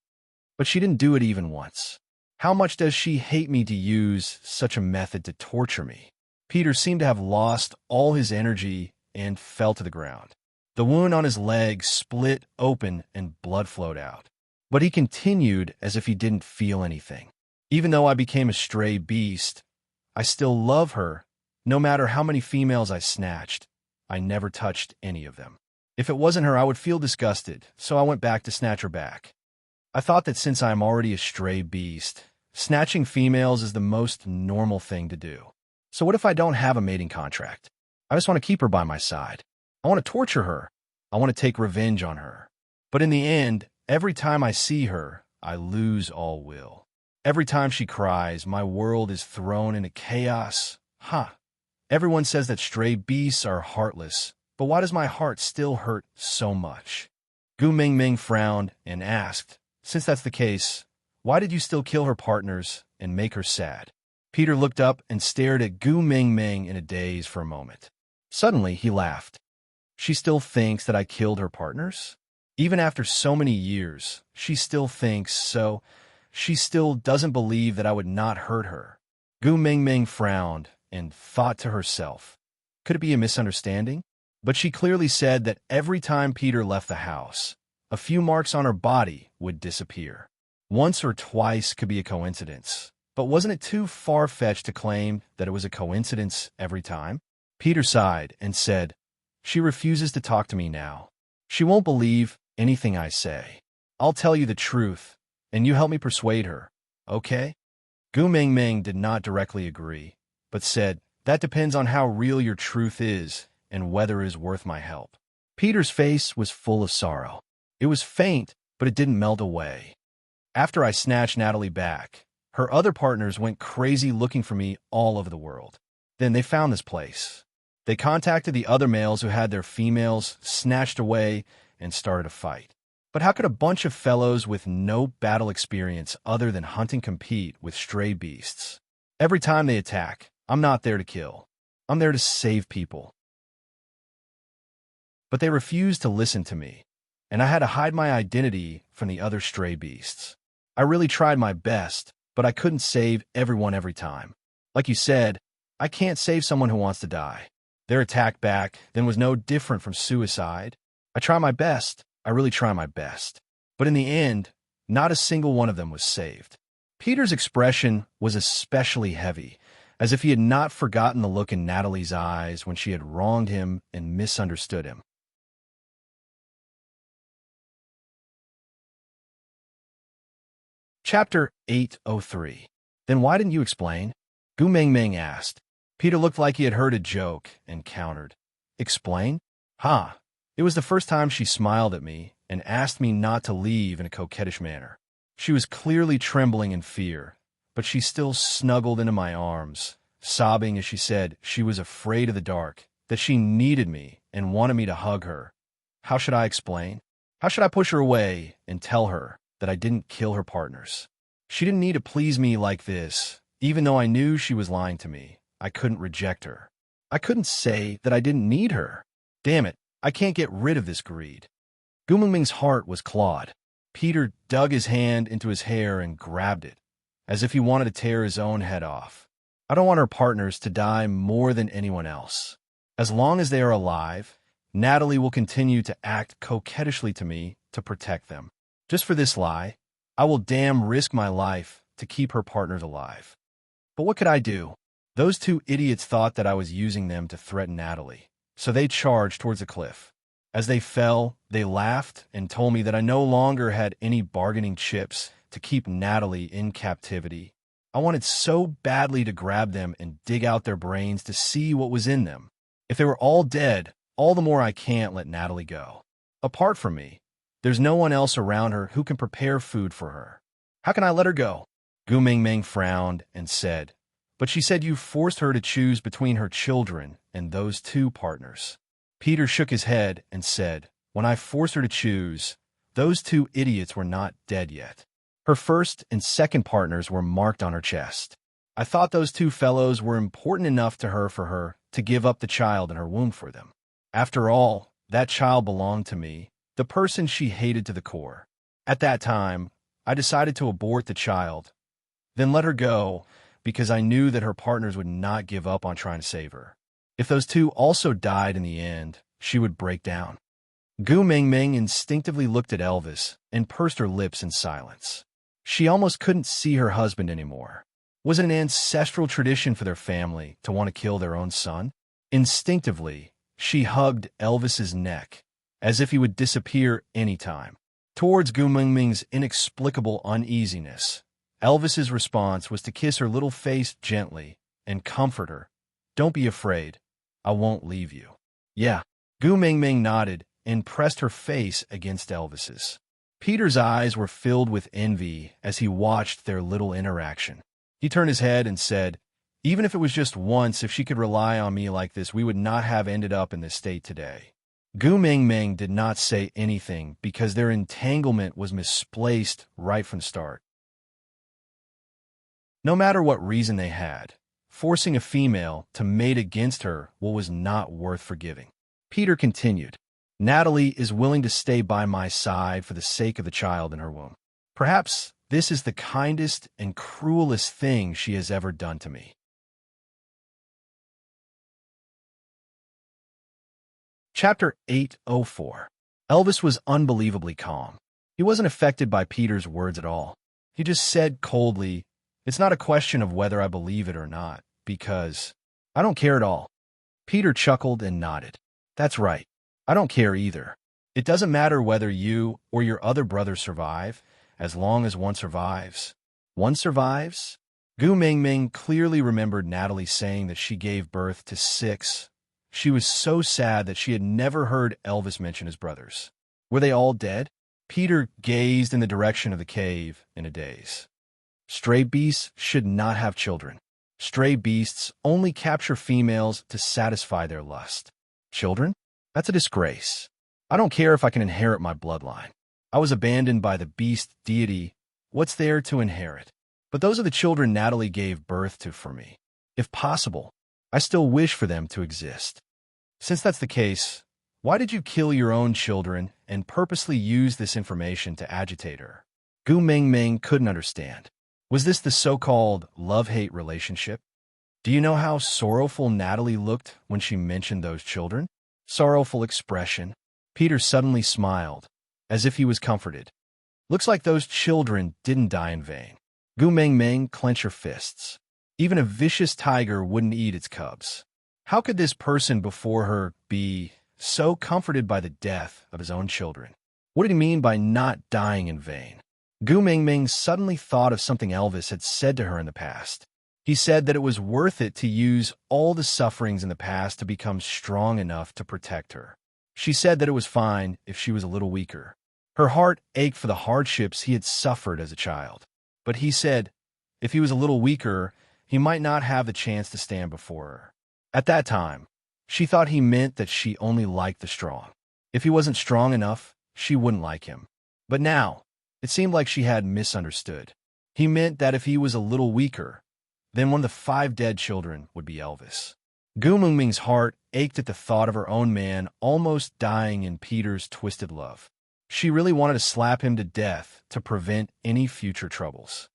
[SPEAKER 1] But she didn't do it even once. How much does she hate me to use such a method to torture me? Peter seemed to have lost all his energy and fell to the ground. The wound on his leg split open and blood flowed out. But he continued as if he didn't feel anything. Even though I became a stray beast, I still love her. No matter how many females I snatched, I never touched any of them. If it wasn't her, I would feel disgusted, so I went back to snatch her back. I thought that since I am already a stray beast, snatching females is the most normal thing to do. So what if I don't have a mating contract? I just want to keep her by my side. I want to torture her. I want to take revenge on her. But in the end, every time I see her, I lose all will. Every time she cries, my world is thrown into chaos. Everyone says that stray beasts are heartless, but why does my heart still hurt so much? Gu Mingming frowned and asked, since that's the case, why did you still kill her partners and make her sad? Peter looked up and stared at Gu Mingming in a daze for a moment. Suddenly, he laughed. She still thinks that I killed her partners? Even after so many years, she still thinks so. She still doesn't believe that I would not hurt her. Gu Mingming frowned and thought to herself, could it be a misunderstanding? But she clearly said that every time Peter left the house, a few marks on her body would disappear. Once or twice could be a coincidence, but wasn't it too far-fetched to claim that it was a coincidence every time? Peter sighed and said, she refuses to talk to me now. She won't believe anything I say. I'll tell you the truth, and you help me persuade her, okay? Gu Mingming did not directly agree, but said, that depends on how real your truth is and whether it is worth my help. Peter's face was full of sorrow. It was faint, but it didn't melt away. After I snatched Natalie back, her other partners went crazy looking for me all over the world. Then they found this place. They contacted the other males who had their females snatched away and started a fight. But how could a bunch of fellows with no battle experience other than hunting compete with stray beasts? Every time they attack, I'm not there to kill. I'm there to save people. But they refused to listen to me, and I had to hide my identity from the other stray beasts. I really tried my best, but I couldn't save everyone every time. Like you said, I can't save someone who wants to die. Their attack back then was no different from suicide. I try my best. I really try my best. But in the end, not a single one of them was saved. Peter's expression was especially heavy, as if he had not forgotten the look in Natalie's eyes when she had wronged him and misunderstood him. Chapter 803. Then why didn't you explain? Gu Mingming asked. Peter looked like he had heard a joke and countered. Explain? Ha! It was the first time she smiled at me and asked me not to leave in a coquettish manner. She was clearly trembling in fear, but she still snuggled into my arms, sobbing as she said she was afraid of the dark, that she needed me and wanted me to hug her. How should I explain? How should I push her away and tell her that I didn't kill her partners? She didn't need to please me like this. Even though I knew she was lying to me, I couldn't reject her. I couldn't say that I didn't need her. Damn it, I can't get rid of this greed. Gu Mingming's heart was clawed. Peter dug his hand into his hair and grabbed it, as if he wanted to tear his own head off. I don't want her partners to die more than anyone else. As long as they are alive, Natalie will continue to act coquettishly to me to protect them. Just for this lie, I will damn risk my life to keep her partners alive. But what could I do? Those two idiots thought that I was using them to threaten Natalie, so they charged towards the cliff. As they fell, they laughed and told me that I no longer had any bargaining chips to keep Natalie in captivity. I wanted so badly to grab them and dig out their brains to see what was in them. If they were all dead, all the more I can't let Natalie go. Apart from me, there's no one else around her who can prepare food for her. How can I let her go? Gu Mingming frowned and said, but she said you forced her to choose between her children and those two partners. Peter shook his head and said, when I forced her to choose, those two idiots were not dead yet. Her first and second partners were marked on her chest. I thought those two fellows were important enough to her for her to give up the child in her womb for them. After all, that child belonged to me, the person she hated to the core. At that time, I decided to abort the child, then let her go because I knew that her partners would not give up on trying to save her. If those two also died in the end, she would break down. Gu Mingming instinctively looked at Elvis and pursed her lips in silence. She almost couldn't see her husband anymore. Was it an ancestral tradition for their family to want to kill their own son? Instinctively, she hugged Elvis's neck, as if he would disappear any time. Towards Gu Mingming's inexplicable uneasiness, Elvis's response was to kiss her little face gently and comfort her. Don't be afraid. I won't leave you. Yeah. Gu Mingming nodded and pressed her face against Elvis's. Peter's eyes were filled with envy as he watched their little interaction. He turned his head and said, even if it was just once, if she could rely on me like this, we would not have ended up in this state today. Gu Mingming did not say anything because their entanglement was misplaced right from the start. No matter what reason they had, forcing a female to mate against her was not worth forgiving. Peter continued, Natalie is willing to stay by my side for the sake of the child in her womb. Perhaps this is the kindest and cruelest thing she has ever done to me. Chapter 804. Elvis was unbelievably calm. He wasn't affected by Peter's words at all. He just said coldly, "It's not a question of whether I believe it or not, because I don't care at all." Peter chuckled and nodded. "That's right. I don't care either. It doesn't matter whether you or your other brother survive, as long as one survives." One survives? Gu Mingming clearly remembered Natalie saying that she gave birth to 6. She was so sad that she had never heard Elvis mention his brothers. Were they all dead? Peter gazed in the direction of the cave in a daze. Stray beasts should not have children. Stray beasts only capture females to satisfy their lust. Children? That's a disgrace. I don't care if I can inherit my bloodline. I was abandoned by the beast deity. What's there to inherit? But those are the children Natalie gave birth to for me. If possible, I still wish for them to exist. Since that's the case, why did you kill your own children and purposely use this information to agitate her? Gu Mingming couldn't understand. Was this the so-called love-hate relationship? Do you know how sorrowful Natalie looked when she mentioned those children? Sorrowful expression. Peter suddenly smiled, as if he was comforted. Looks like those children didn't die in vain. Gu Mingming, clench your fists. Even a vicious tiger wouldn't eat its cubs. How could this person before her be so comforted by the death of his own children? What did he mean by not dying in vain? Gu Mingming suddenly thought of something Elvis had said to her in the past. He said that it was worth it to use all the sufferings in the past to become strong enough to protect her. She said that it was fine if she was a little weaker. Her heart ached for the hardships he had suffered as a child. But he said, if he was a little weaker, he might not have the chance to stand before her. At that time, she thought he meant that she only liked the strong. If he wasn't strong enough, she wouldn't like him. But now, it seemed like she had misunderstood. He meant that if he was a little weaker, then one of the 5 dead children would be Elvis. Gu Mingming's heart ached at the thought of her own man almost dying in Peter's twisted love. She really wanted to slap him to death to prevent any future troubles.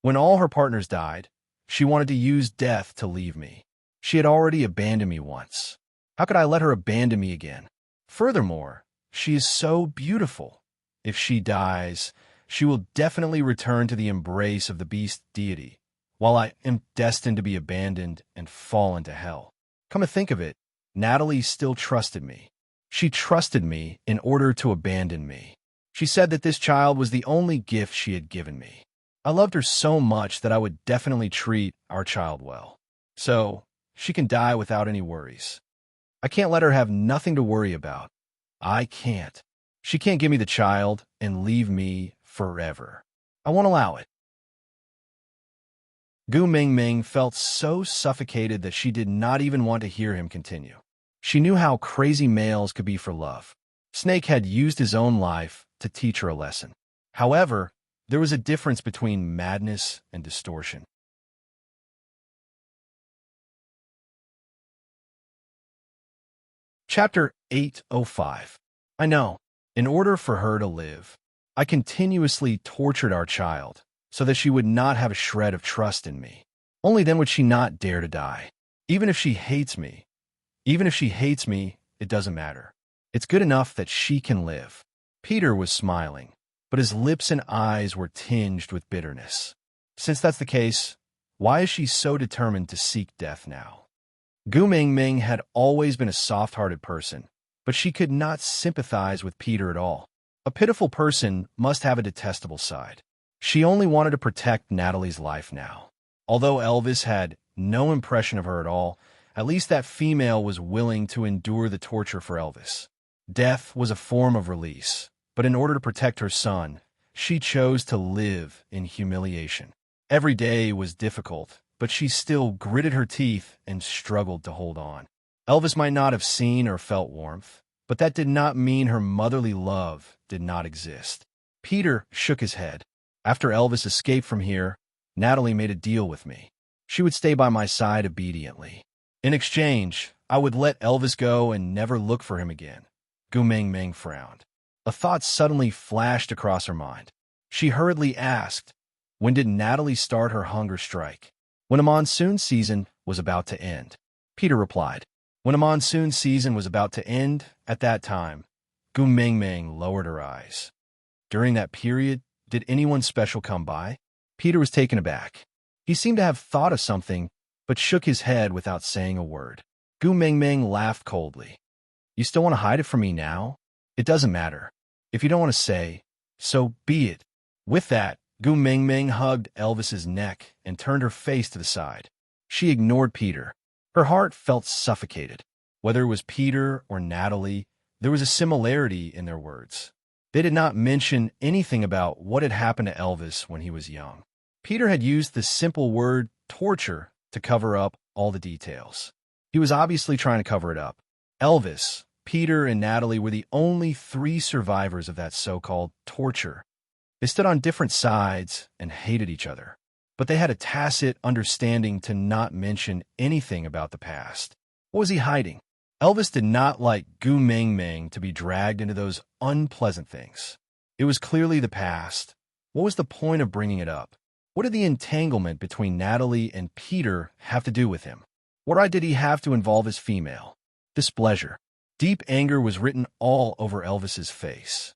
[SPEAKER 1] When all her partners died, she wanted to use death to leave me. She had already abandoned me once. How could I let her abandon me again? Furthermore, she is so beautiful. If she dies, she will definitely return to the embrace of the beast deity, while I am destined to be abandoned and fall into hell. Come to think of it, Natalie still trusted me. She trusted me in order to abandon me. She said that this child was the only gift she had given me. I loved her so much that I would definitely treat our child well. So, she can die without any worries. I can't let her have nothing to worry about. I can't. She can't give me the child and leave me forever. I won't allow it. Gu Mingming felt so suffocated that she did not even want to hear him continue. She knew how crazy males could be for love. Snake had used his own life to teach her a lesson. However, there was a difference between madness and distortion. Chapter 805. I know. In order for her to live, I continuously tortured our child so that she would not have a shred of trust in me. Only then would she not dare to die. Even if she hates me, it doesn't matter. It's good enough that she can live. Peter was smiling, but his lips and eyes were tinged with bitterness. Since that's the case, why is she so determined to seek death now? Gu Mingming had always been a soft-hearted person, but she could not sympathize with Peter at all. A pitiful person must have a detestable side. She only wanted to protect Natalie's life now. Although Elvis had no impression of her at all, at least that female was willing to endure the torture for Elvis. Death was a form of release, but in order to protect her son, she chose to live in humiliation. Every day was difficult, but she still gritted her teeth and struggled to hold on. Elvis might not have seen or felt warmth, but that did not mean her motherly love did not exist. Peter shook his head. After Elvis escaped from here, Natalie made a deal with me. She would stay by my side obediently. In exchange, I would let Elvis go and never look for him again. Gu Mengmeng frowned. A thought suddenly flashed across her mind. She hurriedly asked, when did Natalie start her hunger strike? When a monsoon season was about to end. Peter replied. When a monsoon season was about to end, at that time, Gu Mengmeng lowered her eyes. During that period, did anyone special come by? Peter was taken aback. He seemed to have thought of something, but shook his head without saying a word. Gu Mengmeng laughed coldly. You still want to hide it from me now? It doesn't matter. If you don't want to say, so be it. With that, Gu Mengmeng hugged Elvis's neck and turned her face to the side. She ignored Peter. Her heart felt suffocated. Whether it was Peter or Natalie, there was a similarity in their words. They did not mention anything about what had happened to Elvis when he was young. Peter had used the simple word torture to cover up all the details. He was obviously trying to cover it up. Elvis, Peter, and Natalie were the only 3 survivors of that so-called torture. They stood on different sides and hated each other, but they had a tacit understanding to not mention anything about the past. What was he hiding? Elvis did not like Gu Mengmeng to be dragged into those unpleasant things. It was clearly the past. What was the point of bringing it up? What did the entanglement between Natalie and Peter have to do with him? What right did he have to involve his female? Displeasure. Deep anger was written all over Elvis's face.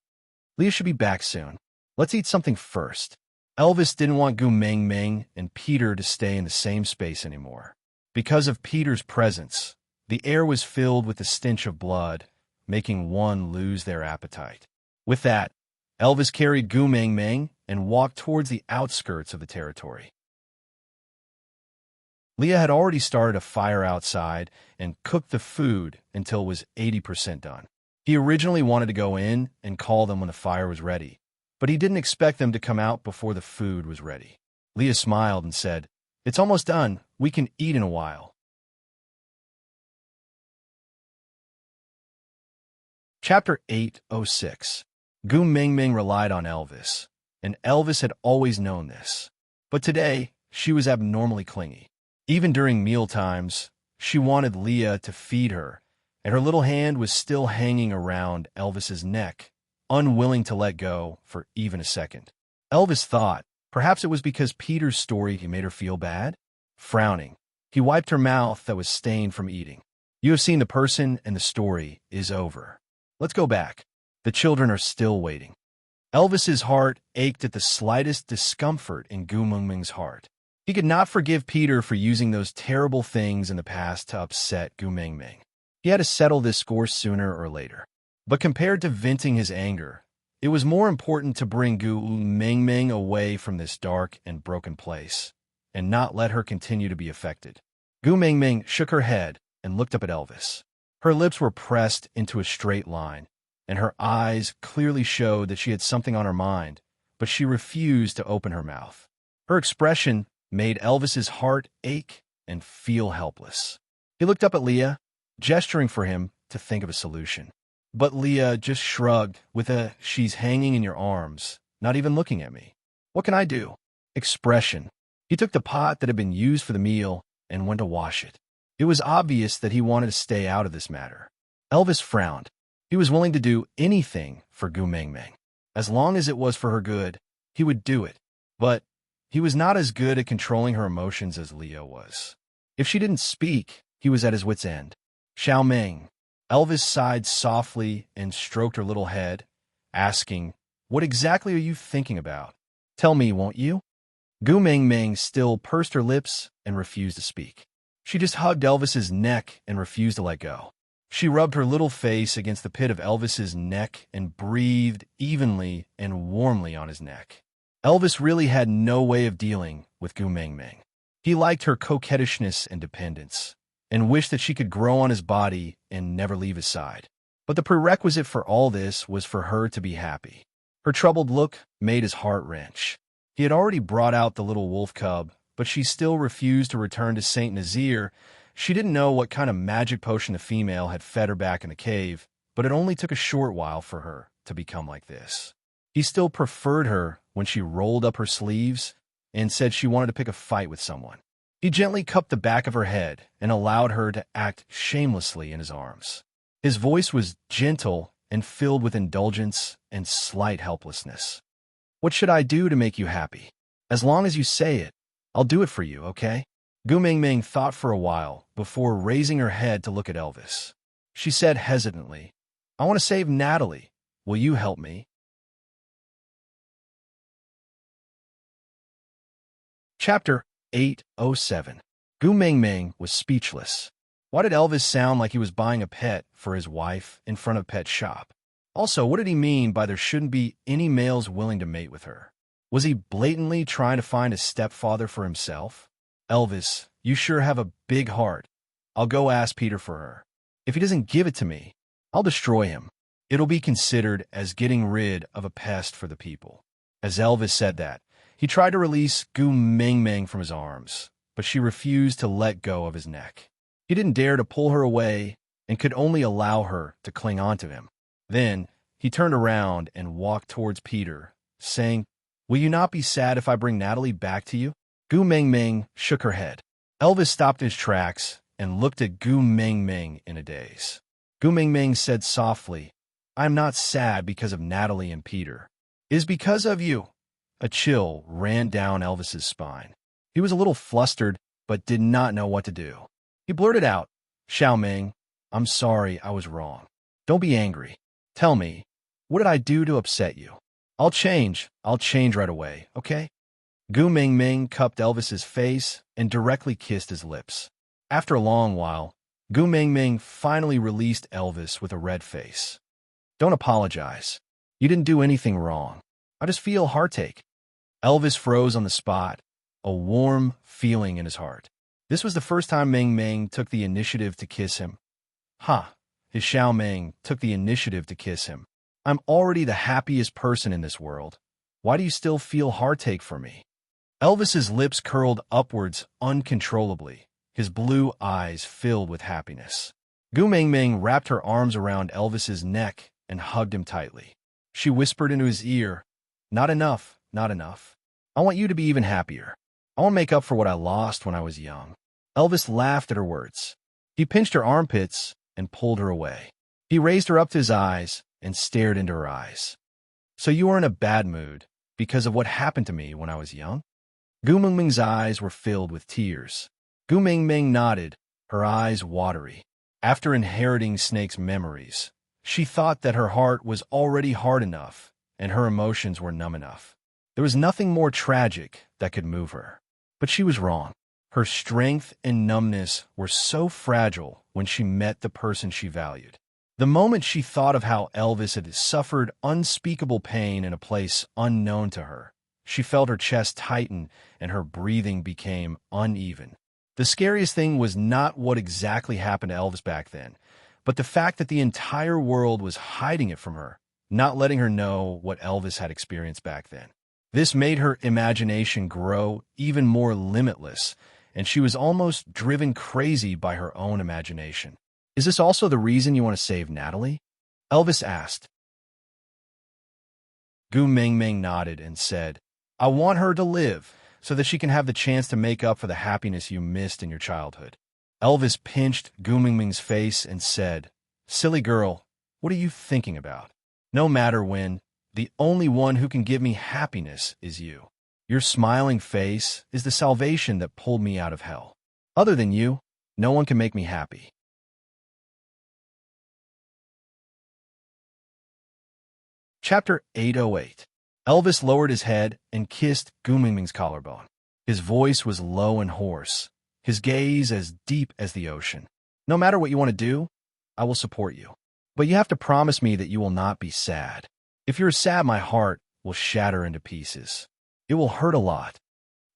[SPEAKER 1] Leah should be back soon. Let's eat something first. Elvis didn't want Gu Mengmeng and Peter to stay in the same space anymore. Because of Peter's presence, the air was filled with the stench of blood, making one lose their appetite. With that, Elvis carried Gu Mengmeng and walked towards the outskirts of the territory. Leah had already started a fire outside and cooked the food until it was 80% done. He originally wanted to go in and call them when the fire was ready, but he didn't expect them to come out before the food was ready. Leah smiled and said, "It's almost done. We can eat in a while." Chapter 806. Gu Mengmeng relied on Elvis, and Elvis had always known this. But today, she was abnormally clingy. Even during meal times, she wanted Leah to feed her, and her little hand was still hanging around Elvis's neck, unwilling to let go for even a second. Elvis thought perhaps it was because Peter's story made her feel bad. Frowning, he wiped her mouth that was stained from eating. You have seen the person, and the story is over. Let's go back. The children are still waiting. Elvis's heart ached at the slightest discomfort in Gu Mengmeng's heart. He could not forgive Peter for using those terrible things in the past to upset Gu Mengmeng. He had to settle this score sooner or later. But compared to venting his anger, it was more important to bring Gu Mengmeng away from this dark and broken place, and not let her continue to be affected. Gu Mengmeng shook her head and looked up at Elvis. Her lips were pressed into a straight line, and her eyes clearly showed that she had something on her mind, but she refused to open her mouth. Her expression made Elvis's heart ache and feel helpless. He looked up at Leah, gesturing for him to think of a solution. But Leah just shrugged with a "she's hanging in your arms, not even looking at me. What can I do?" expression. He took the pot that had been used for the meal and went to wash it. It was obvious that he wanted to stay out of this matter. Elvis frowned. He was willing to do anything for Gu Mengmeng. As long as it was for her good, he would do it. But he was not as good at controlling her emotions as Leah was. If she didn't speak, he was at his wit's end. Xiao Meng. Elvis sighed softly and stroked her little head, asking, "What exactly are you thinking about? Tell me, won't you?" Gu Mengmeng still pursed her lips and refused to speak. She just hugged Elvis's neck and refused to let go. She rubbed her little face against the pit of Elvis's neck and breathed evenly and warmly on his neck. Elvis really had no way of dealing with Gu Mengmeng. He liked her coquettishness and dependence, and wished that she could grow on his body and never leave his side. But the prerequisite for all this was for her to be happy. Her troubled look made his heart wrench. He had already brought out the little wolf cub, but she still refused to return to Saint Nazaire. She didn't know what kind of magic potion the female had fed her back in the cave, but it only took a short while for her to become like this. He still preferred her when she rolled up her sleeves and said she wanted to pick a fight with someone. He gently cupped the back of her head and allowed her to act shamelessly in his arms. His voice was gentle and filled with indulgence and slight helplessness. What should I do to make you happy? As long as you say it, I'll do it for you, okay? Gu Mingming thought for a while before raising her head to look at Elvis. She said hesitantly, I want to save Natalie. Will you help me? Chapter 807. Gu Mingming was speechless. Why did Elvis sound like he was buying a pet for his wife in front of Pet Shop? Also, what did he mean by there shouldn't be any males willing to mate with her? Was he blatantly trying to find a stepfather for himself? Elvis, you sure have a big heart. I'll go ask Peter for her. If he doesn't give it to me, I'll destroy him. It'll be considered as getting rid of a pest for the people. As Elvis said that, he tried to release Gu Mingming from his arms, but she refused to let go of his neck. He didn't dare to pull her away and could only allow her to cling onto him. Then, he turned around and walked towards Peter, saying, Will you not be sad if I bring Natalie back to you? Gu Mingming shook her head. Elvis stopped in his tracks and looked at Gu Mingming in a daze. Gu Mingming said softly, I am not sad because of Natalie and Peter. It is because of you. A chill ran down Elvis's spine. He was a little flustered, but did not know what to do. He blurted out, Xiao Ming, I'm sorry I was wrong. Don't be angry. Tell me, what did I do to upset you? I'll change right away, okay? Gu Mingming cupped Elvis's face and directly kissed his lips. After a long while, Gu Mingming finally released Elvis with a red face. Don't apologize. You didn't do anything wrong. I just feel heartache. Elvis froze on the spot, a warm feeling in his heart. This was the first time Ming took the initiative to kiss him. His Xiao Ming took the initiative to kiss him. I'm already the happiest person in this world. Why do you still feel heartache for me? Elvis's lips curled upwards uncontrollably, his blue eyes filled with happiness. Gu Mingming wrapped her arms around Elvis's neck and hugged him tightly. She whispered into his ear, Not enough, not enough. I want you to be even happier. I want to make up for what I lost when I was young. Elvis laughed at her words. He pinched her armpits and pulled her away. He raised her up to his eyes and stared into her eyes. So you are in a bad mood because of what happened to me when I was young? Gu Mingming's eyes were filled with tears. Gu Mingming nodded, her eyes watery. After inheriting Snake's memories, she thought that her heart was already hard enough and her emotions were numb enough. There was nothing more tragic that could move her. But she was wrong. Her strength and numbness were so fragile when she met the person she valued. The moment she thought of how Elvis had suffered unspeakable pain in a place unknown to her, she felt her chest tighten and her breathing became uneven. The scariest thing was not what exactly happened to Elvis back then, but the fact that the entire world was hiding it from her, not letting her know what Elvis had experienced back then. This made her imagination grow even more limitless, and she was almost driven crazy by her own imagination. Is this also the reason you want to save Natalie? Elvis asked. Gu Mingming nodded and said, I want her to live so that she can have the chance to make up for the happiness you missed in your childhood. Elvis pinched Gu Mingming's face and said, Silly girl, what are you thinking about? No matter when, the only one who can give me happiness is you. Your smiling face is the salvation that pulled me out of hell. Other than you, no one can make me happy. Chapter 808. Elvis lowered his head and kissed Gu Mingming's collarbone. His voice was low and hoarse, his gaze as deep as the ocean. No matter what you want to do, I will support you. But you have to promise me that you will not be sad. If you're sad, my heart will shatter into pieces. It will hurt a lot.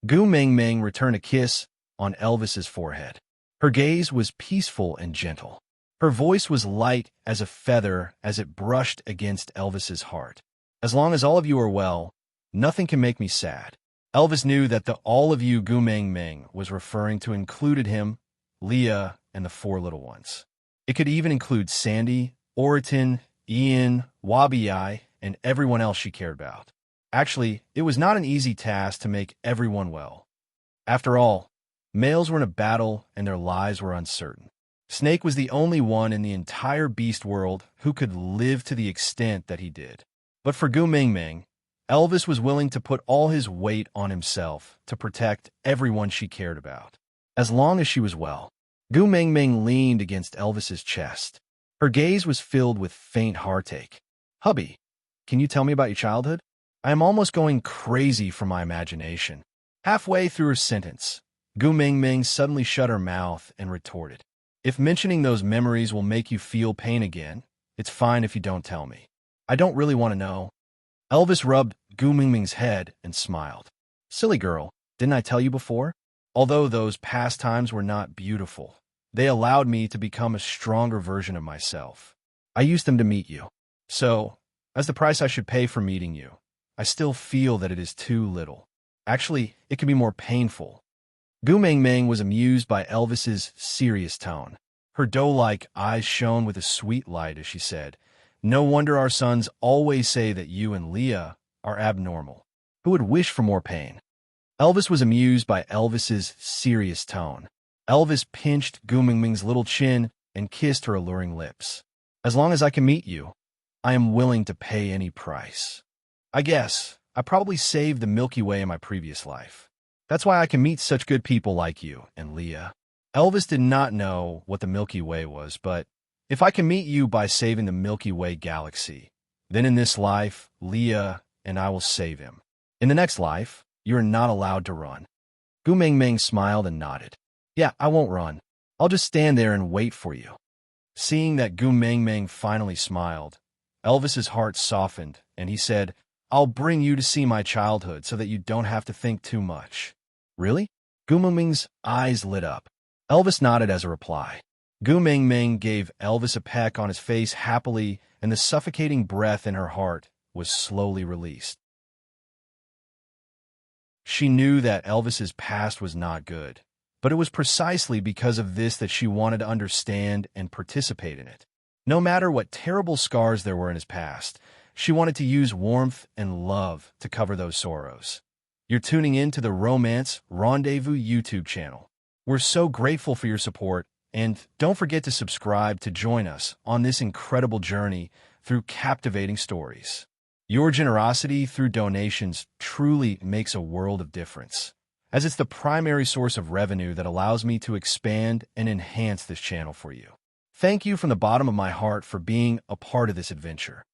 [SPEAKER 1] Gu Mingming returned a kiss on Elvis's forehead. Her gaze was peaceful and gentle. Her voice was light as a feather as it brushed against Elvis's heart. As long as all of you are well, nothing can make me sad. Elvis knew that the all of you Gu Mingming was referring to included him, Leah, and the 4 little ones. It could even include Sandy, Oriton, Ian, Wabi, and everyone else she cared about. Actually, it was not an easy task to make everyone well. After all, males were in a battle and their lives were uncertain. Snake was the only one in the entire beast world who could live to the extent that he did. But for Gu Mingming, Elvis was willing to put all his weight on himself to protect everyone she cared about. As long as she was well, Gu Mingming leaned against Elvis's chest. Her gaze was filled with faint heartache. "Hubby, can you tell me about your childhood? I am almost going crazy from my imagination." Halfway through her sentence, Gu Mingming suddenly shut her mouth and retorted, "If mentioning those memories will make you feel pain again, it's fine if you don't tell me. I don't really want to know." Elvis rubbed Gu Mingming's head and smiled. "Silly girl, didn't I tell you before? Although those past times were not beautiful, they allowed me to become a stronger version of myself. I used them to meet you. So, as the price I should pay for meeting you, I still feel that it is too little. Actually, it can be more painful." Gu Mingming was amused by Elvis's serious tone. Her doe-like eyes shone with a sweet light as she said, "No wonder our sons always say that you and Leah are abnormal. Who would wish for more pain?" Elvis was amused by Elvis's serious tone. Elvis pinched Gu Mingming's little chin and kissed her alluring lips. "As long as I can meet you, I am willing to pay any price. I guess I probably saved the Milky Way in my previous life. That's why I can meet such good people like you and Leah." Elvis did not know what the Milky Way was, but if I can meet you by saving the Milky Way galaxy, then in this life, Leah and I will save him. In the next life, you are not allowed to run. Gu Mingming smiled and nodded. "Yeah, I won't run. I'll just stand there and wait for you." Seeing that Gu Mingming finally smiled, Elvis's heart softened, and he said, "I'll bring you to see my childhood so that you don't have to think too much." "Really?" Gu Mingming's eyes lit up. Elvis nodded as a reply. Gu Mingming gave Elvis a peck on his face happily, and the suffocating breath in her heart was slowly released. She knew that Elvis's past was not good, but it was precisely because of this that she wanted to understand and participate in it. No matter what terrible scars there were in his past, she wanted to use warmth and love to cover those sorrows. You're tuning in to the Romance Rendezvous YouTube channel. We're so grateful for your support, and don't forget to subscribe to join us on this incredible journey through captivating stories. Your generosity through donations truly makes a world of difference, as it's the primary source of revenue that allows me to expand and enhance this channel for you. Thank you from the bottom of my heart for being a part of this adventure.